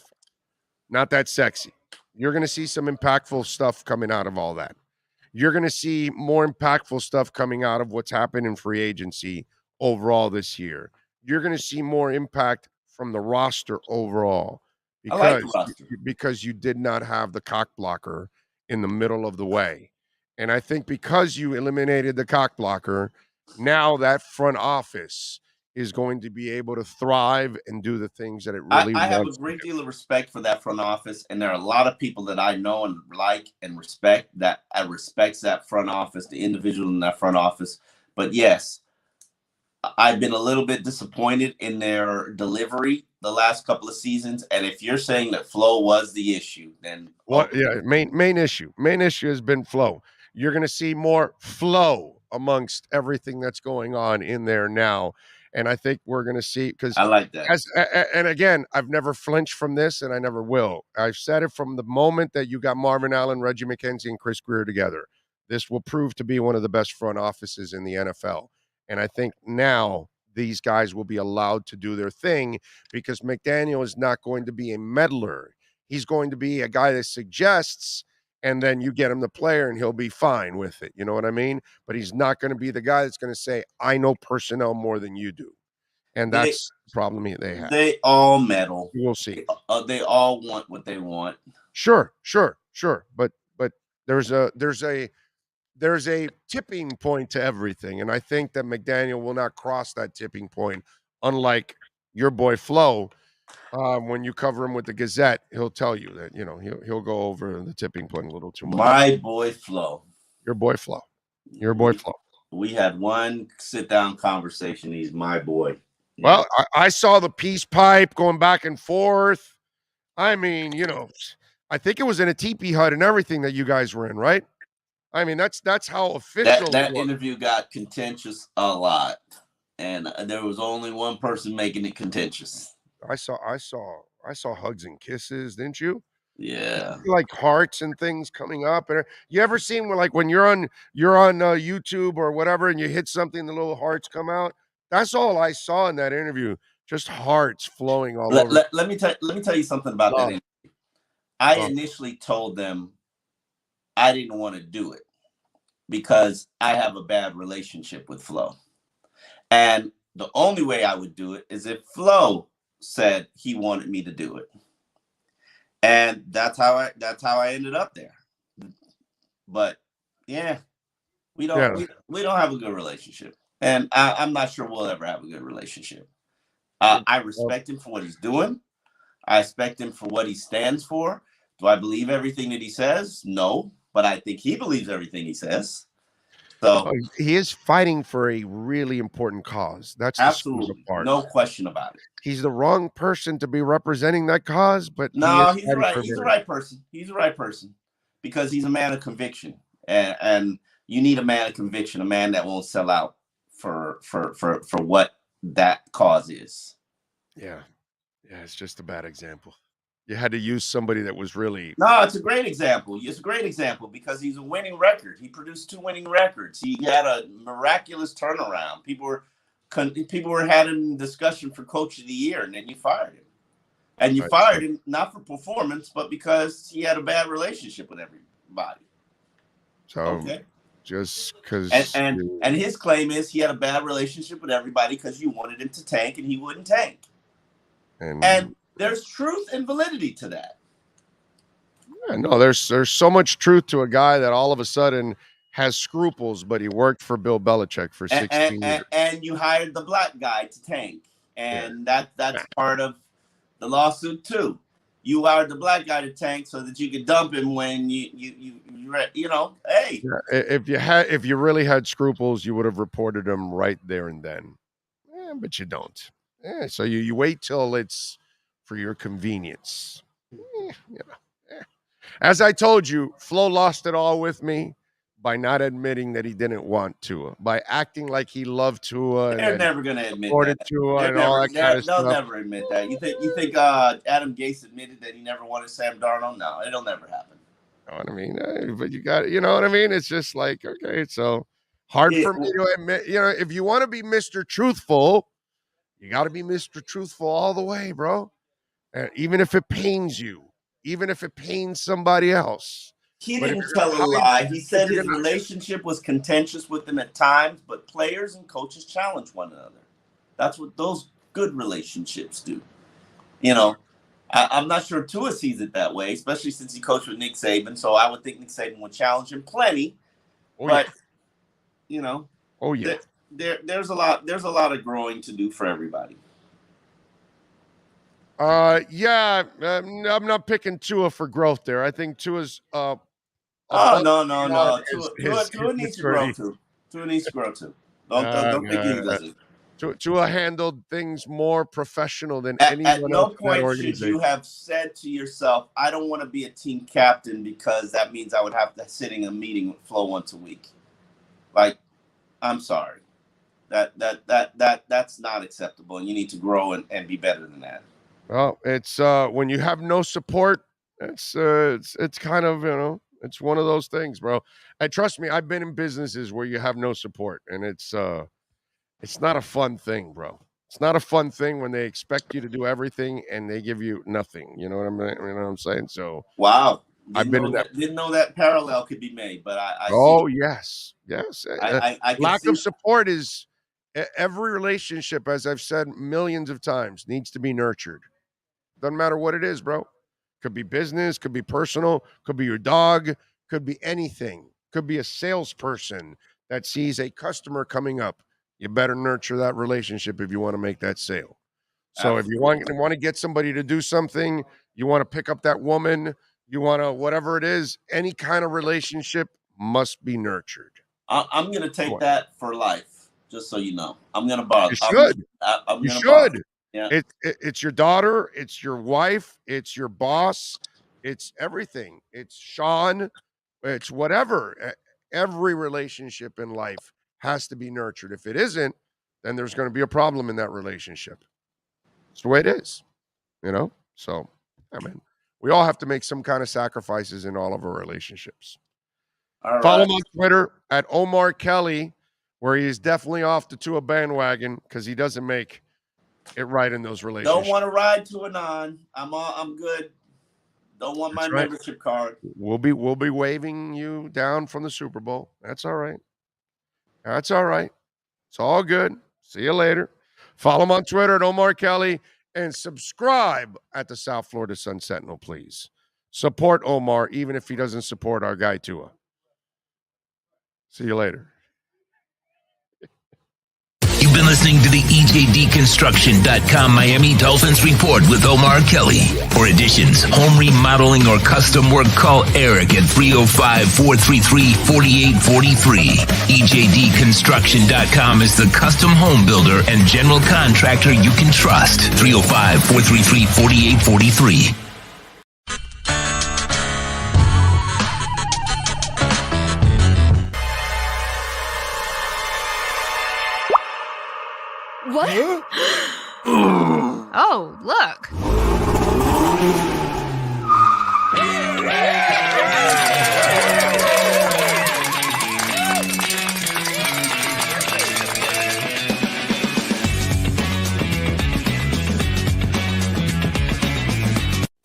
D: Not that sexy. You're going to see some impactful stuff coming out of all that. You're going to see more impactful stuff coming out of what's happened in free agency overall this year. You're going to see more impact from the roster overall because you did not have the cock blocker in the middle of the way. And I think because you eliminated the cock blocker, now that front office is going to be able to thrive and do the things that it really
L: I have a great deal of respect for that front office, and there are a lot of people that I know and like and respect that respects that front office, the individual in that front office. But yes, I've been a little bit disappointed in their delivery the last couple of seasons. And if you're saying that flow was the issue, then
D: main issue has been flow. You're going to see more flow amongst everything that's going on in there now. And I think we're going to see, because
L: I like that.
D: And again, I've never flinched from this, and I never will. I've said it from the moment that you got Marvin Allen, Reggie McKenzie, and Chris Greer together. This will prove to be one of the best front offices in the NFL. And I think now these guys will be allowed to do their thing, because McDaniel is not going to be a meddler. He's going to be a guy that suggests, and then you get him the player and he'll be fine with it. You know what I mean? But he's not going to be the guy that's going to say, I know personnel more than you do. And that's the problem they have.
L: They all meddle.
D: We'll see.
L: They all want what they want.
D: Sure. But there's a tipping point to everything. And I think that McDaniel will not cross that tipping point, unlike your boy Flo. When you cover him with the Gazette, he'll tell you that, he'll go over the tipping point a little too much.
L: My boy Flo.
D: Your boy Flo. Your boy Flo.
L: We had one sit-down conversation. He's my boy.
D: Well, I saw the peace pipe going back and forth. I mean, I think it was in a teepee hut and everything that you guys were in, right? I mean, that's how official
L: that interview got contentious a lot, and there was only one person making it contentious.
D: I saw hugs and kisses, didn't you?
L: Yeah,
D: like hearts and things coming up. And you ever seen when you're on YouTube or whatever, and you hit something, the little hearts come out? That's all I saw in that interview. Just hearts flowing all over.
L: Let me tell you something about that interview. I initially told them I didn't want to do it because I have a bad relationship with Flo. And the only way I would do it is if Flo said he wanted me to do it. And that's how I ended up there. But yeah, we don't have a good relationship. And I'm not sure we'll ever have a good relationship. I respect him for what he's doing. I respect him for what he stands for. Do I believe everything that he says? No, but I think he believes everything he says. So
D: he is fighting for a really important cause. That's
L: absolutely part. No question about it.
D: He's the wrong person to be representing that cause, but
L: no, he's right. He's the right person. He's the right person because he's a man of conviction, and you need a man of conviction, a man that won't sell out for what that cause is.
D: Yeah, it's just a bad example. You had to use somebody that was really...
L: No, it's a great example. It's a great example because he's a winning record. He produced 2 winning records. He had a miraculous turnaround. People were having discussion for Coach of the Year, and then you fired him. And you fired him not for performance, but because he had a bad relationship with everybody.
D: So just because...
L: And his claim is he had a bad relationship with everybody because you wanted him to tank, and he wouldn't tank. And there's truth and validity to that.
D: Yeah, no, there's so much truth to a guy that all of a sudden has scruples, but he worked for Bill Belichick for 16 years.
L: And you hired the black guy to tank. And that's part of the lawsuit too. You hired the black guy to tank so that you could dump him when you hey.
D: Yeah, if you really had scruples, you would have reported him right there and then. Yeah, but you don't. Yeah, so you wait till it's for your convenience. As I told you, Flo lost it all with me by not admitting that he didn't want Tua, by acting like he loved Tua.
L: They're never going to admit that.
D: Tua and all that kind of stuff.
L: They'll never admit that. You think Adam Gase admitted that he never wanted Sam Darnold? No, it'll never happen.
D: You know what I mean? But you got, you know what I mean? It's just like, okay, so hard for me to admit, if you want to be Mr. Truthful, you got to be Mr. Truthful all the way, bro. Even if it pains you, even if it pains somebody else.
L: He didn't tell a lie. He said his relationship was contentious with them at times, but players and coaches challenge one another. That's what those good relationships do. I'm not sure Tua sees it that way, especially since he coached with Nick Saban. So I would think Nick Saban would challenge him plenty. There's a lot of growing to do for everybody.
D: I'm not picking Tua for growth there. I think Tua's
L: no. Tua needs to grow too. Tua needs to grow too. Don't think he doesn't.
D: Tua handled things more professional than anyone else.
L: At no point should you have said to yourself, I don't want to be a team captain because that means I would have to sit in a meeting with Flo once a week. Like, I'm sorry. That's not acceptable, and you need to grow and be better than that.
D: Well, it's when you have no support, it's kind of, it's one of those things, bro. And trust me, I've been in businesses where you have no support, and it's not a fun thing, bro. It's not a fun thing when they expect you to do everything and they give you nothing. You know what I'm saying? So
L: wow.
D: Didn't
L: know that parallel could be made, but I see.
D: Yes.
L: I can
D: Lack
L: see.
D: of support is every relationship, as I've said millions of times, needs to be nurtured. Doesn't matter what it is, bro. Could be business, could be personal, could be your dog, could be anything. Could be a salesperson that sees a customer coming up. You better nurture that relationship if you want to make that sale. So if you want to get somebody to do something, you want to pick up that woman, you want to, whatever it is, any kind of relationship must be nurtured.
L: I'm going to take that for life, just so you know. I'm going to borrow.
D: You should.
L: I'm
D: You
L: gonna
D: should.
L: borrow. Yeah.
D: It's your daughter, it's your wife, it's your boss, it's everything. It's Sean, it's whatever. Every relationship in life has to be nurtured. If it isn't, then there's going to be a problem in that relationship. It's the way it is, So, we all have to make some kind of sacrifices in all of our relationships. Follow him on Twitter at Omar Kelly, where he is definitely off the Tua bandwagon because he doesn't make it right in those relationships.
L: Don't want to ride to Anon. I'm good. Don't want my membership card.
D: We'll be waving you down from the Super Bowl. That's all right. That's all right. It's all good. See you later. Follow him on Twitter at Omar Kelly and subscribe at the South Florida Sun Sentinel, please. Support Omar, even if he doesn't support our guy Tua. See you later.
A: You've been listening to the EJDconstruction.com Miami Dolphins Report with Omar Kelly. For additions, home remodeling, or custom work, call Eric at 305-433-4843. EJDconstruction.com is the custom home builder and general contractor you can trust. 305-433-4843.
M: What? Oh, look.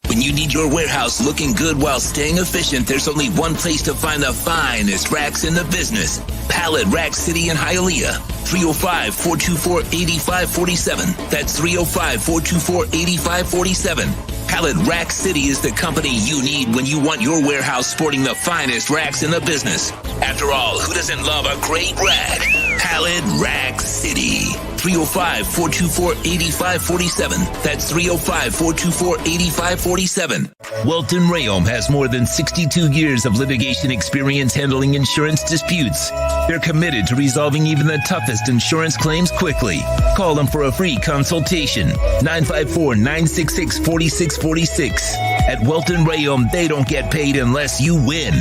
A: When you need your warehouse looking good while staying efficient, there's only one place to find the finest racks in the business. Pallet Rack City in Hialeah. 305-424-8547. That's 305-424-8547. Pallet Rack City is the company you need when you want your warehouse sporting the finest racks in the business. After all, who doesn't love a great rack? Pallet Rack City. 305-424-8547. That's 305-424-8547. Welton Rayom has more than 62 years of litigation experience handling insurance disputes. They're committed to resolving even the toughest insurance claims quickly. Call them for a free consultation. 954-966-4646. At Welton Rayom, they don't get paid unless you win.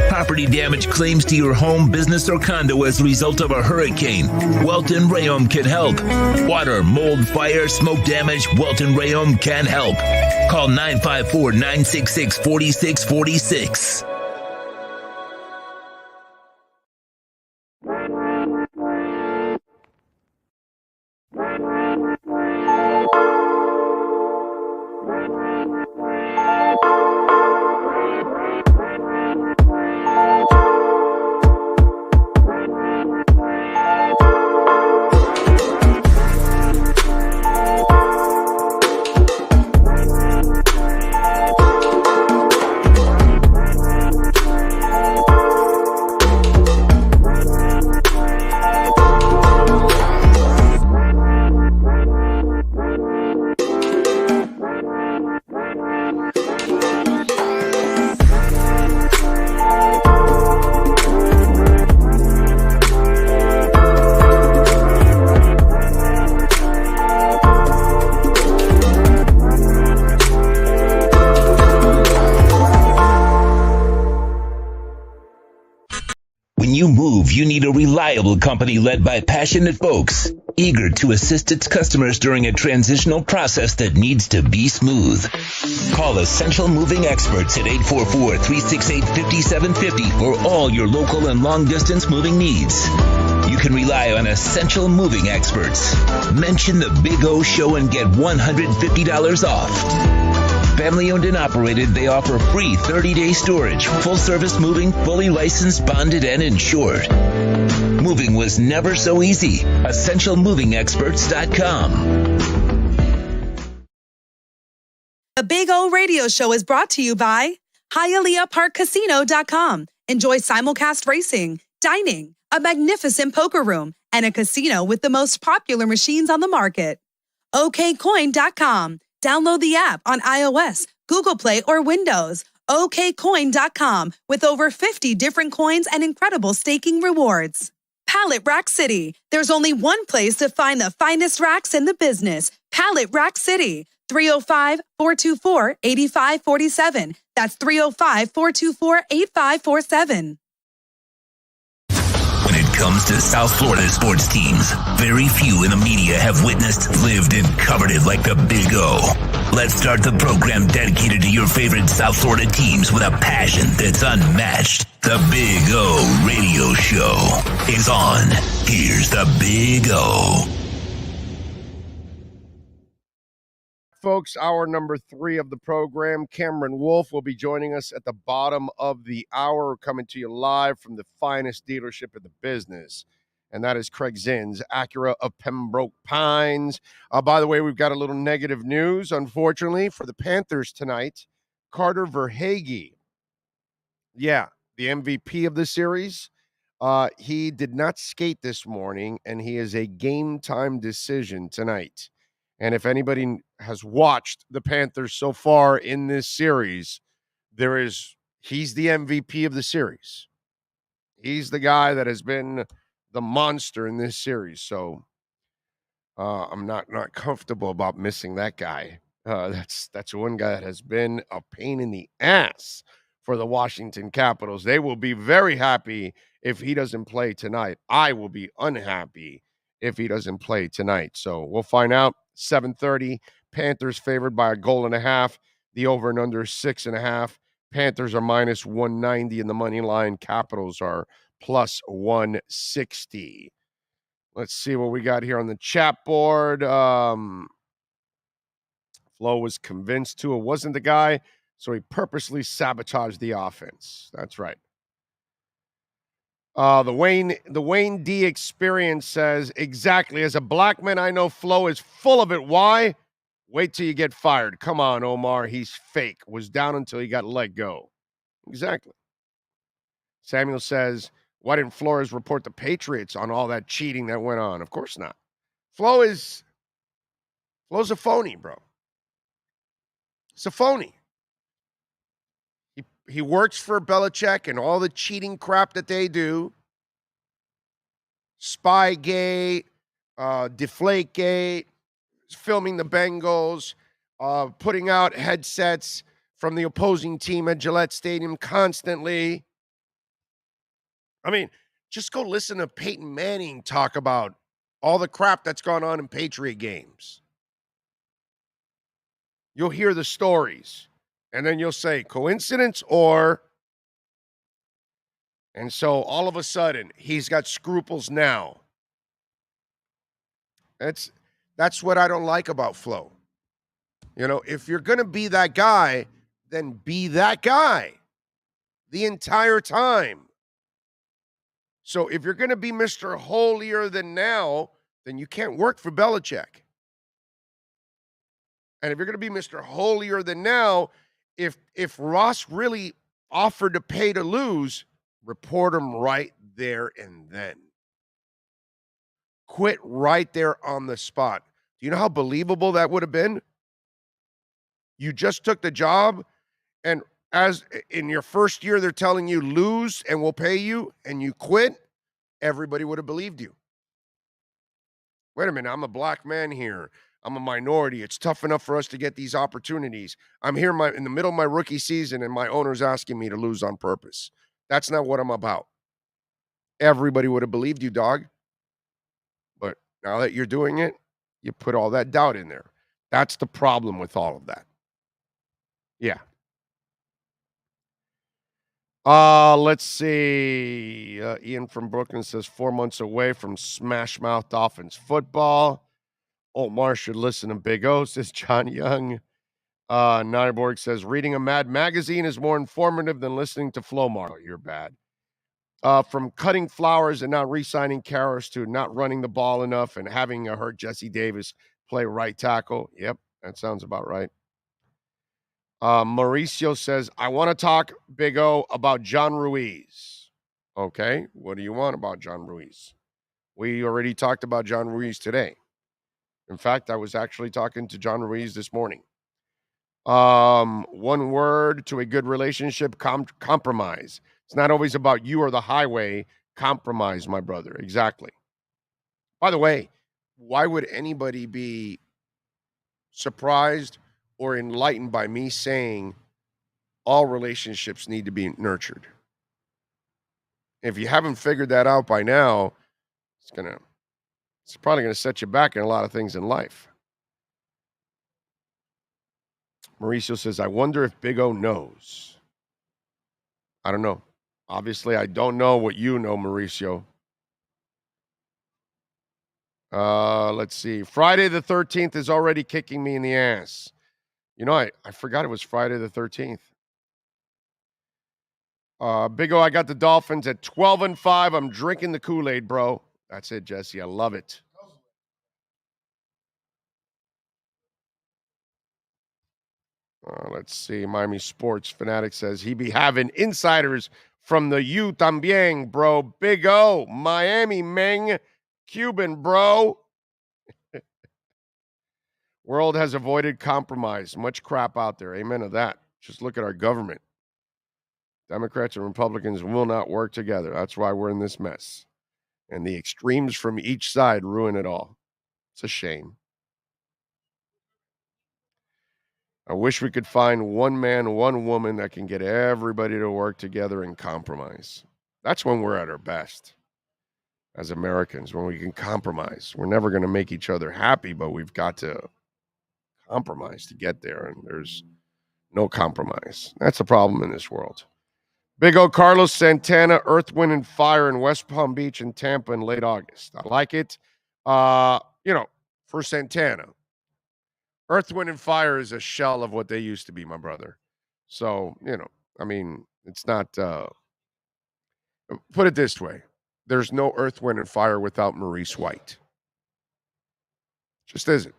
A: Property damage claims to your home, business, or condo as a result of a hurricane. Welton Rayom can help. Water, mold, fire, smoke damage, Welton Rayom can help. Call 954-966-4646. you move, you need a reliable company led by passionate folks, eager to assist its customers during a transitional process that needs to be smooth. Call Essential Moving Experts at 844-368-5750 for all your local and long-distance moving needs. You can rely on Essential Moving Experts. Mention the Big O Show and get $150 off. Family owned and operated, they offer free 30-day storage, full service moving, fully licensed, bonded, and insured. Moving was never so easy. EssentialMovingExperts.com.
F: The Big O Radio Show is brought to you by HialeahParkCasino.com. Enjoy simulcast racing, dining, a magnificent poker room, and a casino with the most popular machines on the market. OKCoin.com. Download the app on iOS, Google Play, or Windows. OKCoin.com with over 50 different coins and incredible staking rewards. Pallet Rack City. There's only one place to find the finest racks in the business. Pallet Rack City. 305-424-8547. That's 305-424-8547.
A: When it comes to South Florida sports teams, very few in the media have witnessed, lived, and covered it like the Big O. Let's start the program dedicated to your favorite South Florida teams with a passion that's unmatched. The Big O Radio Show is on. Here's the Big O.
D: Folks, hour number 3 of the program. Cameron Wolf will be joining us at the bottom of the hour. We're coming to you live from the finest dealership in the business, and that is Craig Zinn's Acura of Pembroke Pines. By the way, we've got a little negative news, unfortunately, for the Panthers tonight. Carter Verhaeghe, the MVP of the series, he did not skate this morning, and he is a game-time decision tonight. And if anybody has watched the Panthers so far in this series, he's the MVP of the series. He's the guy that has been the monster in this series. So I'm not comfortable about missing that guy. That's one guy that has been a pain in the ass for the Washington Capitals. They will be very happy if he doesn't play tonight. I will be unhappy if he doesn't play tonight. So we'll find out. 7:30, Panthers favored by 1.5 goals. The over and under 6.5. Panthers are minus 190 in the money line. Capitals are plus 160. Let's see what we got here on the chat board. Flo was convinced Tua wasn't the guy, so he purposely sabotaged the offense. That's right. The Wayne D experience says, exactly. As a black man, I know Flo is full of it. Why? Wait till you get fired. Come on, Omar. He's fake. Was down until he got let go. Exactly. Samuel says, why didn't Flores report the Patriots on all that cheating that went on? Of course not. Flo's a phony, bro. It's a phony. He works for Belichick and all the cheating crap that they do. Spygate, Deflategate, filming the Bengals, putting out headsets from the opposing team at Gillette Stadium constantly. I mean, just go listen to Peyton Manning talk about all the crap that's gone on in Patriot games. You'll hear the stories. And then you'll say, coincidence or... And so all of a sudden, he's got scruples now. That's what I don't like about Flo. You know, if you're going to be that guy, then be that guy the entire time. So if you're going to be Mr. Holier than now, then you can't work for Belichick. And if you're going to be Mr. Holier than now, if Ross really offered to pay to lose, report him right there and then. Quit right there on the spot. Do you know how believable that would have been? You just took the job, and as in your first year, they're telling you lose and we'll pay you, and you quit, everybody would have believed you. Wait a minute, I'm a black man here. I'm a minority. It's tough enough for us to get these opportunities. I'm here in the middle of my rookie season, and my owner's asking me to lose on purpose. That's not what I'm about. everybody would have believed you, dog. But now that you're doing it, you put all that doubt in there. That's the problem with all of that. Yeah. Let's see. Ian from Brooklyn says 4 months away from Smash Mouth Dolphins football. Omar should listen to Big O, says John Young. Nyborg says reading a Mad magazine is more informative than listening to Flomar. Oh, you're bad. From cutting flowers and not re-signing Karras to not running the ball enough and having a hurt Jesse Davis play right tackle. Yep, that sounds about right. Mauricio says, I want to talk, Big O, about John Ruiz. Okay, what do you want about John Ruiz? We already talked about John Ruiz today. In fact, I was actually talking to John Ruiz this morning. One word to a good relationship, compromise. It's not always about you or the highway. Compromise, my brother. Exactly. By the way, why would anybody be surprised or enlightened by me saying all relationships need to be nurtured? If you haven't figured that out by now, it's probably going to set you back in a lot of things in life. Mauricio says, I wonder if Big O knows. I don't know. Obviously, I don't know what you know, Mauricio. Let's see. Friday the 13th is already kicking me in the ass. You know, I forgot it was Friday the 13th. Big O, I got the Dolphins at 12-5. I'm drinking the Kool-Aid, bro. That's it, Jesse. I love it. Let's see. Miami Sports Fanatic says he be having insiders from the U también, bro. Big O, Miami, Meng, Cuban, bro. World has avoided compromise. Much crap out there. Amen to that. Just look at our government. Democrats and Republicans will not work together. That's why we're in this mess. And the extremes from each side ruin it all. It's a shame. I wish we could find one man, one woman that can get everybody to work together and compromise. That's when we're at our best as Americans, when we can compromise. We're never going to make each other happy, but we've got to compromise to get there, and there's no compromise. That's the problem in this world. Big O, Carlos Santana, Earth, Wind, and Fire in West Palm Beach and Tampa in late August. I like it. For Santana, Earth, Wind, and Fire is a shell of what they used to be, my brother. So, it's not, put it this way. There's no Earth, Wind, and Fire without Maurice White. Just isn't,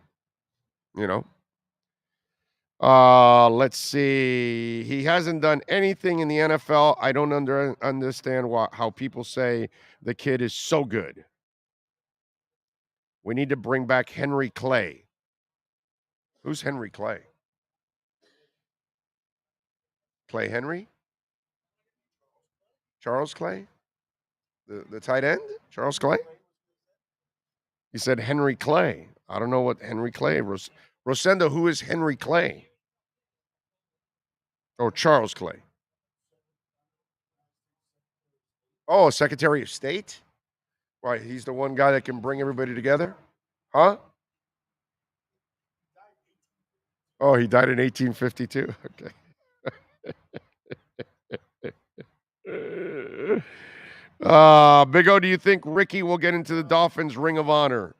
D: Let's see. He hasn't done anything in the NFL. I don't understand how people say the kid is so good. We need to bring back Henry Clay. Who's Henry Clay? Clay Henry? Charles Clay? The tight end? Charles Clay? He said Henry Clay. I don't know what Henry Clay was. Rosendo, who is Henry Clay? Oh, Charles Clay. Oh, Secretary of State? Why, he's the one guy that can bring everybody together? Huh? Oh, he died in 1852. Okay. Big O, do you think Ricky will get into the Dolphins Ring of Honor?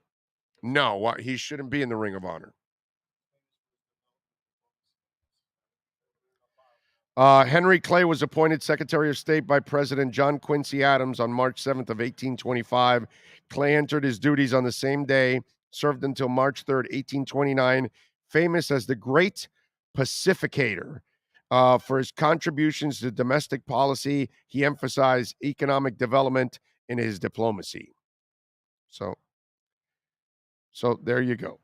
D: No, he shouldn't be in the Ring of Honor. Henry Clay was appointed Secretary of State by President John Quincy Adams on March 7th of 1825. Clay entered his duties on the same day, served until March 3rd, 1829, famous as the Great Pacificator. For his contributions to domestic policy, he emphasized economic development in his diplomacy. So there you go.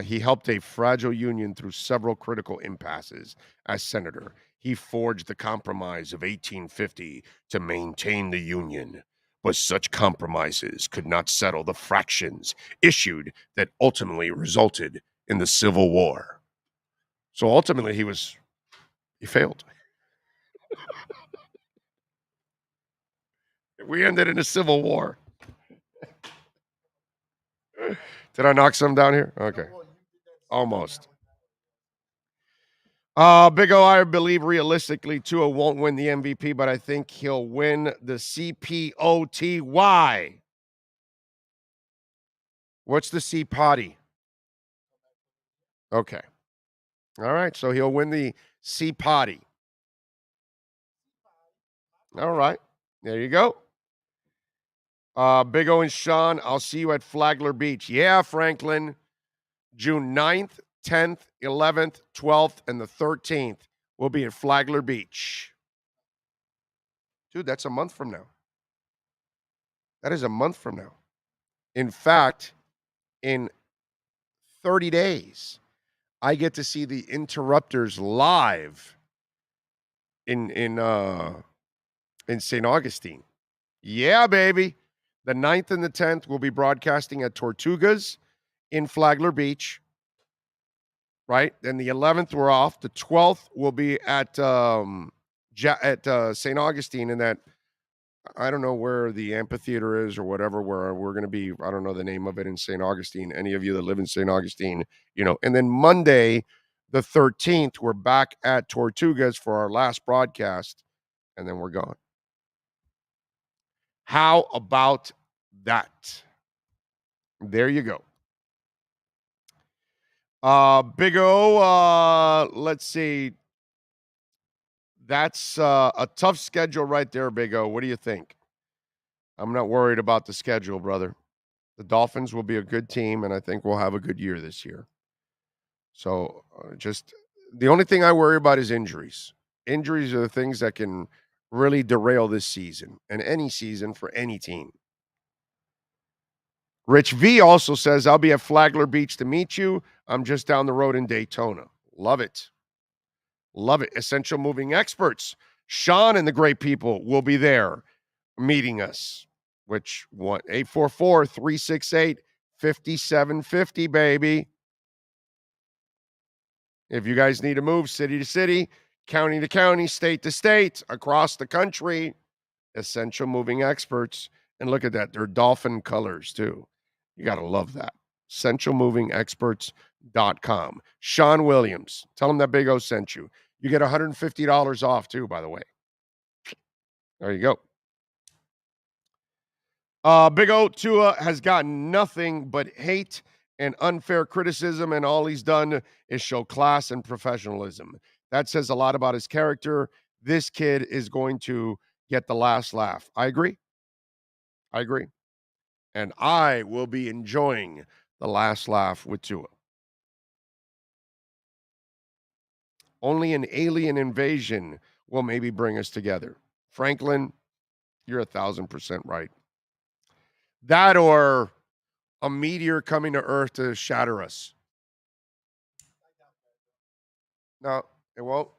D: He helped a fragile union through several critical impasses. As senator, he forged the Compromise of 1850 to maintain the union, but such compromises could not settle the fractions issued that ultimately resulted in the Civil War. So ultimately, he failed. We ended in a civil war. Did I knock some down here? Okay. Almost. Big O, I believe realistically Tua won't win the MVP, but I think he'll win the CPOTY. What's the C potty? Okay. All right. So he'll win the C potty. All right. There you go. Big O and Sean, I'll see you at Flagler Beach. Yeah, Franklin. June 9th, 10th, 11th, 12th, and the 13th. We'll be at Flagler Beach. Dude, that's a month from now. That is a month from now. In fact, in 30 days, I get to see the Interrupters live in St. Augustine. Yeah, baby. The 9th and the 10th will be broadcasting at Tortugas in Flagler Beach. Right? Then the 11th we're off. The 12th will be at St. Augustine in that, I don't know where the amphitheater is or whatever, where we're going to be. I don't know the name of it in St. Augustine. Any of you that live in St. Augustine, you know. And then Monday, the 13th, we're back at Tortugas for our last broadcast, and then we're gone. How about that? There you go. Big O, let's see. That's a tough schedule right there, Big O. What do you think? I'm not worried about the schedule, brother. The Dolphins will be a good team, and I think we'll have a good year this year. So just the only thing I worry about is injuries. Injuries are the things that can really derail this season and any season for any team. Rich V also says, I'll be at Flagler Beach to meet you. I'm just down the road in Daytona. Love it. Love it. Essential Moving Experts. Sean and the great people will be there meeting us. Which one? 844-368-5750, baby. If you guys need to move city to city, county to county, state to state, across the country, Essential Moving Experts. And look at that. They're dolphin colors, too. You got to love that. EssentialMovingExperts.com. Sean Williams. Tell him that Big O sent you. You get $150 off, too, by the way. There you go. Big O, Tua has gotten nothing but hate and unfair criticism, and all he's done is show class and professionalism. That says a lot about his character. This kid is going to get the last laugh. I agree. And I will be enjoying the last laugh with Tua. Only an alien invasion will maybe bring us together. Franklin, you're 1,000% right. That or a meteor coming to Earth to shatter us. No, it won't.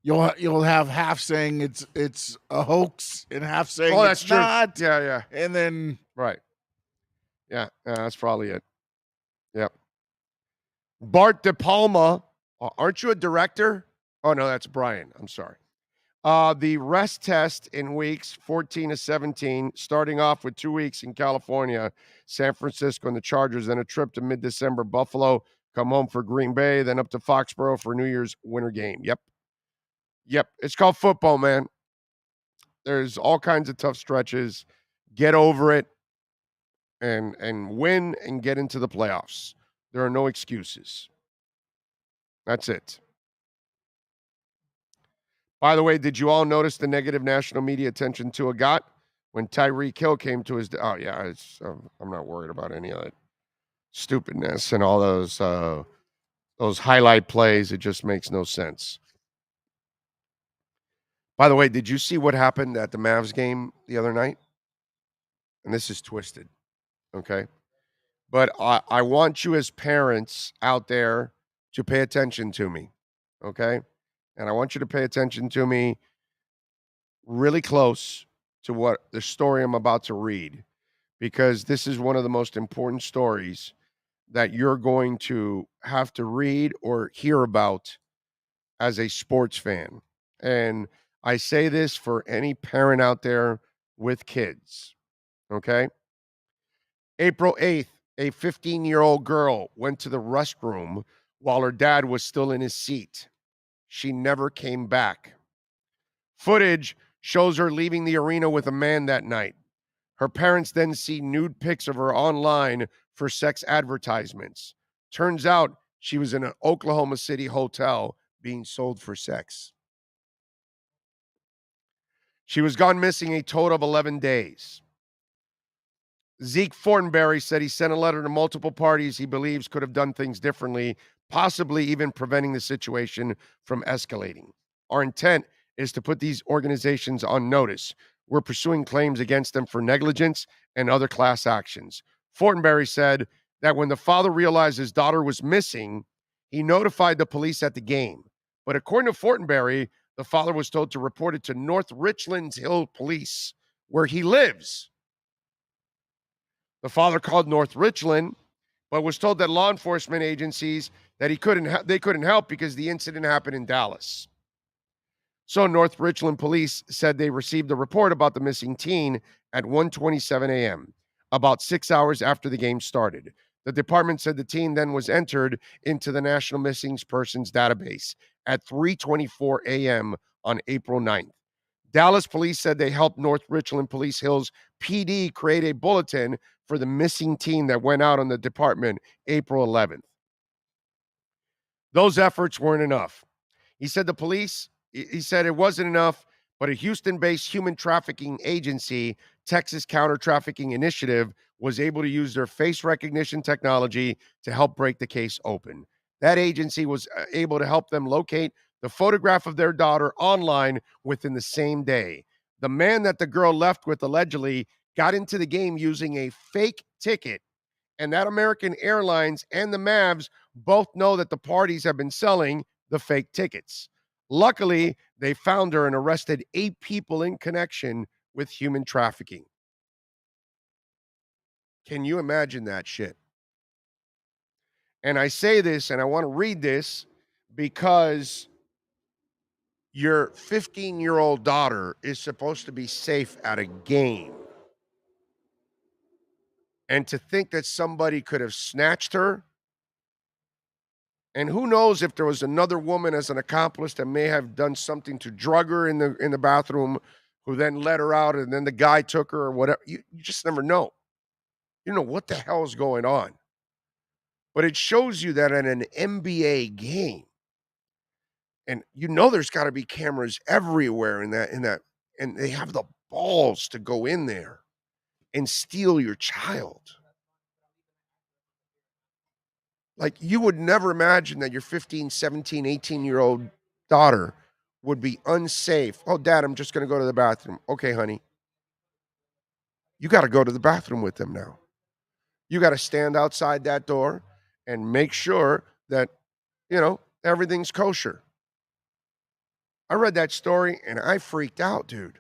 H: You'll have half saying it's a hoax and half saying
D: that's
H: it's
D: true.
H: not.
D: Yeah.
H: And then
D: Right. Yeah, that's probably it. Yep. Bart De Palma. Aren't you a director? Oh, no, that's Brian. I'm sorry. The rest test in weeks 14 to 17, starting off with 2 weeks in California, San Francisco, and the Chargers, then a trip to mid-December, Buffalo, come home for Green Bay, then up to Foxborough for New Year's winter game. Yep. It's called football, man. There's all kinds of tough stretches. Get over it and win and get into the playoffs. There are no excuses. That's it. By the way, did you all notice the negative national media attention Tua got when Tyreek Hill came to his? Oh yeah, I'm not worried about any of that stupidness and all those highlight plays. It just makes no sense. By the way, did you see what happened at the Mavs game the other night? And this is twisted, okay? But I want you as parents out there to pay attention to me, okay? And I want you to pay attention to me really close to what the story I'm about to read, because this is one of the most important stories that you're going to have to read or hear about as a sports fan. And I say this for any parent out there with kids, okay? April 8th, a 15-year-old girl went to the restroom while her dad was still in his seat. She never came back. Footage shows her leaving the arena with a man that night. Her parents then see nude pics of her online for sex advertisements. Turns out she was in an Oklahoma City hotel being sold for sex. She was gone missing a total of 11 days. Zeke Fortenberry said he sent a letter to multiple parties he believes could have done things differently, possibly even preventing the situation from escalating. Our intent is to put these organizations on notice. We're pursuing claims against them for negligence and other class actions. Fortenberry said that when the father realized his daughter was missing, he notified the police at the game. But according to Fortenberry, the father was told to report it to North Richland Hill Police, where he lives. The father called North Richland, but was told that law enforcement agencies that they couldn't help because the incident happened in Dallas. So North Richland police said they received a report about the missing teen at 1:27 a.m., about 6 hours after the game started. The department said the teen then was entered into the National Missing Persons database at 3:24 a.m. on April 9th. Dallas police said they helped North Richland Police Hills PD create a bulletin for the missing teen that went out on the department April 11th. Those efforts weren't enough. He said it wasn't enough, but a Houston-based human trafficking agency, Texas Counter Trafficking Initiative, was able to use their face recognition technology to help break the case open. That agency was able to help them locate the photograph of their daughter online within the same day. The man that the girl left with allegedly got into the game using a fake ticket, and that American Airlines and the Mavs both know that the parties have been selling the fake tickets. Luckily, they found her and arrested 8 people in connection with human trafficking. Can you imagine that shit? And I say this, and I want to read this because your 15-year-old daughter is supposed to be safe at a game. And to think that somebody could have snatched her, and who knows if there was another woman as an accomplice that may have done something to drug her in the bathroom, who then let her out, and then the guy took her or whatever. You just never know. You don't know what the hell is going on. But it shows you that in an NBA game, and there's got to be cameras everywhere in that, and they have the balls to go in there and steal your child. Like, you would never imagine that your 15, 17, 18-year-old daughter would be unsafe. Oh, Dad, I'm just going to go to the bathroom. Okay, honey. You got to go to the bathroom with them now. You got to stand outside that door and make sure that, everything's kosher. I read that story and I freaked out, dude.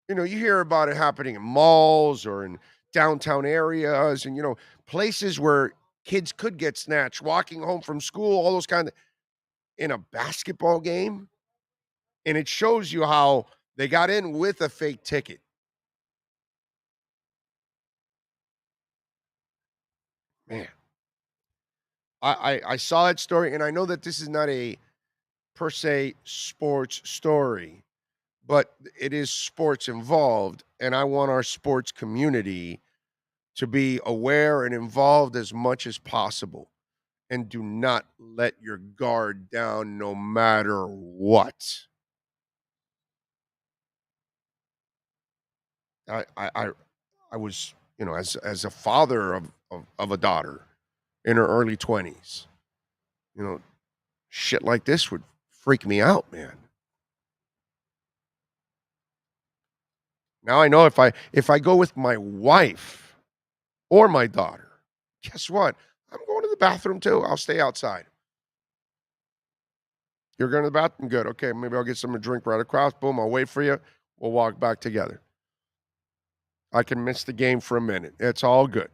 D: You hear about it happening in malls or in downtown areas and, places where kids could get snatched, walking home from school, all those kind of, in a basketball game. And it shows you how they got in with a fake ticket. Man, I saw that story, and I know that this is not a per se sports story, but it is sports involved, and I want our sports community to be aware and involved as much as possible. And do not let your guard down no matter what. I was, as a father of a daughter in her early 20s, shit like this would freak me out, man. Now I know if I go with my wife or my daughter, guess what? I'm going to the bathroom too. I'll stay outside. You're going to the bathroom? Good. Okay, maybe I'll get some to drink right across. Boom, I'll wait for you. We'll walk back together. I can miss the game for a minute. It's all good.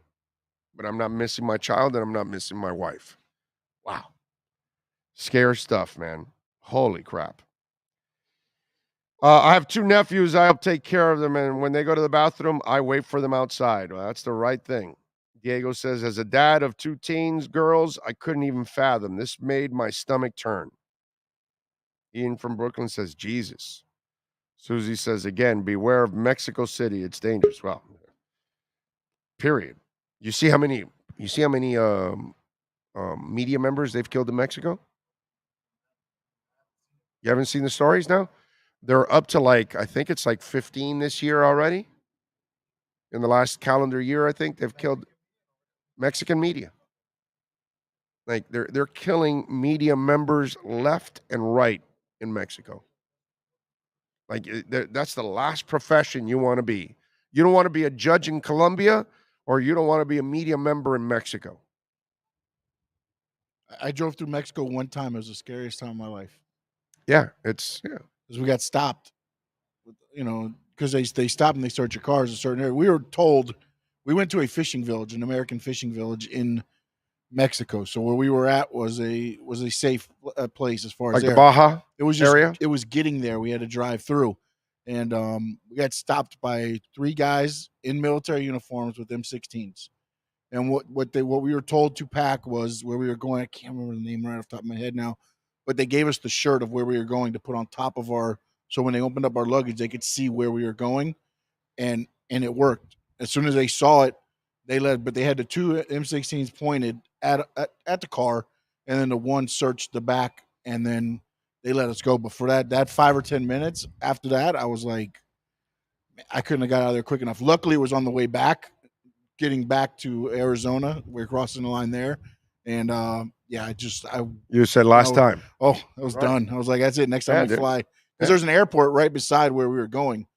D: But I'm not missing my child and I'm not missing my wife. Wow. Scary stuff, man. Holy crap. I have 2 nephews. I help take care of them, and when they go to the bathroom, I wait for them outside. Well, that's the right thing. Diego says, as a dad of 2 teens girls, I couldn't even fathom. This made my stomach turn. Ian from Brooklyn says, Jesus. Susie says, again, beware of Mexico City. It's dangerous. Well, period. You see how many media members they've killed in Mexico? You haven't seen the stories now? They're up to I think it's 15 this year already. In the last calendar year, I think they've killed Mexican media. They're killing media members left and right in Mexico. That's the last profession you want to be. You don't want to be a judge in Colombia, or you don't want to be a media member in Mexico.
H: I drove through Mexico one time. It was the scariest time of my life.
D: Yeah,
H: because we got stopped. Because they stop and they search your cars in a certain area. We were told we went to a fishing village, an American fishing village in Mexico. So where we were at was a safe place as far as
D: the Baja area.
H: It was getting there. We had to drive through, and we got stopped by 3 guys in military uniforms with M16s. And what we were told to pack was where we were going. I can't remember the name right off the top of my head now, but they gave us the shirt of where we were going to put on top of our. So when they opened up our luggage, they could see where we were going, and it worked. As soon as they saw it, they led. But they had the 2 M16s pointed at the car, and then the one searched the back, and then they let us go. But for that 5 or 10 minutes after that, I was like, I couldn't have got out of there quick enough. Luckily, it was on the way back, getting back to Arizona. We're crossing the line there, and
D: You said last time.
H: Oh, I was done. I was like, that's it. Next time we fly. Because there's an airport right beside where we were going.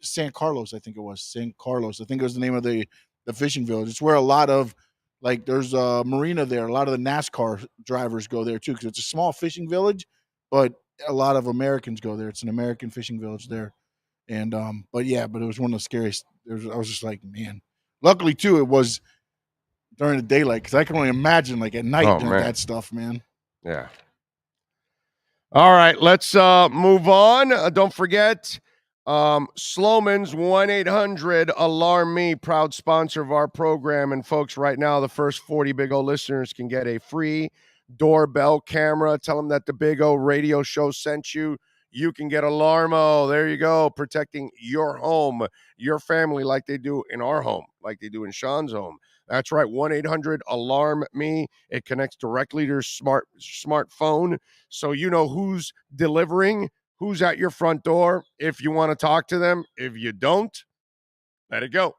H: San Carlos, I think it was. San Carlos. I think it was the name of the fishing village. It's where a lot of, there's a marina there. A lot of the NASCAR drivers go there, too, because it's a small fishing village, but a lot of Americans go there. It's an American fishing village there. And, but it was one of the scariest. I was just like, man. Luckily, too, it was during the daylight, because I can only imagine, at night doing that stuff, man.
D: Yeah. All right, let's move on. Don't forget, Sloman's 1-800-ALARM-ME, proud sponsor of our program. And folks, right now, the first 40 Big O listeners can get a free doorbell camera. Tell them that the Big O radio show sent you. You can get Alarmo. There you go, protecting your home, your family, like they do in our home, like they do in Sean's home. That's right, 1-800-ALARM-ME. It connects directly to your smartphone, so you know who's delivering, who's at your front door, if you want to talk to them. If you don't, let it go.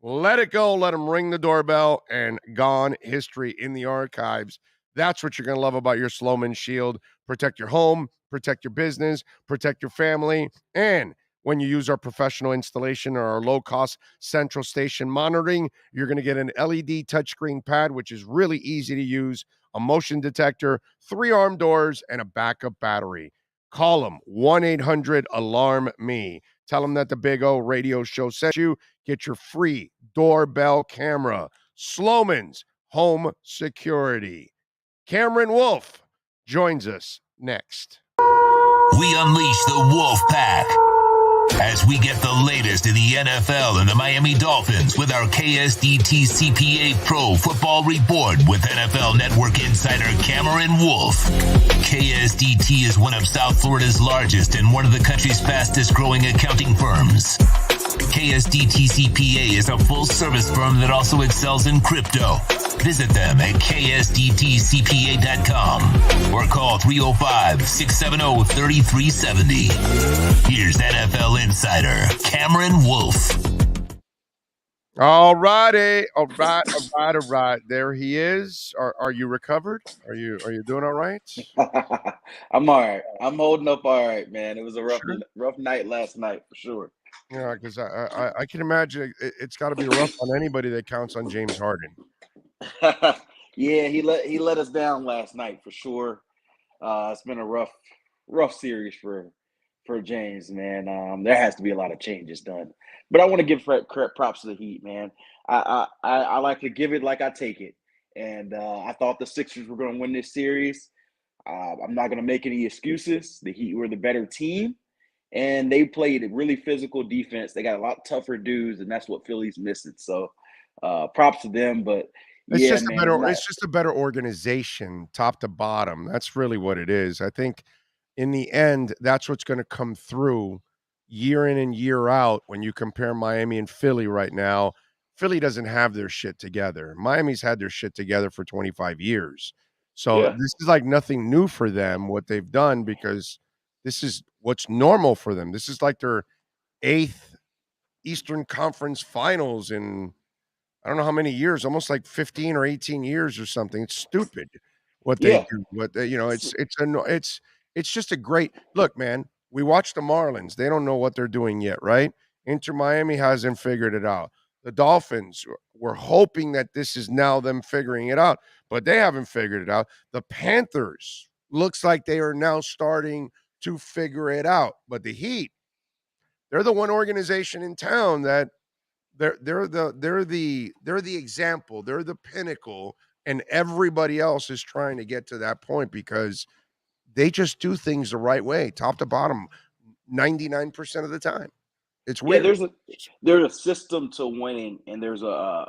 D: Let it go. Let them ring the doorbell, and gone. History in the archives. That's what you're going to love about your Sloman Shield. Protect your home, protect your business, protect your family, and when you use our professional installation or our low-cost central station monitoring, you're going to get an LED touchscreen pad, which is really easy to use, a motion detector, 3-arm doors, and a backup battery. Call them, 1-800-ALARM-ME. Tell them that the Big O radio show sent you. Get your free doorbell camera. Sloman's Home Security. Cameron Wolf joins us next.
A: We unleash the Wolf Pack as we get the latest in the NFL and the Miami Dolphins with our KSDT CPA Pro Football Report with NFL Network insider Cameron Wolf. KSDT is one of South Florida's largest and one of the country's fastest growing accounting firms. KSDT CPA is a full-service firm that also excels in crypto. Visit them at ksdtcpa.com or call 305-670-3370. Here's NFL insider Cameron Wolf.
D: All right. There he is. Are you recovered? Are you doing all right?
M: I'm all right. I'm holding up all right, man. It was a rough night last night for sure.
D: Yeah, because I can imagine it's got to be rough on anybody that counts on James Harden.
M: Yeah, he let us down last night for sure. It's been a rough series for James, man. There has to be a lot of changes done, but I want to give props to the Heat, man. I like to give it like I take it, and I thought the Sixers were going to win this series. I'm not going to make any excuses. The Heat were the better team, and they played a really physical defense. They got a lot tougher dudes, and that's what Philly's missing. So, props to them. But
D: It's
M: yeah,
D: just a
M: man,
D: better it's just a better organization, top to bottom. That's really what it is. I think in the end, that's what's going to come through year in and year out when you compare Miami and Philly right now. Philly doesn't have their shit together. Miami's had their shit together for 25 years. So
M: yeah,
D: this is like nothing new for them, what they've done, because this is what's normal for them. This is like their 8th Eastern Conference Finals in I don't know how many years, almost like 15 or 18 years or something. It's stupid what they
M: yeah.
D: do. What they, it's just a great look, man. We watch the Marlins. They don't know what they're doing yet, right? Inter Miami hasn't figured it out. The Dolphins, we're hoping that this is now them figuring it out, but they haven't figured it out. The Panthers looks like they are now starting to figure it out. But the Heat, they're the one organization in town that they're the example, they're the pinnacle, and everybody else is trying to get to that point because they just do things the right way, top to bottom, 99% of the time. It's
M: Yeah,
D: weird.
M: there's a system to winning, and there's I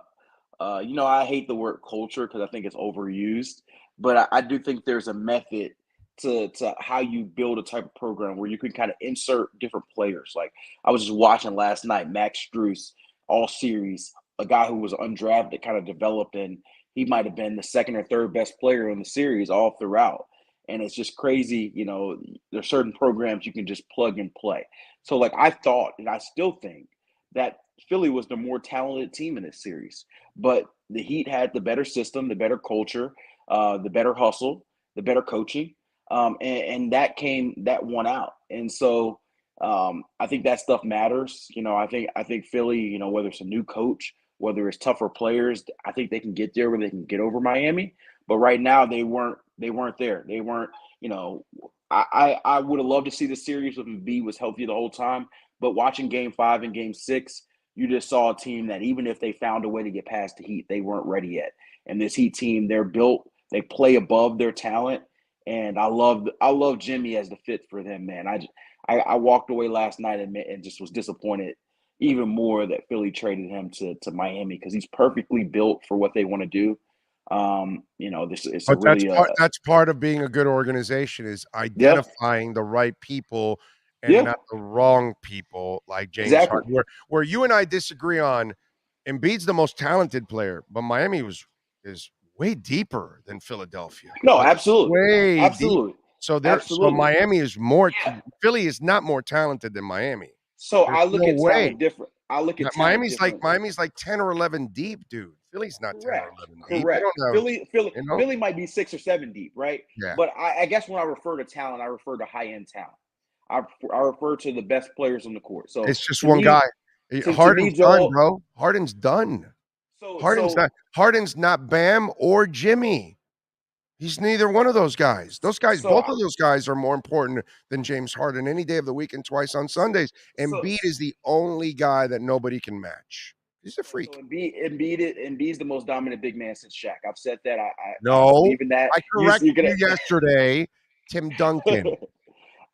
M: hate the word culture because I think it's overused, but I do think there's a method to how you build a type of program where you can kind of insert different players. Like I was just watching last night, Max Struess, all series, a guy who was undrafted, kind of developed, and he might have been the second or third best player in the series all throughout. And it's just crazy, there's certain programs you can just plug and play. So like I thought, and I still think that Philly was the more talented team in this series, but the Heat had the better system, the better culture, the better hustle, the better coaching, and that won out. And so I think that stuff matters. I think Philly, whether it's a new coach, whether it's tougher players, I think they can get there where they can get over Miami. But right now they weren't there. They weren't, I would have loved to see the series if Embiid was healthy the whole time. But watching game 5 and game 6, you just saw a team that even if they found a way to get past the Heat, they weren't ready yet. And this Heat team, they're built, they play above their talent. And I love Jimmy as the fit for them, man. I walked away last night and just was disappointed even more that Philly traded him to Miami because he's perfectly built for what they want to do. This it's a
D: But
M: really
D: that's part of being a good organization is
M: yeah,
D: identifying the right people and
M: yeah,
D: not the wrong people like James
M: exactly.
D: Harden. Where you and I disagree on Embiid's the most talented player, but Miami is way deeper than Philadelphia.
M: No,
D: Like
M: absolutely.
D: way deep.
M: Absolutely.
D: So
M: Absolutely.
D: Miami is more
M: Yeah.
D: Philly is not more talented than Miami.
M: So
D: There's
M: I look
D: no
M: at
D: way.
M: talent different. I look at talent different.
D: Miami's like 10 or 11 deep, dude. Philly's not 10 or
M: Correct.
D: 11 deep. They
M: Correct.
D: don't have,
M: Philly might be 6 or 7 deep, right?
D: Yeah.
M: But I guess when I refer to talent, I refer to high end talent. I refer to the best players on the court. So
D: It's just
M: to
D: one
M: me-
D: guy.
M: to
D: Harden's
M: me,
D: done,
M: Joel-
D: bro. Harden's done. Harden's not Bam or Jimmy. He's neither one of those guys. Those guys, both of those guys are more important than James Harden any day of the week and twice on Sundays. Embiid is the only guy that nobody can match. He's a freak.
M: So Embiid's the most dominant big man since Shaq. I've said that. I
D: No,
M: believe in that.
D: I corrected you yesterday. Tim Duncan.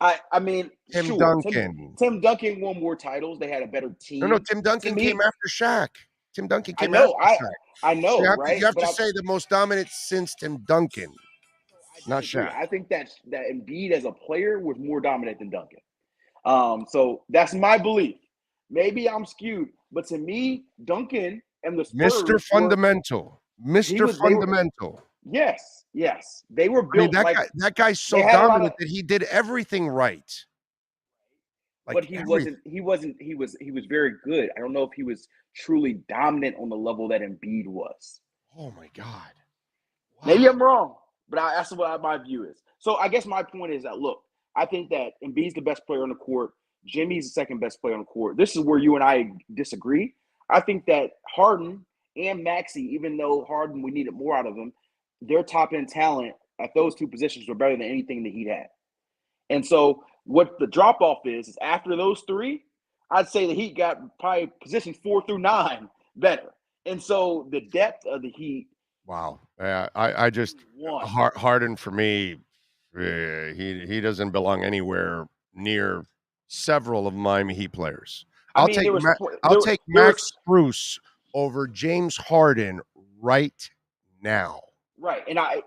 M: I mean,
D: Tim
M: sure,
D: Duncan.
M: Tim Duncan won more titles. They had a better team.
D: No, Tim Duncan came after Shaq. Tim Duncan came
M: I know,
D: after Shaq.
M: I know,
D: So
M: right?
D: you have
M: But
D: to say the most dominant since Tim Duncan, not
M: disagree.
D: Shaq.
M: I think that Embiid as a player was more dominant than Duncan. So that's my belief. Maybe I'm skewed, but to me, Duncan and the Spurs
D: Mr. Fundamental. Mr. Fundamental.
M: Yes, they were
D: I mean,
M: built
D: that guy's so
M: they had a lot
D: dominant
M: of-
D: that he did everything right.
M: but he was very good. I don't know if he was truly dominant on the level that Embiid was.
D: Oh my God.
M: Maybe I'm wrong, but that's what my view is. So I guess my point is that, look, I think that Embiid's the best player on the court. Jimmy's the second best player on the court. This is where you and I disagree. I think that Harden and Maxey, even though Harden, we needed more out of him, their top-end talent at those two positions were better than anything that Heat had. And so what the drop-off is after those three, I'd say the Heat got probably positions 4 through 9 better. And so the depth of the Heat.
D: Wow. I just Harden for me, he doesn't belong anywhere near several of Miami Heat players.
M: I
D: I'll
M: mean,
D: take
M: there was
D: I'll take Max Strus over James Harden right now.
M: Right.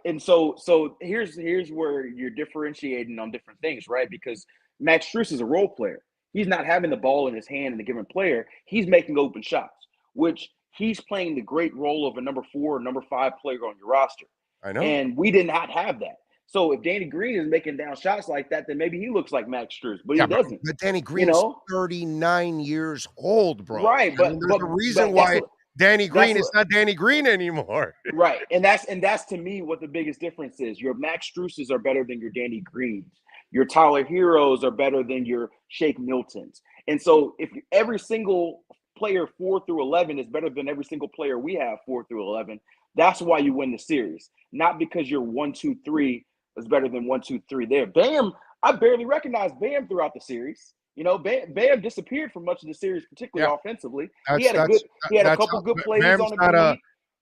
M: And so here's where you're differentiating on different things, right? Because Max Strus is a role player. He's not having the ball in his hand in a given player. He's making open shots, which he's playing the great role of a number 4 or number 5 player on your roster.
D: I know.
M: And we did not have that. So if Danny Green is making down shots like that, then maybe he looks like Max Strus, but he doesn't.
D: But Danny Green's 39 years old, bro.
M: Right, but
D: there's a reason why Danny Green is not Danny Green anymore.
M: Right, and that's to me what the biggest difference is. Your Max Struses are better than your Danny Greens. Your Tyler Heroes are better than your Shake Miltons. And so if every single player 4 through 11 is better than every single player we have 4 through 11, that's why you win the series. Not because your 1, 2, 3 is better than 1, 2, 3 there. Bam, I barely recognized Bam throughout the series. You know, Bam disappeared for much of the series, particularly offensively. He had a couple good plays on the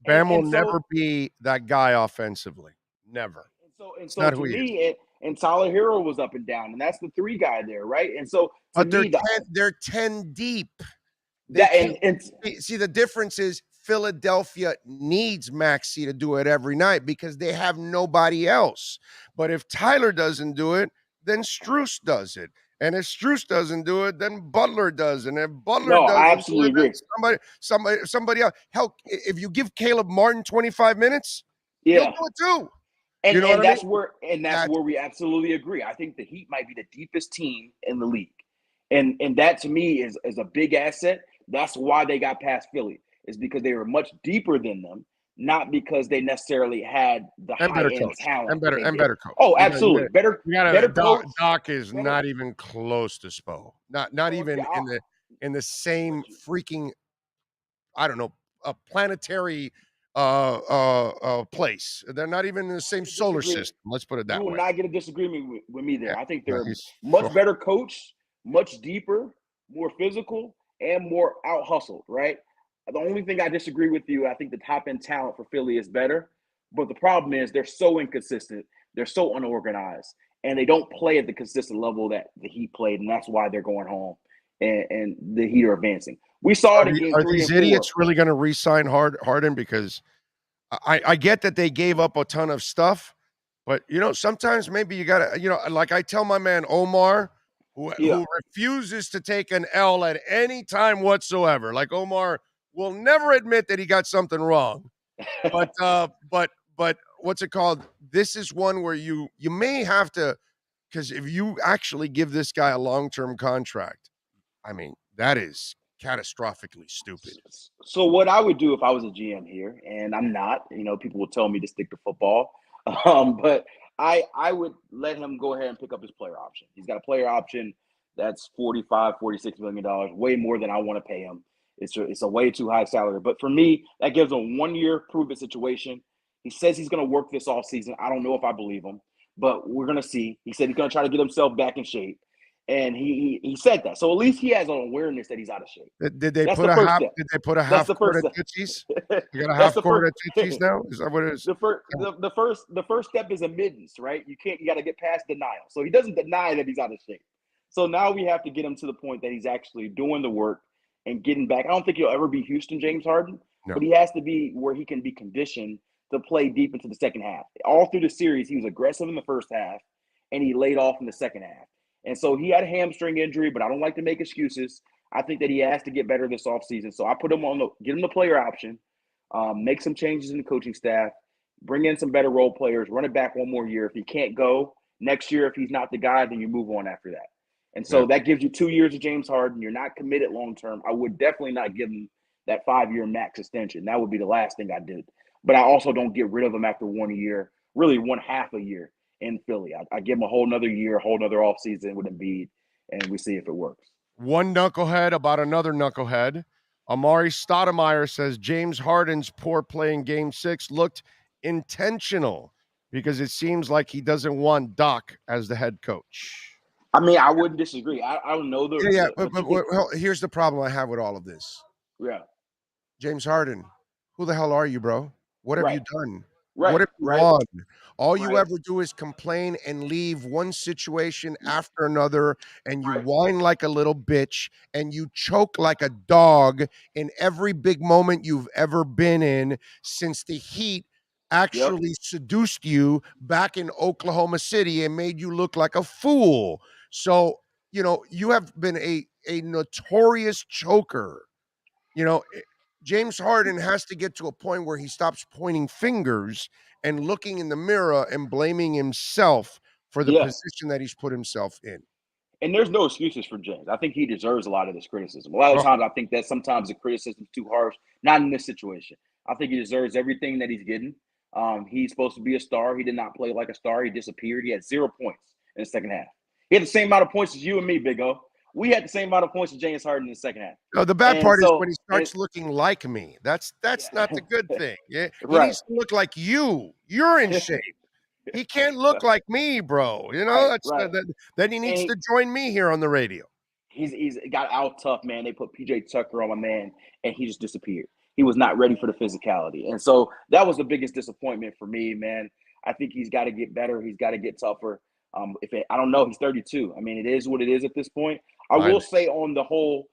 D: Bam will never be that guy offensively. Never.
M: And so to me, and Tyler Hero was up and down, and that's the 3 guy there, right? And so
D: but they're 10 deep. See, the difference is Philadelphia needs Maxey to do it every night because they have nobody else. But if Tyler doesn't do it, then Strus does it. And if Strus doesn't do it, then Butler does. And if Butler doesn't
M: I absolutely agree.
D: Somebody else. Hell, if you give Caleb Martin 25 minutes, he'll do it too.
M: And,
D: you know
M: and that's where we absolutely agree. I think the Heat might be the deepest team in the league. And that to me is a big asset. That's why they got past Philly, is because they were much deeper than them, not because they necessarily had the high-end talent.
D: And better coach.
M: Oh, absolutely. Better coach.
D: Doc is not even close to Spo. Not even in the same freaking, I don't know, a planetary place. They're not even in the same solar system. Let's put it that way.
M: You will not get a disagreement with me there. I think they're much better coached, much deeper, more physical, and more out hustled, right? The only thing I disagree with you, I think the top end talent for Philly is better. But the problem is they're so inconsistent, they're so unorganized, and they don't play at the consistent level that the Heat played, and that's why they're going home and the Heat are advancing. We saw it in game 3 and 4.
D: Are these idiots really going to re-sign Harden? Because I get that they gave up a ton of stuff, but sometimes maybe you got to, like I tell my man Omar, who refuses to take an L at any time whatsoever. Like Omar will never admit that he got something wrong. But what's it called? This is one where you may have to, because if you actually give this guy a long-term contract, I mean, that is catastrophically stupid.
M: So what I would do if I was a GM here, and I'm not, people will tell me to stick to football, but I would let him go ahead and pick up his player option. He's got a player option that's $45, $46 million, way more than I want to pay him. It's a way too high salary. But for me, that gives him a 1-year prove-it situation. He says he's going to work this all season. I don't know if I believe him, but we're going to see. He said he's going to try to get himself back in shape. And he said that. So at least he has an awareness that he's out of shape.
D: Did they put a half court at Tootsies? You got a half court at Tootsies now? Is that what it is?
M: The first step is admittance, right? You got to get past denial. So he doesn't deny that he's out of shape. So now we have to get him to the point that he's actually doing the work and getting back. I don't think he'll ever be Houston James Harden, but he has to be where he can be conditioned to play deep into the second half. All through the series, he was aggressive in the first half, and he laid off in the second half. And so he had a hamstring injury, but I don't like to make excuses. I think that he has to get better this offseason. So I put him get him the player option, make some changes in the coaching staff, bring in some better role players, run it back one more year. If he can't go next year, if he's not the guy, then you move on after that. And so that gives you 2 years of James Harden. You're not committed long-term. I would definitely not give him that 5-year max extension. That would be the last thing I did. But I also don't get rid of him after 1 year, really 1/2 a year in Philly. I give him a whole nother year, a whole nother offseason with Embiid, and we see if it works.
D: One knucklehead about another knucklehead. Amari Stoudemire says James Harden's poor play in Game 6 looked intentional because it seems like he doesn't want Doc as the head coach.
M: I mean, I wouldn't disagree. I don't know
D: but here's the problem I have with all of this.
M: Yeah.
D: James Harden, who the hell are you, bro? What have you done? What
M: Right,
D: if you
M: right,
D: won? All you
M: right.
D: ever do is complain and leave one situation after another, and you whine like a little bitch, and you choke like a dog in every big moment you've ever been in since the Heat
M: Yep.
D: actually seduced you back in Oklahoma City and made you look like a fool. So, you have been a notorious choker. You know, James Harden has to get to a point where he stops pointing fingers and looking in the mirror and blaming himself for the
M: Yeah.
D: position that he's put himself in.
M: And there's no excuses for James. I think he deserves a lot of this criticism. A lot of
D: Oh,
M: times I think that sometimes the criticism is too harsh. Not in this situation. I think he deserves everything that he's getting. He's supposed to be a star. He did not play like a star. He disappeared. He had 0 points in the second half. He had the same amount of points as you and me, Big O. We had the same amount of points as James Harden in the second half.
D: no, the bad
M: And
D: part is
M: so,
D: when he starts looking like me. That's not the good thing. Yeah, he
M: right,
D: needs to look like you. You're in shape. He can't look like me, bro.
M: right,
D: That's
M: right.
D: then he needs
M: And
D: to join me here on the radio.
M: he's got out tough, man. They put PJ Tucker on my man, and he just disappeared. He was not ready for the physicality, and so that was the biggest disappointment for me, man. I think he's got to get better. He's got to get tougher. I don't know, he's 32. I mean, it is what it is at this point. I
D: I
M: will say on the whole,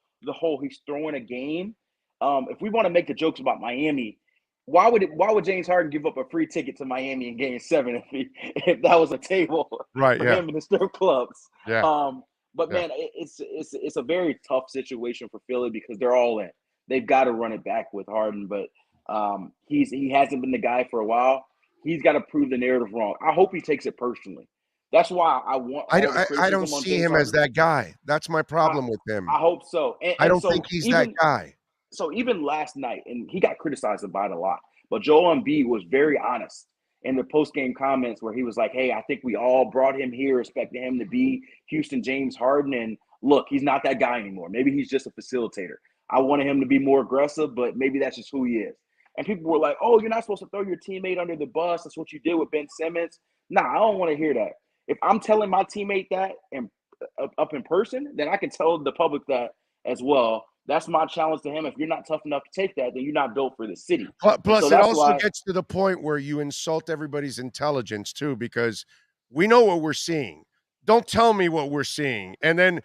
M: he's throwing a game. If we want to make the jokes about Miami, why would James Harden give up a free ticket to Miami in Game 7 if that was a table
D: Right,
M: for
D: yeah.
M: him in the strip clubs?
D: Yeah.
M: But
D: Yeah.
M: man, it's a very tough situation for Philly because they're all in. They've got to run it back with Harden, but he hasn't been the guy for a while. He's got to prove the narrative wrong. I hope he takes it personally. That's why I want
D: I
M: all the
D: don't I don't
M: criticism on
D: see
M: James
D: him as
M: Harden.
D: that guy. That's my problem with him.
M: I hope so.
D: I
M: And
D: don't
M: so
D: think he's that guy.
M: so even last night, and he got criticized about it a lot, but Joel Embiid was very honest in the post-game comments where he was like, hey, I think we all brought him here expecting him to be Houston James Harden, and look, he's not that guy anymore. Maybe he's just a facilitator. I wanted him to be more aggressive, but maybe that's just who he is. And people were like, oh, you're not supposed to throw your teammate under the bus. That's what you did with Ben Simmons. Nah, I don't want to hear that. If I'm telling my teammate that and up in person, then I can tell the public that as well. That's my challenge to him. If you're not tough enough to take that, then you're not built for the city.
D: Plus,
M: So
D: it
M: that's
D: also
M: why,
D: gets to the point where you insult everybody's intelligence too, because we know what we're seeing. Don't tell me what we're seeing. And then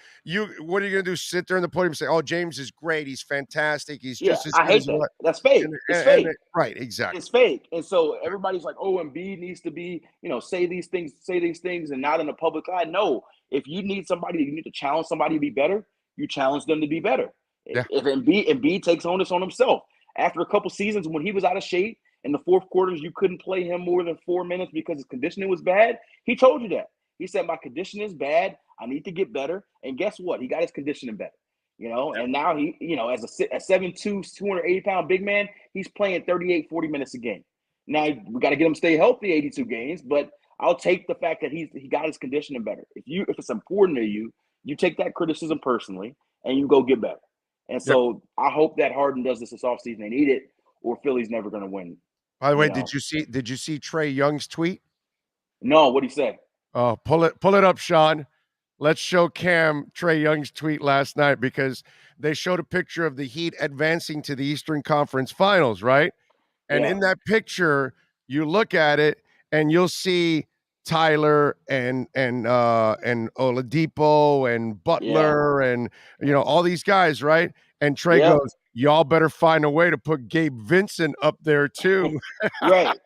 D: what are you going to do? Sit there in the podium and say, oh, James is great. He's fantastic. He's
M: yeah,
D: just as
M: I
D: good as
M: hate
D: he
M: that.
D: was.
M: That's fake. It's fake.
D: Right, exactly.
M: It's fake. And so everybody's like, oh, Embiid needs to be, say these things and not in the public eye. No, if you need to challenge somebody to be better, you challenge them to be better.
D: Yeah.
M: If Embiid takes onus on himself, after a couple seasons when he was out of shape in the fourth quarters, you couldn't play him more than 4 minutes because his conditioning was bad. He told you that. He said, my conditioning is bad. I need to get better. And guess what? He got his conditioning better. And now he, as a 7'2", 280-pound big man, he's playing 38, 40 minutes a game. Now we got to get him to stay healthy 82 games, but I'll take the fact that he got his conditioning better. If it's important to you, you take that criticism personally and you go get better. And so I hope that Harden does this offseason. They need it, or Philly's never going to win.
D: By the way, did you see Trae Young's tweet?
M: No, what'd he say?
D: Oh, pull it up, Sean. Let's show Cam Trae Young's tweet last night because they showed a picture of the Heat advancing to the Eastern Conference Finals, right? And in that picture, you look at it and you'll see Tyler and Oladipo and Butler and all these guys, right? And Trae goes, y'all better find a way to put Gabe Vincent up there too.
M: Right.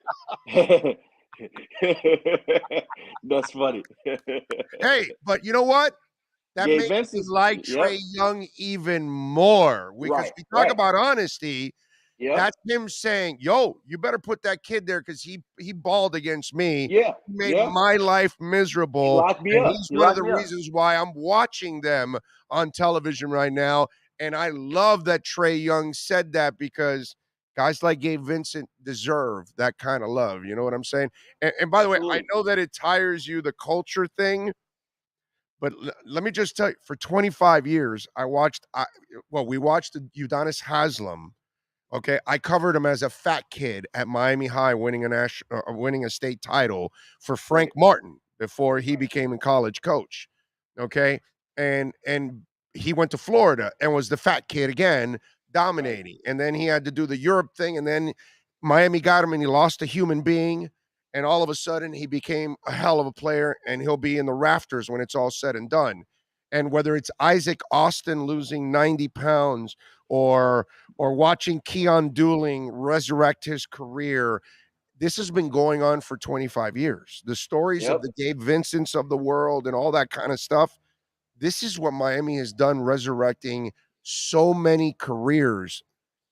M: That's funny.
D: Hey, but you know what? That
M: Gabe
D: makes me
M: Vincent's-
D: like Trae Young even more. Because we talk about honesty. That's him saying, yo, you better put that kid there because he balled against me.
M: Yeah.
D: He made my life miserable.
M: He locked me up.
D: He's
M: He
D: one of
M: locked
D: the
M: me up.
D: reasons why I'm watching them on television right now. And I love that Trae Young said that because guys like Gabe Vincent deserve that kind of love. You know what I'm saying? And by the way, I know that it tires you, the culture thing. But let me just tell you, for 25 years, we watched Udonis Haslem. Okay, I covered him as a fat kid at Miami High, winning a state title for Frank Martin before he became a college coach. Okay, and he went to Florida and was the fat kid again, dominating. And then he had to do the Europe thing, and then
K: Miami got him and he lost a human being, and all of a sudden he became a hell of a player, and he'll be in the rafters when it's all said and done. And whether it's Isaac Austin losing 90 pounds or watching Keon Dooling resurrect his career, this has been going on for 25 years. The stories of
M: Yep.
K: the Gabe Vincents of the world and all that kind of stuff, this is what Miami has done, resurrecting so many careers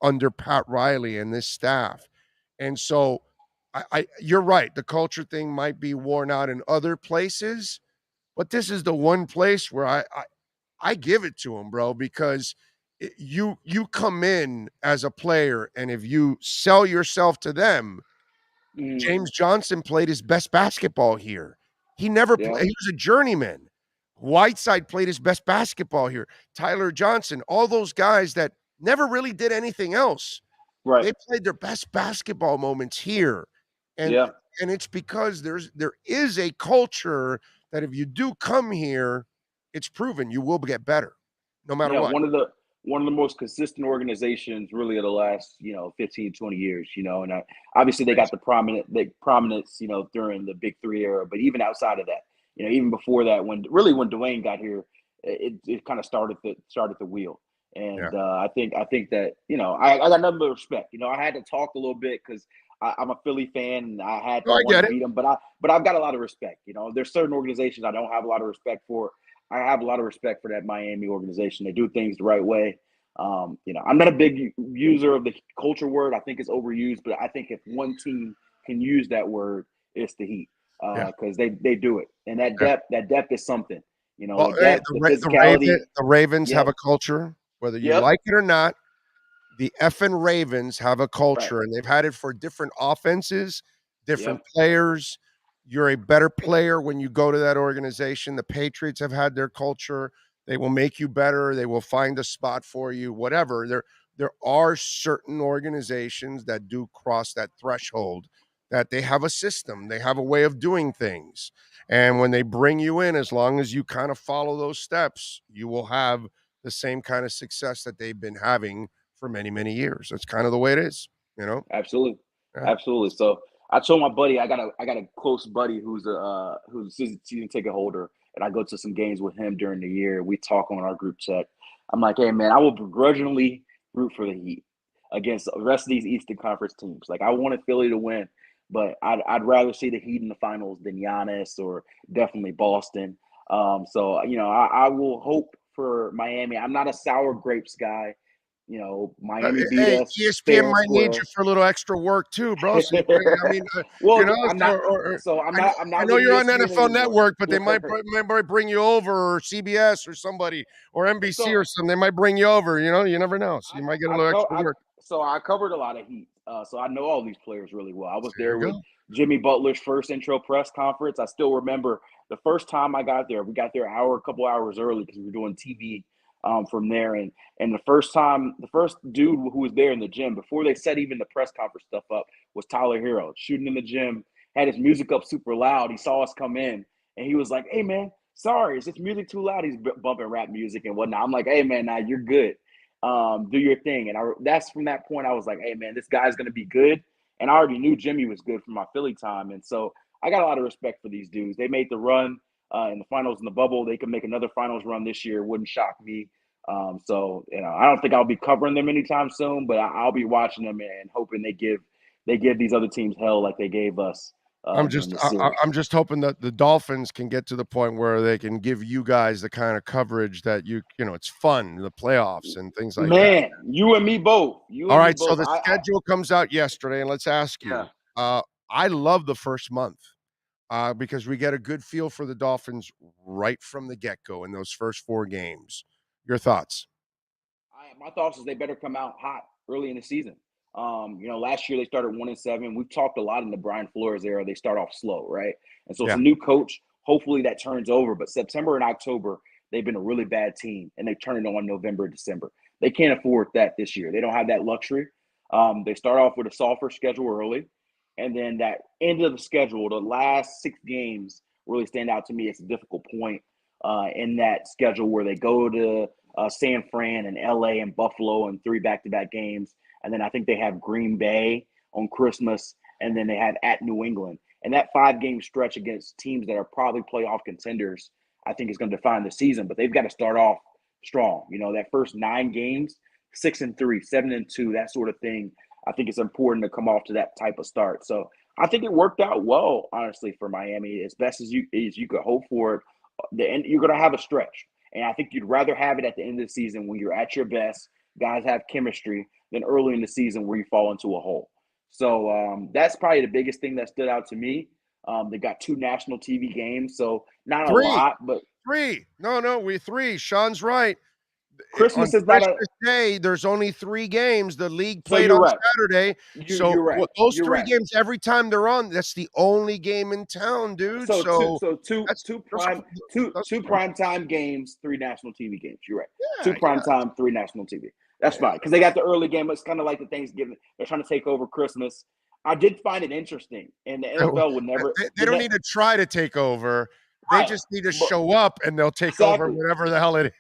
K: under Pat Riley and this staff. And so you're right. The culture thing might be worn out in other places, but this is the one place where I give it to him, bro, because you come in as a player, and if you sell yourself to them, James Johnson played his best basketball here. He never
M: Yeah.
K: played. He was a journeyman. Whiteside played his best basketball here. Tyler Johnson, all those guys that never really did anything else.
M: Right.
K: They played their best basketball moments here. And
M: Yeah.
K: and it's because there is a culture that if you do come here, it's proven you will get better no matter
M: Yeah,
K: what.
M: one of the most consistent organizations really of the last 15 20 years, and obviously they got the prominence during the Big Three era, but even outside of that, even before that, when Dwayne got here, it kind of started the wheel. And I think that I got nothing but respect. I had to talk a little bit because I'm a Philly fan and I had to
K: I
M: want
K: get
M: to
K: it.
M: beat them, but I've got a lot of respect. There's certain organizations I don't have a lot of respect for. I have a lot of respect for that Miami organization. They do things the right way. I'm not a big user of the culture word. I think it's overused, but I think if one team can use that word, it's the Heat, because they do it, and that depth is something.
K: Well,
M: The depth, the physicality.
K: the Ravens have
M: Yep.
K: a culture, whether you
M: Yep.
K: like it or not. The effing Ravens have a
M: Right.
K: culture, and they've had it for different offenses, different players. You're a better player when you go to that organization. The Patriots have had their culture. They will make you better. They will find a spot for you, whatever. There are certain organizations that do cross that threshold, that they have a system, they have a way of doing things. And when they bring you in, as long as you kind of follow those steps, you will have the same kind of success that they've been having for many, many years. That's kind of the way it is,
M: Absolutely.
K: Yeah.
M: Absolutely. So I told my buddy, I got a close buddy who's a season ticket holder, and I go to some games with him during the year. We talk on our group chat. I'm like, hey man, I will begrudgingly root for the Heat against the rest of these Eastern Conference teams. Like, I wanted Philly to win, but I'd rather see the Heat in the finals than Giannis or definitely Boston. So I will hope for Miami. I'm not a sour grapes guy. Miami beat
K: Hey,
M: us.
K: ESPN
M: fair and
K: might need
M: square.
K: you for a little extra work too, bro. So, I mean,
M: Well,
K: I
M: I'm not
K: know
M: with
K: you're on
M: ESPN
K: NFL
M: anymore.
K: Network, but they might bring you over, or CBS or somebody, or NBC or something. They might bring you over. You never know. So you might get a little extra work.
M: So I covered a lot of Heat. So I know all these players really well. I was
K: There you
M: there with
K: go.
M: Jimmy Butler's first intro press conference. I still remember the first time I got there. We got there a couple hours early because we were doing TV from there. And the first dude who was there in the gym before they set even the press conference stuff up was Tyler Hero, shooting in the gym, had his music up super loud. He saw us come in and he was like, "Hey man, sorry, is this music too loud?" He's bumping rap music and whatnot. I'm like, "Hey man, nah, you're good. Do your thing." And that's from that point I was like, "Hey man, this guy's gonna be good." And I already knew Jimmy was good from my Philly time, and so I got a lot of respect for these dudes. They made the run in the finals in the bubble. They could make another finals run this year. It wouldn't shock me. So I don't think I'll be covering them anytime soon, but I'll be watching them and hoping they give these other teams hell like they gave us.
K: I'm
M: during
K: just
M: the series.
K: I'm just hoping that the Dolphins can get to the point where they can give you guys the kind of coverage that it's fun, the playoffs and things like that.
M: Man, you and me both.
K: All right, so the schedule comes out yesterday, and let's ask you.
M: Yeah.
K: I love the first month because we get a good feel for the Dolphins right from the get-go in those first 4 games. Your thoughts?
M: My thoughts is they better come out hot early in the season. Last year they started 1-7. We've talked a lot in the Brian Flores era. They start off slow, right? And so it's a new coach. Hopefully that turns over. But September and October, they've been a really bad team, and they turn it on November, December. They can't afford that this year. They don't have that luxury. They start off with a softer schedule early, and then that end of the schedule, the last 6 games really stand out to me. It's a difficult point in that schedule where they go to San Fran and LA and Buffalo and 3 back-to-back games. And then I think they have Green Bay on Christmas, and then they had at New England. And that 5-game stretch against teams that are probably playoff contenders, I think is going to define the season. But they've got to start off strong. You know, that first 9 games, 6-3, 7-2, that sort of thing. I think it's important to come off to that type of start. So I think it worked out well, honestly, for Miami, as best as you could hope for it. The end, you're going to have a stretch. And I think you'd rather have it at the end of the season when you're at your best, guys have chemistry, than early in the season where you fall into a hole. So that's probably the biggest thing that stood out to me. They got 2 national TV games, so not
K: 3.
M: a lot, but
K: 3. No, we 3. Sean's right.
M: Christmas
K: on
M: is not
K: Christmas Day, there's only 3 games. The league
M: So
K: played
M: you're
K: on
M: right.
K: Saturday.
M: You're right.
K: Those
M: You're
K: 3
M: right.
K: games, every time they're on, that's the only game in town, dude.
M: So two
K: that's-
M: two primetime games, 3 national TV games. You're right.
K: Yeah,
M: 2 primetime, 3 national TV. That's fine because they got the early game. It's kind of like the Thanksgiving. They're trying to take over Christmas. I did find it interesting, and the NFL would never.
K: They don't need to try to take over. They
M: Right.
K: just need to show up, and they'll take over whatever the hell it is.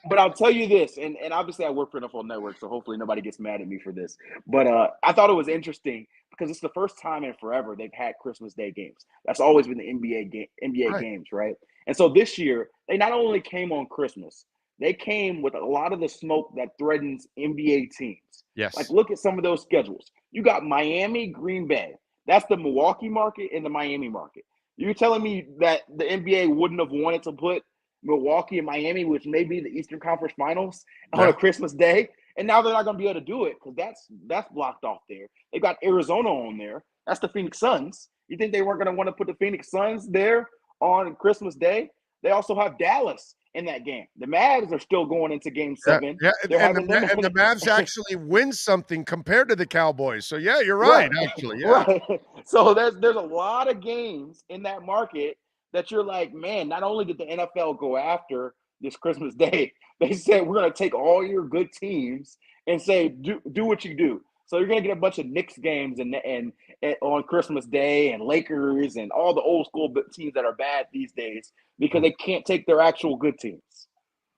M: But I'll tell you this, and obviously I work for NFL Network, so hopefully nobody gets mad at me for this. But I thought it was interesting because it's the first time in forever they've had Christmas Day games. That's always been the NBA
K: Right.
M: games, right? And so this year they not only came on Christmas, they came with a lot of the smoke that threatens NBA teams.
K: Yes.
M: Like look at some of those schedules. You got Miami, Green Bay. That's the Milwaukee market and the Miami market. You're telling me that the NBA wouldn't have wanted to put Milwaukee and Miami, which may be the Eastern Conference Finals, on a Christmas Day, and now they're not going to be able to do it because that's blocked off there. They've got Arizona on there. That's the Phoenix Suns. You think they weren't going to want to put the Phoenix Suns there on Christmas Day? They also have Dallas in that game. The Mavs are still going into Game 7.
K: Yeah,
M: They're
K: and
M: having them
K: the Mavs actually win something compared to the Cowboys. So yeah, you're right. Actually, yeah.
M: Right. So there's a lot of games in that market that you're like, man, not only did the NFL go after this Christmas Day, they said we're going to take all your good teams and say, do what you do. So you're going to get a bunch of Knicks games and on Christmas Day and Lakers and all the old school teams that are bad these days because they can't take their actual good teams.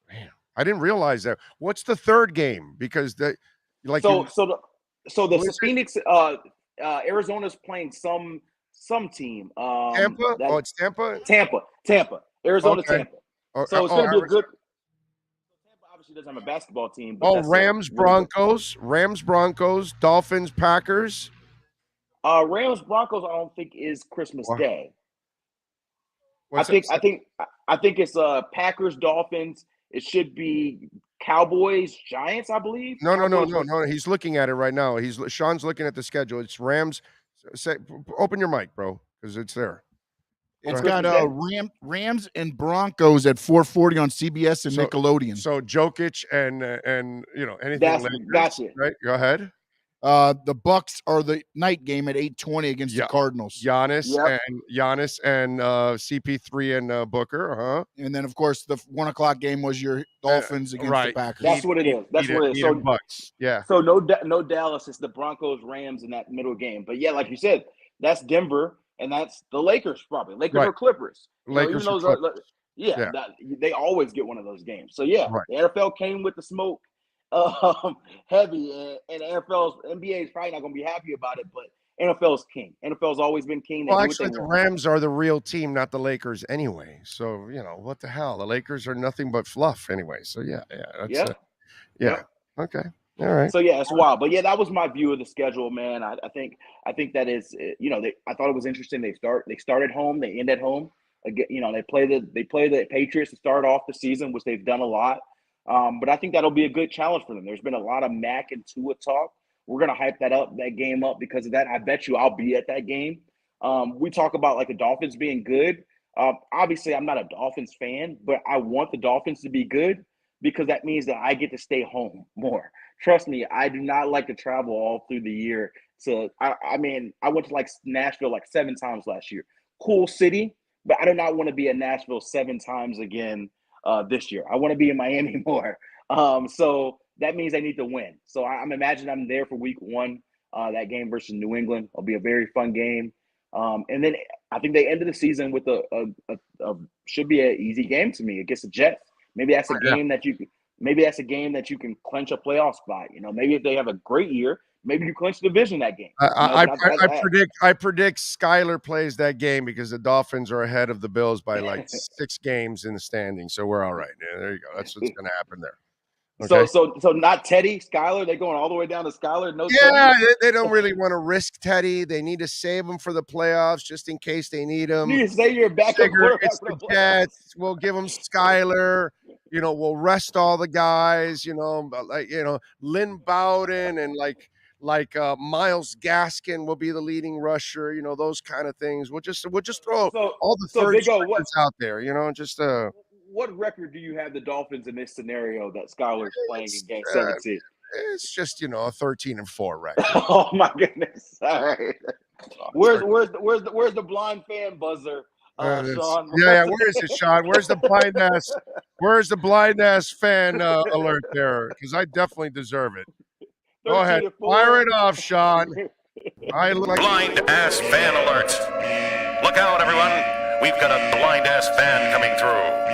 K: Man, I didn't realize that. What's the third game? Because the
M: Phoenix Arizona's playing some team.
K: Tampa? It's Tampa?
M: Tampa. Arizona,
K: Okay.
M: Tampa. So it's going to be a good. Tampa obviously doesn't have a basketball team. But that's
K: Rams, Broncos, Dolphins, Packers.
M: Rams, Broncos. I don't think is Christmas Day. I think it's Packers, Dolphins. It should be Cowboys, Giants. I believe.
K: No. He's looking at it right now. Sean's looking at the schedule. It's Rams. Open your mic, bro, because it's there.
H: It's got Rams and Broncos at 4:40 on CBS and Nickelodeon.
K: So Jokic and anything.
M: That's it.
K: Right. Go ahead.
H: The Bucks are the night game at 8:20 against the Cardinals.
K: Giannis and CP3 and Booker.
H: And then of course the 1 o'clock game was your Dolphins against the Packers.
M: That's what it is. That's what it is. So
K: Bucks. Yeah.
M: So no Dallas. It's the Broncos, Rams in that middle game. But yeah, like you said, that's Denver and that's the Lakers probably. Lakers or Clippers.
K: Lakers.
M: They always get one of those games. So yeah, the NFL came with the smoke. Heavy and NBA is probably not going to be happy about it, but NFL's king. NFL's always been king.
K: Well, actually, the Rams are the real team, not the Lakers anyway. So, what the hell? The Lakers are nothing but fluff anyway. So, yeah. Okay. All right.
M: So, yeah, it's wild. But, yeah, that was my view of the schedule, man. I think that is, I thought it was interesting. They start at home. They end at home. Again, they play the Patriots to start off the season, which they've done a lot. But I think that'll be a good challenge for them. There's been a lot of Mac and Tua talk. We're going to hype that game up because of that. I bet you I'll be at that game. We talk about like the Dolphins being good. Obviously, I'm not a Dolphins fan, but I want the Dolphins to be good because that means that I get to stay home more. Trust me, I do not like to travel all through the year. I went to like Nashville like 7 times last year. Cool city, but I do not want to be in Nashville 7 times again this year. I want to be in Miami more. So that means I need to win. So I'm imagining I'm there for week 1, that game versus New England. It'll be a very fun game. And then I think they ended the season with a should be an easy game to me against the Jets. Maybe that's a game that you can clinch a playoff spot. Maybe if they have a great year, maybe you clinch the division that game.
K: I predict Skyler plays that game because the Dolphins are ahead of the Bills by like 6 games in the standing. So we're all right. Yeah, there you go. That's what's going to happen there. Okay.
M: So not Teddy, Skyler. They're going all the way down to Skyler. No,
K: yeah,
M: Teddy?
K: they don't really want to risk Teddy. They need to save him for the playoffs just in case they need him.
M: You say you're backup quarterback
K: It's the Jets. We'll give him Skyler. We'll rest all the guys. Lynn Bowden and like Myles Gaskin will be the leading rusher. Those kind of things. We'll just throw all the third stringers out there.
M: What record do you have the Dolphins in this scenario that Skyler's playing in Game 17?
K: It's just a 13-4 record.
M: Oh my goodness! All right. Where's the blind fan buzzer, Sean?
K: Yeah. Where is it, Sean? Where's the blind ass? Where's the blind ass fan alert there? Because I definitely deserve it. Go ahead, fire it off, Sean.
N: Blind ass fan alert! Look out, everyone! We've got a blind ass fan coming through.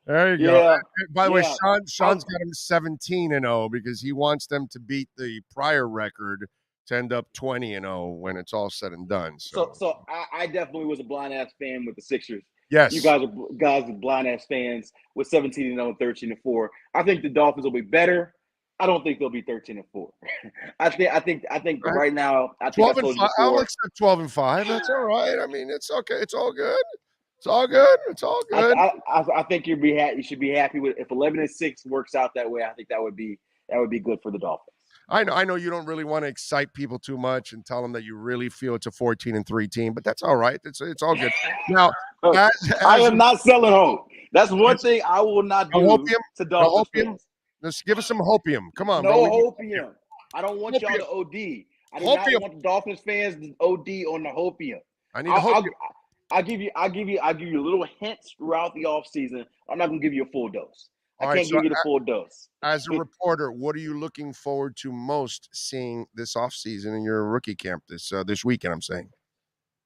K: There you go. By the way, Sean's got him 17-0 because he wants them to beat the prior record to end up 20-0 when it's all said and done.
M: So I definitely was a blind ass fan with the Sixers.
K: Yes,
M: you guys are blind ass fans with 17-0 and 13-4. I think the Dolphins will be better. I don't think they'll be 13-4. I think right now. I think
K: 12-5. I'll accept 12-5. That's all right. I mean, it's okay. It's all good. It's all good. It's all good.
M: I think you should be happy with if 11-6 works out that way. I think that would be good for the Dolphins.
K: I know you don't really want to excite people too much and tell them that you really feel it's a 14-3 team, but that's all right. It's all good. Now,
M: I am not selling hope. That's one thing I will not do to Dolphins fans.
K: Just give us some hopium. Come on,
M: no
K: bro.
M: Hopium. I don't want y'all to OD. I do not want the Dolphins fans to OD on the hopium.
K: I need hopium.
M: I'll give you little hints throughout the offseason. I'm not gonna give you a full dose. I can't give you the full dose.
K: As a reporter, what are you looking forward to most seeing this offseason in your rookie camp this weekend? I'm saying.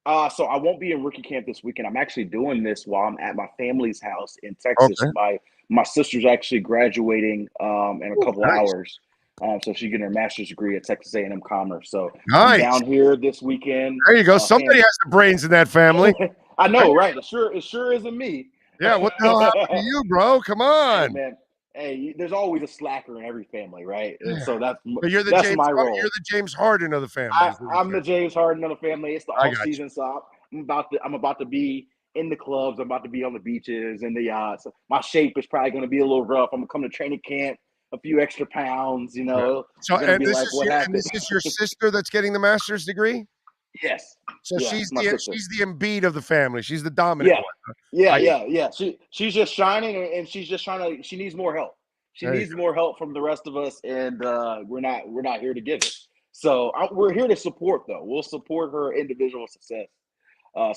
M: So I won't be in rookie camp this weekend. I'm actually doing this while I'm at my family's house in Texas.
K: Okay.
M: My sister's actually graduating in a couple hours. So she's getting her master's degree at Texas A&M Commerce. So I'm down here this weekend.
K: There you go. Somebody has the brains in that family.
M: I know, right? It sure isn't me.
K: Yeah, what the hell happened to you, bro? Come on.
M: Hey, man. Hey, there's always a slacker in every family, right? And so that's my role.
K: You're the James Harden of the family.
M: I'm the James Harden of the family. It's the off season, so I'm about to be in the clubs. I'm about to be on the beaches and the yachts. So my shape is probably going to be a little rough. I'm gonna come to training camp, a few extra pounds,
K: So this is your sister that's getting the master's degree?
M: Yes.
K: So she's the Embiid of the family. She's the dominant one.
M: Yeah. She's just shining, and she's just trying to. She needs more help. She needs more help from the rest of us, and we're not here to give it. So we're here to support, though. We'll support her individual success.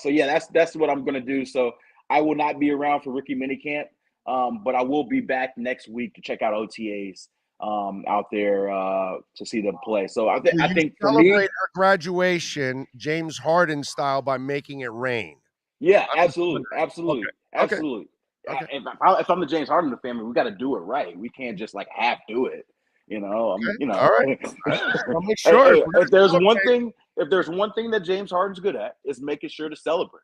M: So yeah, that's what I'm gonna do. So I will not be around for rookie minicamp, but I will be back next week to check out OTAs. Out there to see them play. So I think for me,
K: celebrate her graduation James Harden style by making it rain.
M: Yeah, absolutely.
K: Okay.
M: If I'm the James Harden of the family, we got to do it right. We can't just like half do it.
K: All right. I'll make sure.
M: If there's one thing that James Harden's good at, is making sure to celebrate.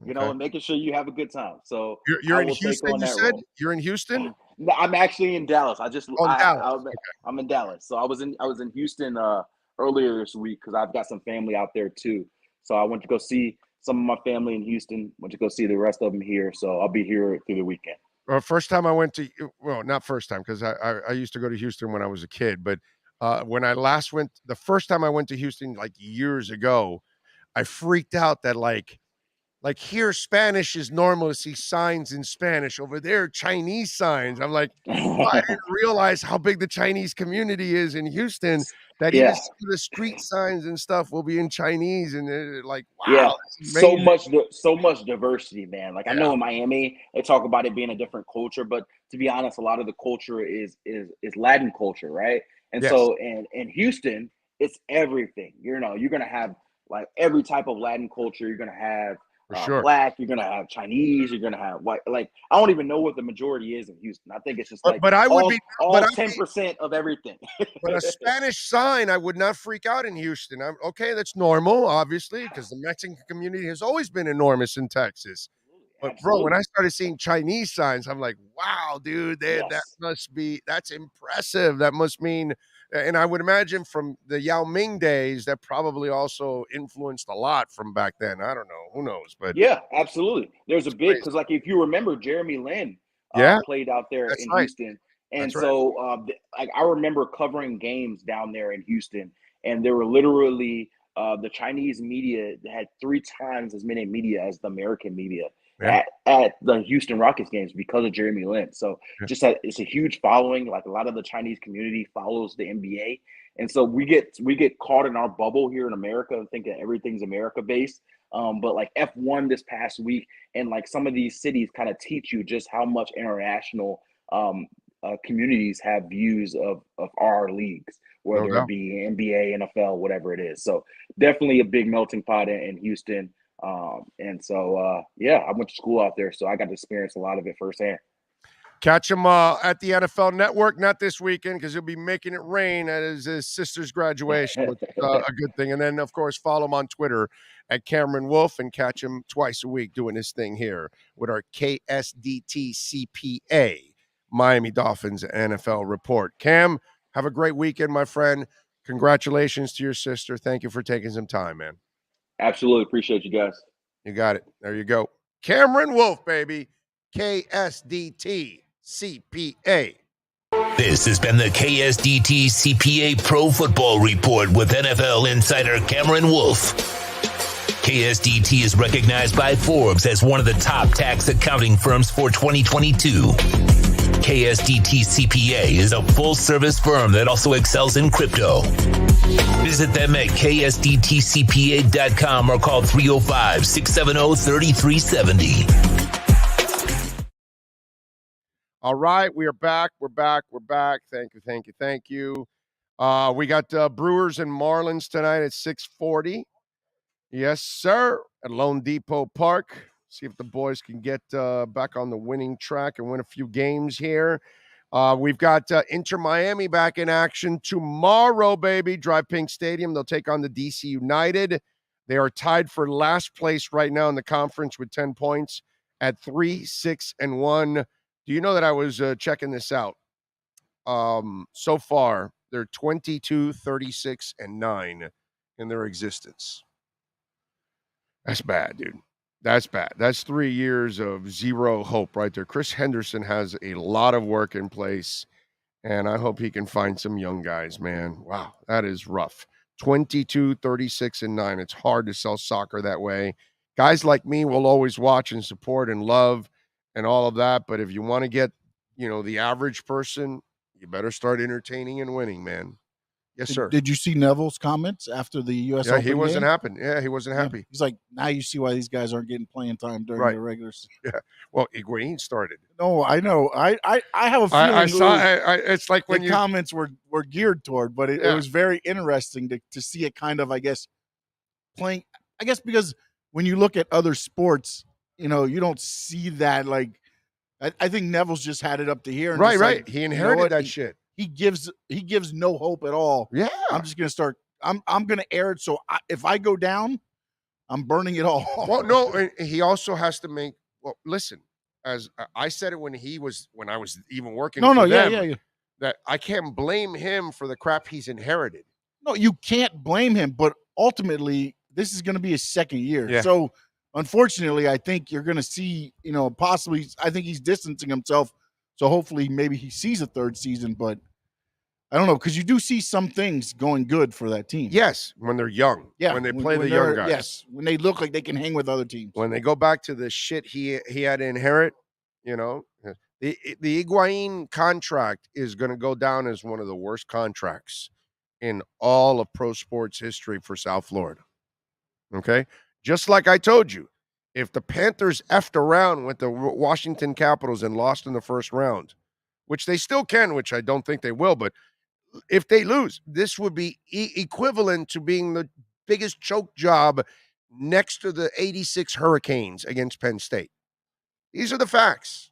M: And making sure you have a good time. So
K: you're in Houston. You said you're in Houston.
M: No, I'm actually in Dallas.
K: Dallas.
M: I'm in Dallas. So I was in Houston earlier this week because I've got some family out there too. So I went to go see some of my family in Houston. Went to go see the rest of them here. So I'll be here through the weekend.
K: First time I went to not first time because I used to go to Houston when I was a kid, but when I last went, the first time I went to Houston like years ago, I freaked out that like here, Spanish is normal to see signs in Spanish. Over there, Chinese signs. I'm like, I didn't realize how big the Chinese community is in Houston. That even the street signs and stuff will be in Chinese, and they're like, wow,
M: so much diversity, man. Like I know in Miami, they talk about it being a different culture, but to be honest, a lot of the culture is Latin culture, right? And so in Houston, it's everything. You're gonna have like every type of Latin culture. You're gonna have
D: For sure.
M: Black, you're gonna have Chinese, you're gonna have white. Like, I don't even know what the majority is in Houston. I think it's just like
D: but I would be
M: all
D: but I'd
M: 10% of everything.
D: But a Spanish sign, I would not freak out in Houston. Okay, that's normal, obviously, because the Mexican community has always been enormous in Texas. But bro, when I started seeing Chinese signs, I'm like, wow, dude, that's impressive. That must mean, and I would imagine from the Yao Ming days, that probably also influenced a lot from back then. I don't know, who knows? But
M: yeah, absolutely. There's a big, because like if you remember, Jeremy Lin played out there in Houston, and so like I remember covering games down there in Houston, and there were literally the Chinese media had 3 times as many media as the American media. At the Houston Rockets games because of Jeremy Lin. So just that it's a huge following. Like a lot of the Chinese community follows the NBA. And so we get caught in our bubble here in America and think that everything's America based. But like F1 this past week and like some of these cities kind of teach you just how much international communities have views of our leagues, whether it be NBA, NFL, whatever it is. So definitely a big melting pot in Houston. And so, I went to school out there, so I got to experience a lot of it firsthand.
D: Catch him at the NFL Network, not this weekend because he'll be making it rain at his sister's graduation, which is a good thing. And then, of course, follow him on Twitter at Cameron Wolf and catch him twice a week doing his thing here with our KSDT CPA Miami Dolphins NFL report. Cam, have a great weekend, my friend. Congratulations to your sister. Thank you for taking some time, man.
M: Absolutely. Appreciate you guys.
D: You got it. There you go. Cameron Wolf, baby. KSDT CPA.
A: This has been the KSDT CPA Pro Football Report with NFL insider Cameron Wolf. KSDT is recognized by Forbes as one of the top tax accounting firms for 2022. KSDT CPA is a full-service firm that also excels in crypto. Visit them at ksdtcpa.com or call 305-670-3370.
D: All right, we are back. We're back. Thank you. We got Brewers and Marlins tonight at 6:40. Yes, sir, at Lone Depot Park. See if the boys can get back on the winning track and win a few games here. We've got Inter Miami back in action tomorrow, baby. Drive Pink Stadium. They'll take on the DC United. They are tied for last place right now in the conference with 10 points at 3-6-1. Do you know that I was checking this out? So far, they're 22-36-9 in their existence. That's bad, dude. That's bad. That's 3 years of zero hope right there. Chris Henderson has a lot of work in place, and I hope he can find some young guys, man. Wow, that is rough. 22-36-9. It's hard to sell soccer that way. Guys like me will always watch and support and love and all of that, but if you want to get, the average person, you better start entertaining and winning, man. Yes, sir.
H: Did you see Neville's comments after the U.S.
D: Yeah,
H: Open
D: he wasn't
H: game?
D: happy. Yeah, he wasn't happy.
H: He's like, now you see why these guys aren't getting playing time during the regular season.
D: Yeah. Well, Higuain started.
H: No, I know. I have a feeling
D: I saw. It's like when
H: the comments were geared toward, but it was very interesting to see it kind of, I guess, playing. I guess because when you look at other sports, you don't see that. Like, I think Neville's just had it up to here. And
D: right.
H: Like,
D: he inherited that shit.
H: He gives no hope at all.
D: Yeah.
H: I'm just gonna start. I'm gonna air it. So if I go down, I'm burning it all.
D: Well, no, he also has to make. Well, listen. As I said it when I was even working.
H: Yeah.
D: That I can't blame him for the crap he's inherited.
H: No, you can't blame him. But ultimately, this is going to be his second year.
D: Yeah.
H: So unfortunately, I think you're going to see. Possibly. I think he's distancing himself. So hopefully, maybe he sees a third season, but I don't know, because you do see some things going good for that team.
D: Yes, when they're young.
H: Yeah,
D: when they play the young guys.
H: Yes, when they look like they can hang with other teams.
D: When they go back to the shit he had to inherit, the Higuain contract is going to go down as one of the worst contracts in all of pro sports history for South Florida. Okay? Just like I told you, if the Panthers effed around with the Washington Capitals and lost in the first round, which they still can, which I don't think they will, but if they lose, this would be equivalent to being the biggest choke job
K: next to the 86 Hurricanes against Penn State. These are the facts.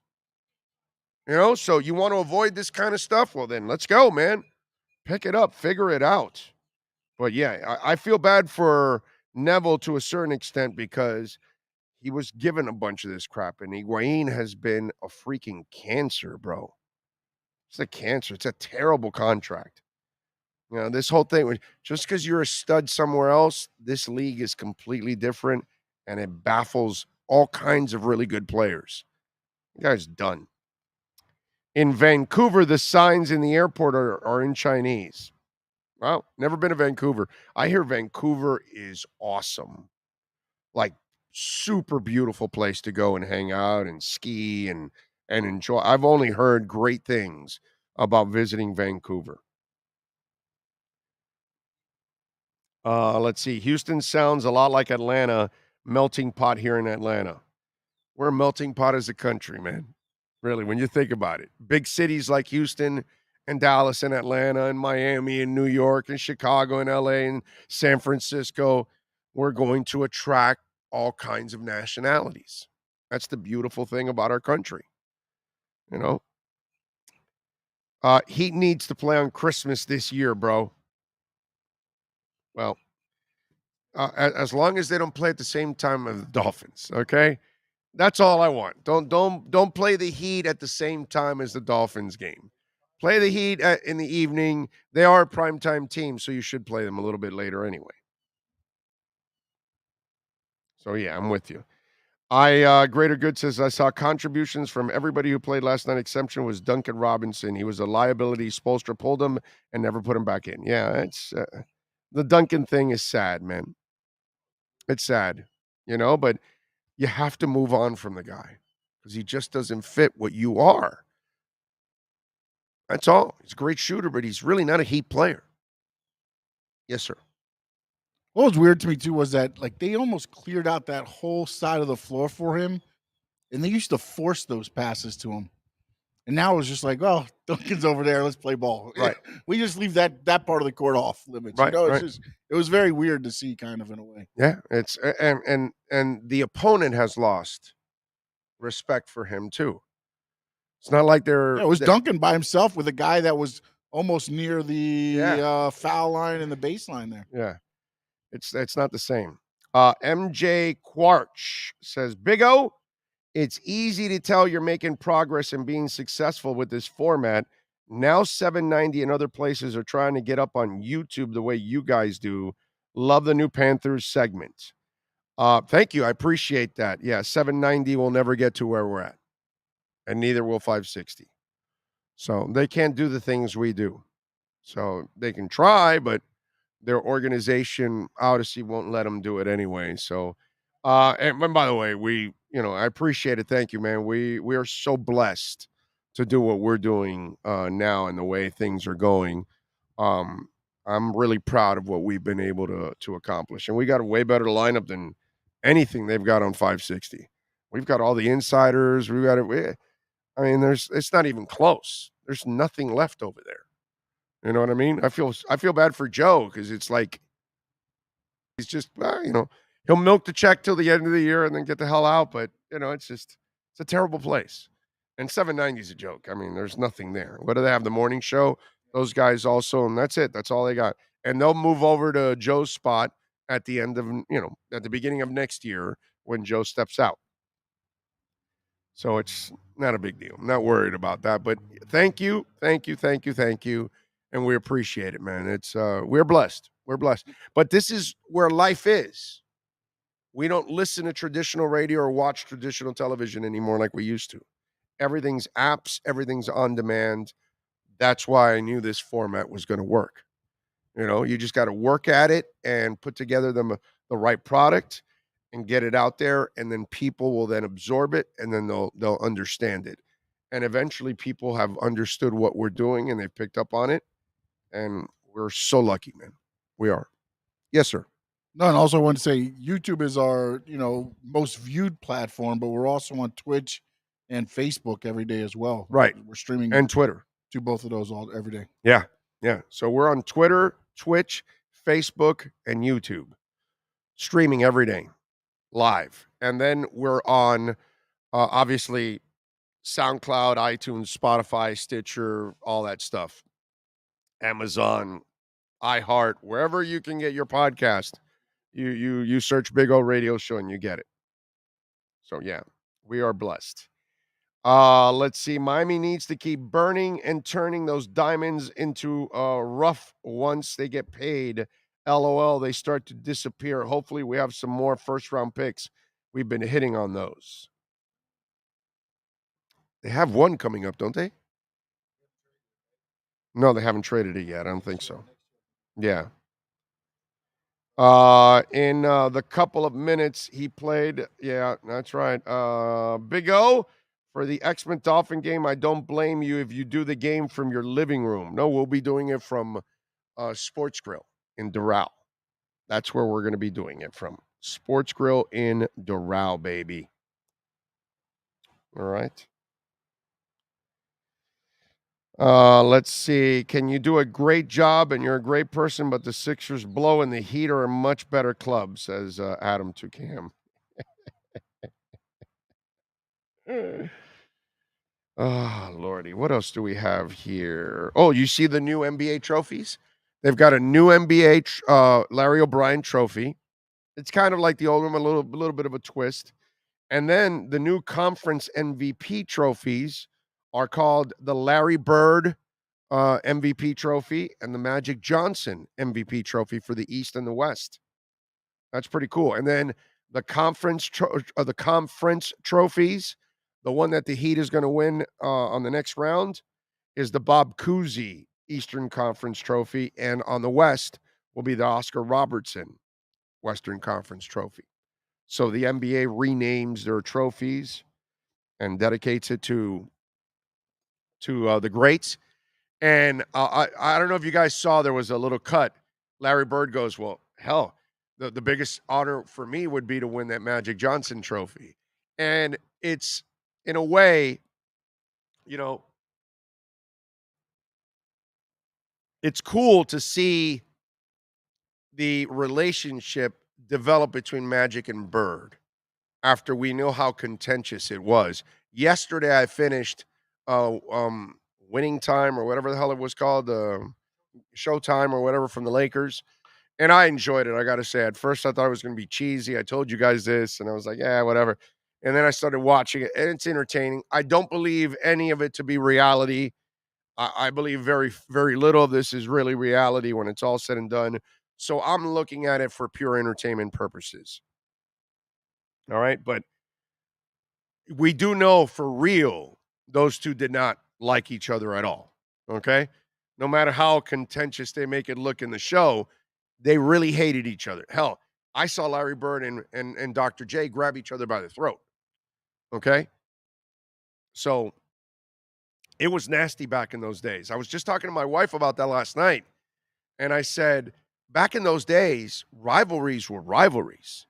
K: So you want to avoid this kind of stuff? Well, then let's go, man. Pick it up, figure it out. But yeah, I feel bad for Neville to a certain extent because he was given a bunch of this crap, and Higuain has been a freaking cancer, bro. It's a cancer. It's a terrible contract. This whole thing, just because you're a stud somewhere else, this league is completely different, and it baffles all kinds of really good players. The guy's done. In Vancouver, the signs in the airport are in Chinese. Wow, never been to Vancouver. I hear Vancouver is awesome. Like, super beautiful place to go and hang out and ski and enjoy. I've only heard great things about visiting Vancouver. Let's see. Houston sounds a lot like Atlanta, melting pot here in Atlanta. We're a melting pot as a country, man. Really, when you think about it. Big cities like Houston and Dallas and Atlanta and Miami and New York and Chicago and LA and San Francisco, we're going to attract all kinds of nationalities. That's the beautiful thing about our country. Heat needs to play on Christmas this year, bro. Well, as long as they don't play at the same time as the Dolphins, okay? That's all I want. Don't play the Heat at the same time as the Dolphins game. Play the Heat in the evening. They are a primetime team, so you should play them a little bit later anyway. So, yeah, I'm with you. Greater Good says, I saw contributions from everybody who played last night. Exception was Duncan Robinson. He was a liability. Spoelstra pulled him and never put him back in. Yeah, it's the Duncan thing is sad, man. It's sad, but you have to move on from the guy because he just doesn't fit what you are. That's all. He's a great shooter, but he's really not a Heat player. Yes, sir.
H: What was weird to me, too, was that they almost cleared out that whole side of the floor for him, and they used to force those passes to him. And now it was just like, oh, Duncan's over there. Let's play ball.
K: Right.
H: We just leave that part of the court off limits.
K: Right, right.
H: It was very weird to see, kind of, in a way.
K: Yeah, it's and the opponent has lost respect for him too. It's not like
H: it was Duncan by himself with a guy that was almost near the foul line and the baseline there.
K: Yeah, it's not the same. MJ Quarch says, Big O, it's easy to tell you're making progress and being successful with this format. Now 790 and other places are trying to get up on YouTube the way you guys do. Love the new Panthers segment. Thank you. I appreciate that. Yeah, 790 will never get to where we're at. And neither will 560. So they can't do the things we do. So they can try, but their organization, Odyssey, won't let them do it anyway. So, and by the way, I appreciate it. Thank you, man. We are so blessed to do what we're doing now and the way things are going. I'm really proud of what we've been able to accomplish. And we got a way better lineup than anything they've got on 560. We've got all the insiders. We've got it. I mean, it's not even close. There's nothing left over there. You know what I mean? I feel bad for Joe because it's like he's just, he'll milk the check till the end of the year and then get the hell out. But, it's a terrible place. And 790 is a joke. I mean, there's nothing there. What do they have? The morning show? Those guys also, and that's it. That's all they got. And they'll move over to Joe's spot at the end of, at the beginning of next year when Joe steps out. So it's not a big deal. I'm not worried about that. But thank you. And we appreciate it, man. It's we're blessed. We're blessed. But this is where life is. We don't listen to traditional radio or watch traditional television anymore like we used to. Everything's apps, everything's on demand. That's why I knew this format was going to work. You just got to work at it and put together the right product and get it out there, and then people will then absorb it, and then they'll understand it. And eventually people have understood what we're doing, and they've picked up on it, and we're so lucky, man. We are. Yes, sir.
H: No, and also I want to say YouTube is our, most viewed platform, but we're also on Twitch and Facebook every day as well.
K: Right.
H: We're streaming
K: and Twitter
H: to both of those every day.
K: Yeah. Yeah. So we're on Twitter, Twitch, Facebook, and YouTube. streaming every day, live. And then we're on, obviously, SoundCloud, iTunes, Spotify, Stitcher, all that stuff. Amazon, iHeart, wherever you can get your podcast, you search Big O Radio Show and you get it. So yeah, we are blessed. Let's see. Miami needs to keep burning and turning those diamonds into rough once they get paid. LOL, they start to disappear. Hopefully, we have some more first round picks. We've been hitting on those. They have one coming up, don't they? No, they haven't traded it yet. I don't think so. Yeah. In the couple of minutes he played, yeah, that's right. Big O, for the X-Men Dolphin game, I don't blame you if you do the game from your living room. No, we'll be doing it from Sports Grill in Doral. That's where we're going to be doing it from. Sports Grill in Doral, baby. All right. Let's see. Can you do a great job? And you're a great person, but the Sixers blow and the Heat are a much better club, says Adam to Cam. Oh, Lordy. What else do we have here? Oh, you see the new NBA trophies? They've got a new NBA Larry O'Brien trophy. It's kind of like the old one, a little bit of a twist. And then the new conference MVP trophies are called the Larry Bird MVP trophy and the Magic Johnson MVP trophy for the East and the West. That's pretty cool. And then the conference trophies, the one that the Heat is going to win on the next round is the Bob Cousy Eastern Conference trophy, and on the West will be the Oscar Robertson Western Conference trophy. So the NBA renames their trophies and dedicates it to the greats. And I don't know if you guys saw, there was a little cut. Larry Bird goes, well, hell, the biggest honor for me would be to win that Magic Johnson trophy. And it's, in a way, it's cool to see the relationship develop between Magic and Bird after we know how contentious it was. Yesterday, I finished Winning Time, or whatever the hell it was called, Showtime or whatever, from the Lakers. And I enjoyed it, I got to say. At first, I thought it was going to be cheesy. I told you guys this, and I was like, yeah, whatever. And then I started watching it, and it's entertaining. I don't believe any of it to be reality. I believe very, very little of this is really reality when it's all said and done. So I'm looking at it for pure entertainment purposes. All right? But we do know for real those two did not like each other at all. Okay? No matter how contentious they make it look in the show, they really hated each other. Hell, I saw Larry Bird and Dr. J grab each other by the throat. Okay? So it was nasty back in those days. I was just talking to my wife about that last night, and I said, back in those days, rivalries were rivalries.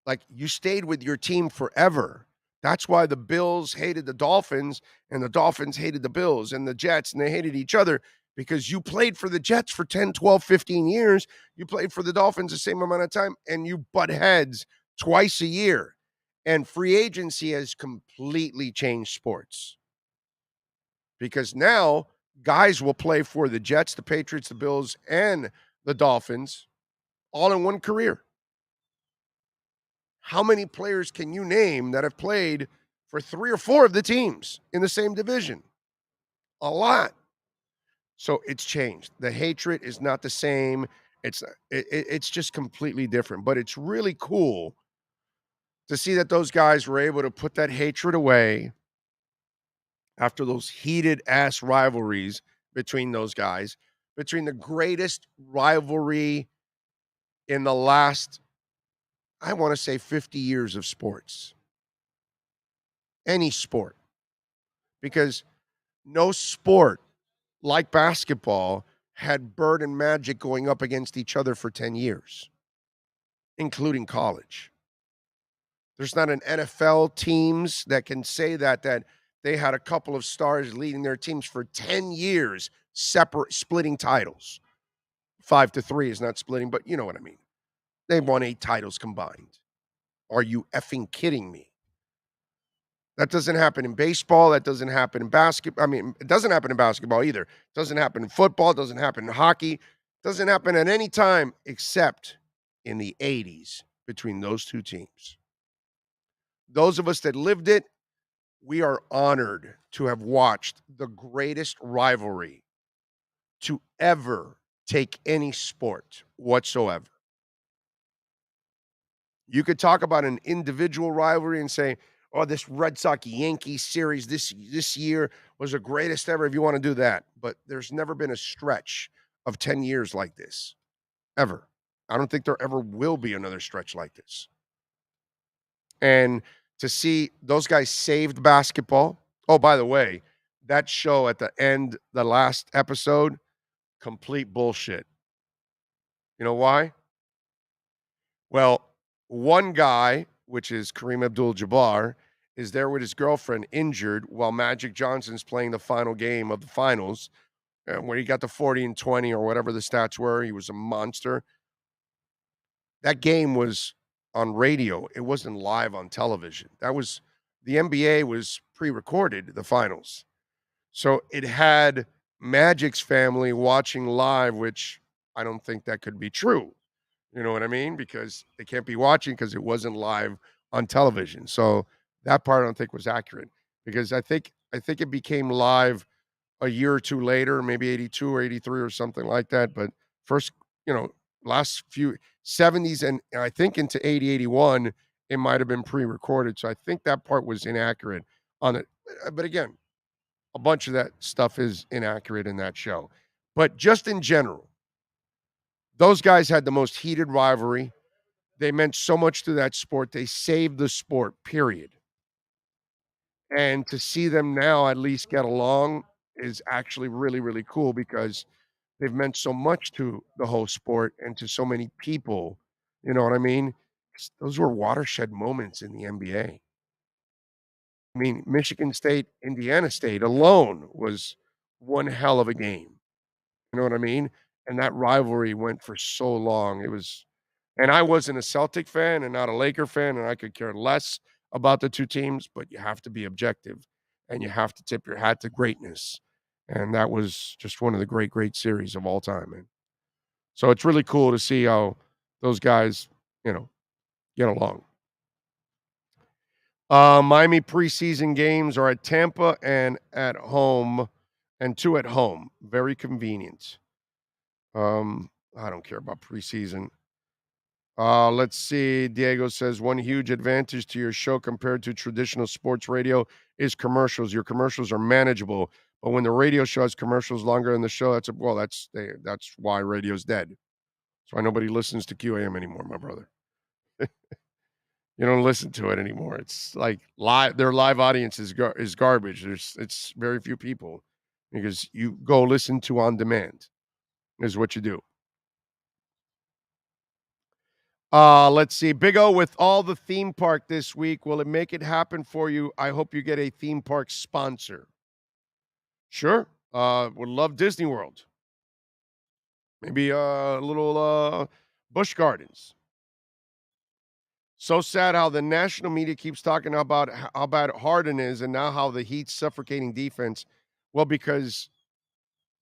K: Like, you stayed with your team forever. That's why the Bills hated the Dolphins, and the Dolphins hated the Bills, and the Jets, and they hated each other because you played for the Jets for 10, 12, 15 years. You played for the Dolphins the same amount of time, and you butt heads twice a year. And free agency has completely changed sports. Because now guys will play for the Jets, the Patriots, the Bills, and the Dolphins all in one career. How many players can you name that have played for 3 or 4 of the teams in the same division? A lot. So it's changed. The hatred is not the same. It's just completely different. But it's really cool to see that those guys were able to put that hatred away after those heated ass rivalries between those guys, between the greatest rivalry in the last, I want to say, 50 years of sports. Any sport. Because no sport like basketball had Bird and Magic going up against each other for 10 years, including college. There's not an NFL teams that can say that they had a couple of stars leading their teams for 10 years, splitting titles. 5-3 is not splitting, but you know what I mean. They won 8 titles combined. Are you effing kidding me? That doesn't happen in baseball. That doesn't happen in basketball. I mean, it doesn't happen in basketball either. It doesn't happen in football. It doesn't happen in hockey. It doesn't happen at any time except in the 80s between those two teams. Those of us that lived it, we are honored to have watched the greatest rivalry to ever take any sport whatsoever. You could talk about an individual rivalry and say, oh, this Red Sox-Yankees series this year was the greatest ever, if you want to do that. But there's never been a stretch of 10 years like this, ever. I don't think there ever will be another stretch like this. And to see those guys saved basketball. Oh, by the way, that show at the end, the last episode, complete bullshit. You know why? Well, one guy, which is Kareem Abdul-Jabbar, is there with his girlfriend injured while Magic Johnson's playing the final game of the finals, where he got the 40 and 20 or whatever the stats were. He was a monster. That game was on radio. It wasn't live on television. The NBA was pre-recorded, the finals. So it had Magic's family watching live, which I don't think that could be true. You know what I mean? Because they can't be watching because it wasn't live on television. So that part I don't think was accurate, because I think it became live a year or two later, maybe 82 or 83 or something like that. But first, last few 70s and I think into 80, 81, it might have been pre-recorded. So I think that part was inaccurate on it. But again, a bunch of that stuff is inaccurate in that show. But just in general, those guys had the most heated rivalry. They meant so much to that sport. They saved the sport, period. And to see them now at least get along is actually really, really cool, because they've meant so much to the whole sport and to so many people. You know what I mean? Those were watershed moments in the NBA. I mean, Michigan State, Indiana State alone was one hell of a game. You know what I mean? And that rivalry went for so long. And I wasn't a Celtic fan and not a Laker fan, and I could care less about the two teams, but you have to be objective and you have to tip your hat to greatness. And that was just one of the great, great series of all time, man. So it's really cool to see how those guys, get along. Miami preseason games are at Tampa and at home, and 2 at home. Very convenient. I don't care about preseason. Let's see. Diego says, one huge advantage to your show compared to traditional sports radio is commercials. Your commercials are manageable, but when the radio show has commercials longer than the show, that's why radio's dead. That's why nobody listens to QAM anymore, my brother. You don't listen to it anymore. It's like their live audience is garbage. It's very few people, because you go listen to on demand is what you do. Let's see. Big O, with all the theme park this week, will it make it happen for you? I hope you get a theme park sponsor. Sure. Would love Disney World. Maybe a little Busch Gardens. So sad how the national media keeps talking about how bad Harden is, and now how the Heat's suffocating defense. Well, because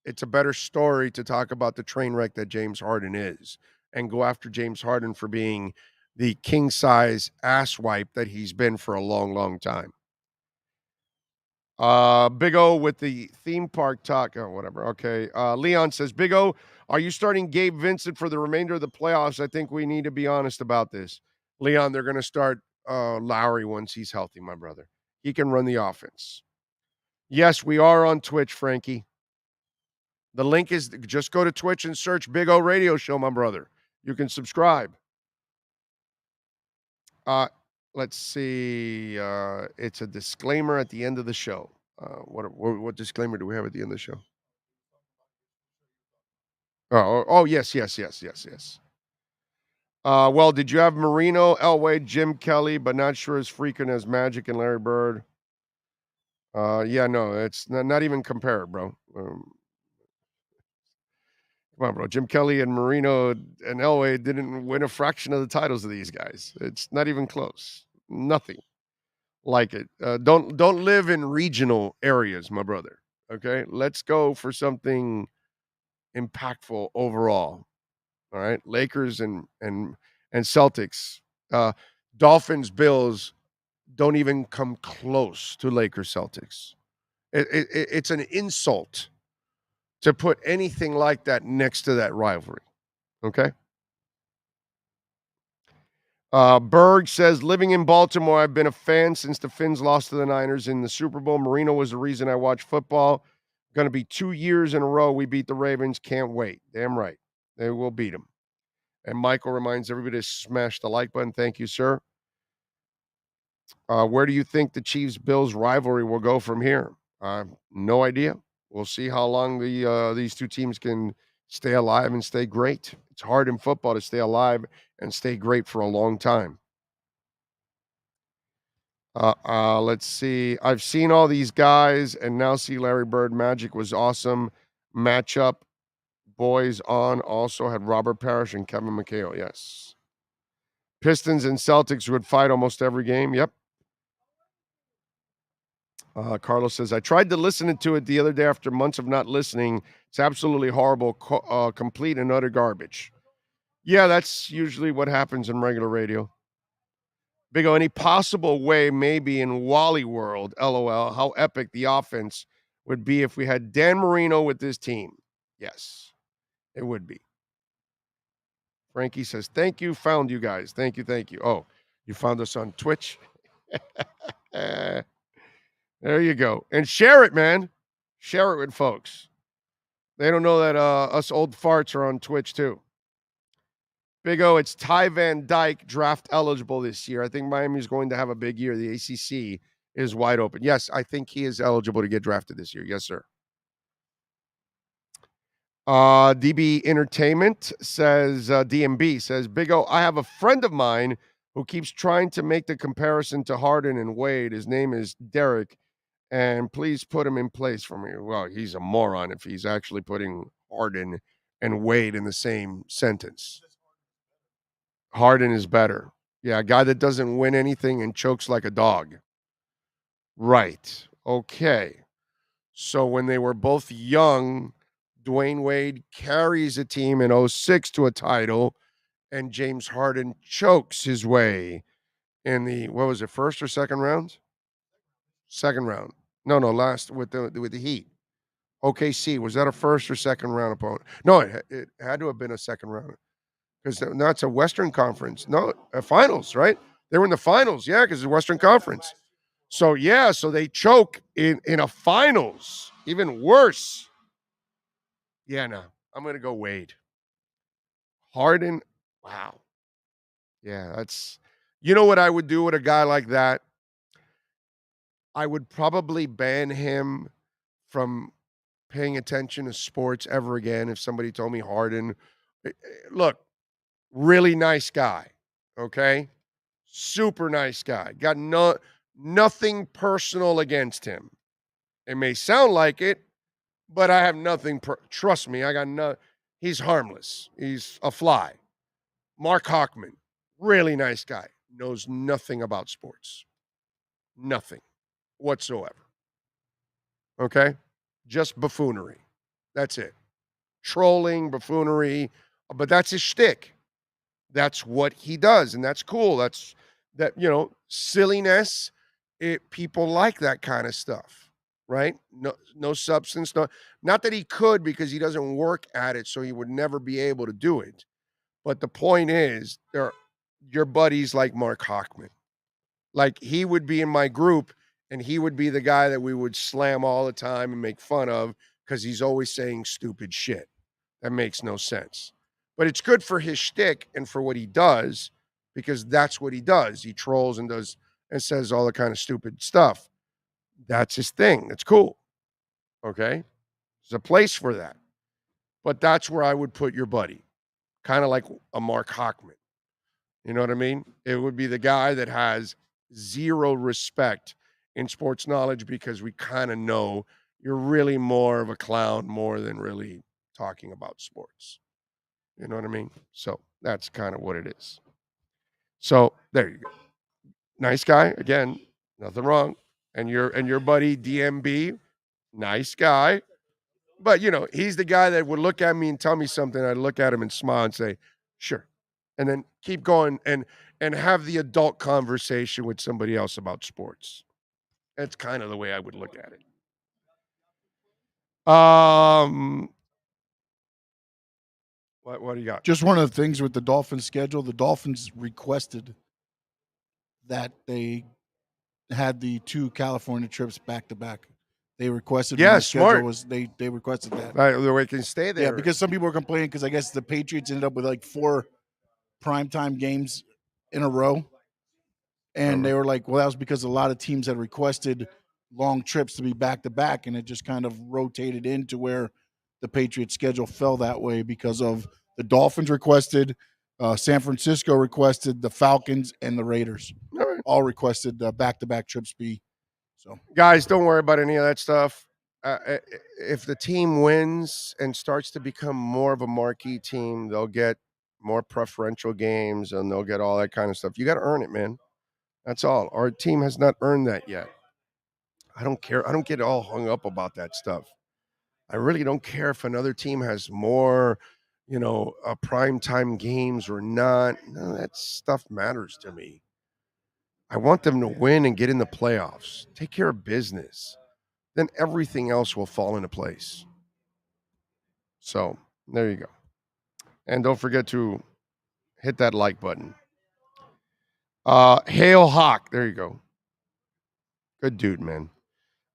K: it's a better story to talk about the train wreck that James Harden is, and go after James Harden for being the king-size asswipe that he's been for a long, long time. Big O with the theme park talk. Oh, whatever. Okay. Leon says, Big O, are you starting Gabe Vincent for the remainder of the playoffs? I think we need to be honest about this. Leon, they're going to start Lowry once he's healthy, my brother. He can run the offense. Yes, we are on Twitch, Frankie. The link is, just go to Twitch and search Big O Radio Show, my brother. You can subscribe. Let's see. It's a disclaimer at the end of the show. What disclaimer do we have at the end of the show? Oh, yes. Well, did you have Marino, Elway, Jim Kelly, but not sure as frequent as Magic and Larry Bird? Yeah, no, it's not even compared, bro.
D: Come on, bro. Jim Kelly and Marino and Elway didn't win a fraction of the titles of these guys. It's not even close. Nothing like it. Don't live in regional areas, my brother. Okay, let's go for something impactful overall. All right, Lakers and Celtics, Dolphins, Bills don't even come close to Lakers Celtics. It's an insult to put anything like that next to that rivalry. Okay. Berg says, living in Baltimore, I've been a fan since the Finns lost to the Niners in the Super Bowl. Marino was the reason I watched football. Going to be 2 years in a row we beat the Ravens. Can't wait. Damn right. They will beat them. And Michael reminds everybody to smash the like button. Thank you, sir. Where do you think the Chiefs-Bills rivalry will go from here? No idea. We'll see how long these two teams can stay alive and stay great. It's hard in football to stay alive and stay great for a long time. Let's see. I've seen all these guys and now see Larry Bird. Magic was awesome. Matchup. Boys on also had Robert Parrish and Kevin McHale. Yes. Pistons and Celtics would fight almost every game. Yep. Carlos says, I tried to listen to it the other day after months of not listening. It's absolutely horrible, complete and utter garbage. Yeah, that's usually what happens in regular radio. Big O, any possible way, maybe in Wally World, LOL, how epic the offense would be if we had Dan Marino with this team? Yes, it would be. Frankie says, thank you, found you guys. Thank you, thank you. Oh, you found us on Twitch? There you go. And share it, man. Share it with folks. They don't know that us old farts are on Twitch too. Big O, it's Ty Van Dyke draft eligible this year. I think Miami's going to have a big year. The ACC is wide open. Yes, I think he is eligible to get drafted this year. Yes, sir. DB Entertainment says, DMB says, Big O, I have a friend of mine who keeps trying to make the comparison to Harden and Wade. His name is Derek. And please put him in place for me. Well, he's a moron if he's actually putting Harden and Wade in the same sentence. Harden is better. Yeah, a guy that doesn't win anything and chokes like a dog. Right. Okay. So when they were both young, Dwayne Wade carries a team in 2006 to a title, and James Harden chokes his way in the, what was it, first or second round? Second round. No, last with the Heat. OKC, was that a first or second round opponent? No, it had to have been a second round because now it's a Western Conference. No, finals, right? They were in the finals, yeah, because it's Western Conference. So yeah, so they choke in a finals, even worse. Yeah, no, I'm gonna go Wade. Harden, wow. Yeah, that's, you know what I would do with a guy like that? I would probably ban him from paying attention to sports ever again if somebody told me Harden. Look, really nice guy, okay? Super nice guy. Got nothing personal against him. It may sound like it, but I have nothing. Trust me, I got no. He's harmless. He's a fly. Mark Hochman, really nice guy. Knows nothing about sports. Nothing whatsoever. Okay? Just buffoonery. That's it. Trolling, buffoonery, but that's his shtick. That's what he does, and that's cool. That's that, silliness. People like that kind of stuff, right? No substance. Not that he could, because he doesn't work at it, so he would never be able to do it. But the point is, your buddies like Mark Hochman. Like, he would be in my group, and he would be the guy that we would slam all the time and make fun of because he's always saying stupid shit. That makes no sense. But it's good for his shtick and for what he does, because that's what he does. He trolls and does and says all the kind of stupid stuff. That's his thing. That's cool. Okay? There's a place for that. But that's where I would put your buddy. Kind of like a Mark Hochman. You know what I mean? It would be the guy that has zero respect in sports knowledge, because we kind of know you're really more of a clown more than really
K: talking about sports. You know what I mean? So that's kind of what it is. So there you go. Nice guy. Again, nothing wrong. And your buddy DMB, nice guy. But he's the guy that would look at me and tell me something. I'd look at him and smile and say, sure. And then keep going and have the adult conversation with somebody else about sports. That's kind of the way I would look at it. What do you got?
H: Just one of the things with the Dolphins schedule, the Dolphins requested that they had the 2 California trips back to back. They requested when the schedule
K: smart.
H: was they requested that.
K: The way it can stay there.
H: Yeah, because some people were complaining because I guess the Patriots ended up with like 4 primetime games in a row. And they were like, well, that was because a lot of teams had requested long trips to be back to back, and it just kind of rotated into where the Patriots schedule fell that way because of the Dolphins requested, San Francisco requested, the Falcons and the Raiders all requested back-to-back trips be. So
K: guys, don't worry about any of that stuff. If the team wins and starts to become more of a marquee team, they'll get more preferential games and they'll get all that kind of stuff. You got to earn it, man. That's all. Our team has not earned that yet. I don't care. I don't get all hung up about that stuff. I really don't care if another team has more, primetime games or not. None of that stuff matters to me. I want them to win and get in the playoffs. Take care of business. Then everything else will fall into place. So there you go. And don't forget to hit that like button. Hail Hawk. There you go. Good dude, man.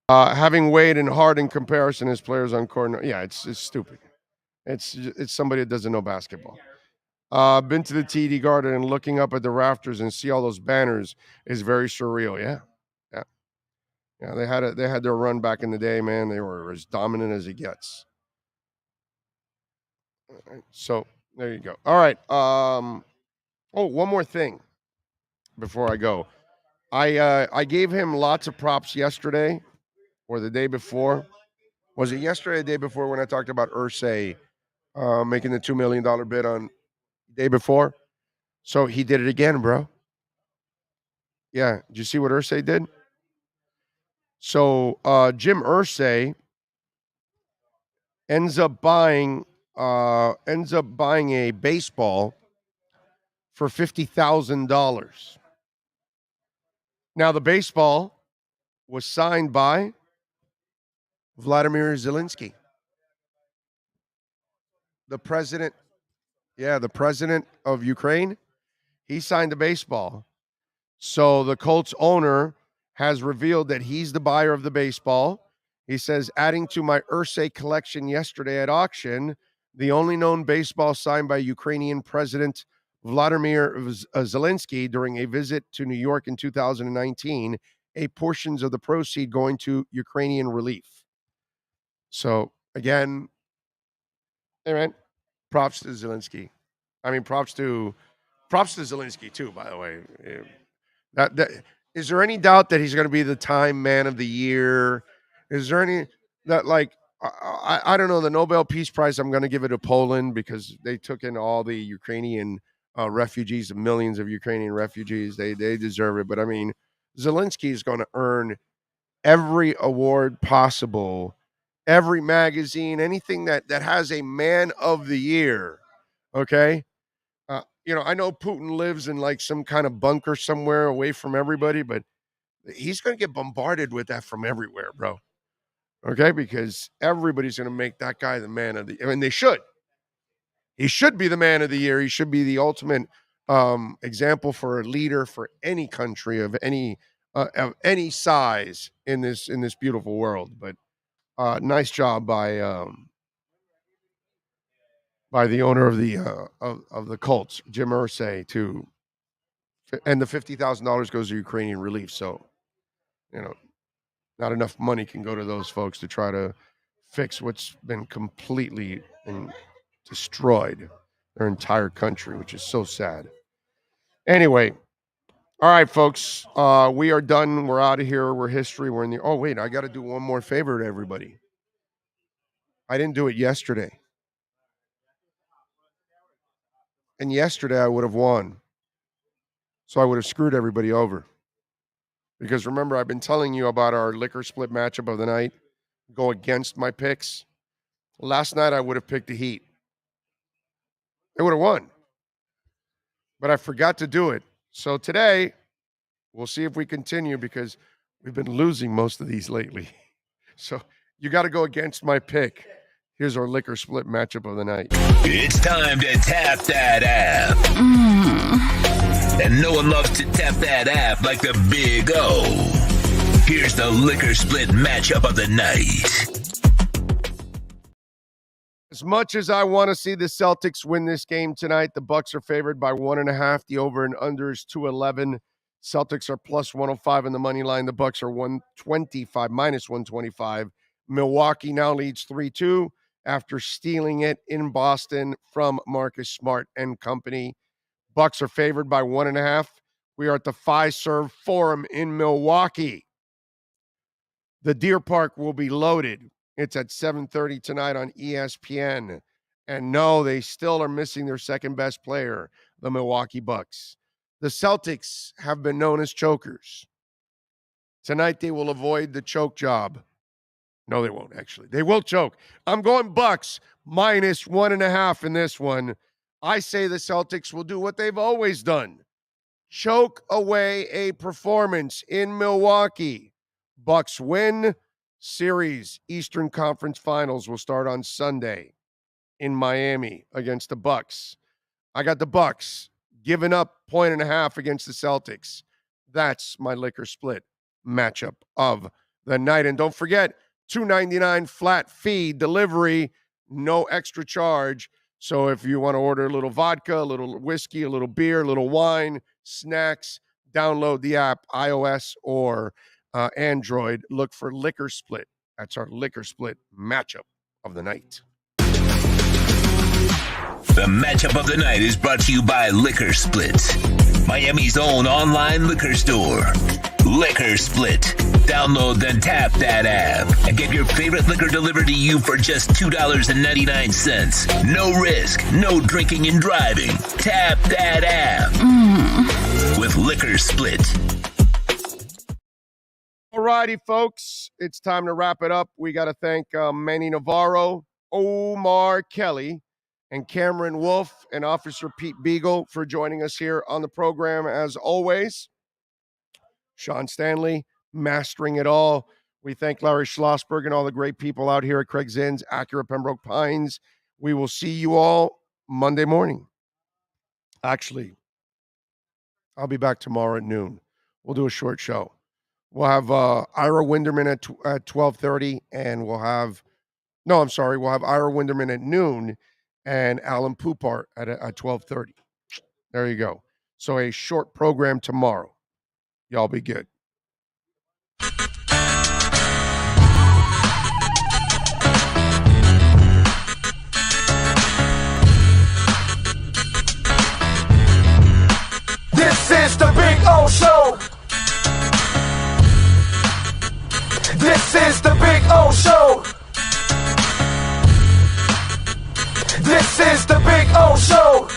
K: Having Wade and Hart in comparison as players on court. Yeah, it's stupid. It's somebody that doesn't know basketball. Been to the TD Garden and looking up at the rafters and see all those banners is very surreal. Yeah. They had their run back in the day, man. They were as dominant as it gets. So there you go. All right. One more thing before I go. I gave him lots of props yesterday or the day before. Was it yesterday or the day before when I talked about Irsay making the $2 million bid on the day before? So he did it again, bro. Yeah. Did you see what Irsay did? So Jim Irsay ends up buying a baseball for $50,000. Now the baseball was signed by Vladimir Zelensky, the president of Ukraine. He signed the baseball. So the Colts owner has revealed that he's the buyer of the baseball. He says, adding to my Irsay collection yesterday at auction, the only known baseball signed by Ukrainian President Vladimir Zelensky during a visit to New York in 2019, portions of the proceed going to Ukrainian relief. So again, hey man, props to Zelensky. I mean, props to Zelensky too, by the way. That is there any doubt that he's going to be the Time Man of the Year? Is there any that like I don't know, the Nobel Peace Prize? I'm going to give it to Poland because they took in all the Ukrainian refugees, millions of Ukrainian refugees. They deserve it. But I mean, Zelensky is going to earn every award possible, every magazine, anything that has a Man of the Year. Okay. I know Putin lives in like some kind of bunker somewhere away from everybody, but he's going to get bombarded with that from everywhere, bro. Okay, because everybody's going to make that guy the Man of the Year. I mean, they should. He should be the Man of the Year. He should be the ultimate example for a leader for any country of any size in this beautiful world. But nice job by the owner of the Colts, Jim Irsay, and the $50,000 goes to Ukrainian relief. So, not enough money can go to those folks to try to fix what's been completely destroyed, their entire country, which is so sad. Anyway, all right, folks, we are done. We're out of here. We're history. We're in the. Oh wait, I got to do one more favor to everybody. I didn't do it yesterday. And yesterday I would have won. So I would have screwed everybody over. Because remember, I've been telling you about our liquor split matchup of the night. Go against my picks. Last night I would have picked the Heat. They would have won. But I forgot to do it. So today, we'll see if we continue because we've been losing most of these lately. So you got to go against my pick. Here's our liquor split matchup of the night.
A: It's time to tap that app. And no one loves to tap that app like the Big O. Here's the liquor split matchup of the night.
K: As much as I want to see the Celtics win this game tonight, the Bucks are favored by 1.5. The over and under is 211. Celtics are plus 105 in the money line. The Bucks are 125, minus 125. Milwaukee now leads 3-2 after stealing it in Boston from Marcus Smart and company. Bucks are favored by 1.5. We are at the Fiserv Forum in Milwaukee. The Deer Park will be loaded. It's at 7:30 tonight on ESPN. And no, they still are missing their second best player, the Milwaukee Bucks. The Celtics have been known as chokers. Tonight they will avoid the choke job. No, they won't, actually. They will choke. I'm going Bucks minus 1.5 in this one. I say the Celtics will do what they've always done. Choke away a performance in Milwaukee. Bucks win. Series Eastern Conference Finals will start on Sunday in Miami against the Bucks. I got the Bucks giving up 1.5 against the Celtics. That's my liquor split matchup of the night. And don't forget, $2.99 flat fee delivery, no extra charge. So if you want to order a little vodka, a little whiskey, a little beer, a little wine, snacks, download the app, iOS or Android. Look for Liquor Split. That's our liquor split matchup of the night.
A: The matchup of the night is brought to you by Liquor Split, Miami's own online liquor store. Liquor Split. Download the Tap That app and get your favorite liquor delivered to you for just $2.99. No risk, no drinking and driving. Tap that app with Liquor Split.
K: All righty, folks. It's time to wrap it up. We got to thank Manny Navarro, Omar Kelly, and Cameron Wolf and Officer Pete Beagle for joining us here on the program as always. Sean Stanley mastering it all. We thank Larry Schlossberg and all the great people out here at Craig Zinn's, Acura Pembroke Pines. We will see you all Monday morning. Actually, I'll be back tomorrow at noon. We'll do a short show. We'll have Ira Winderman at 12:30, and we'll have Ira Winderman at noon and Alan Poupart at 12:30. There you go. So a short program tomorrow. Y'all be good.
G: This is the Big O Show. This is the Big O Show. This is the Big O Show.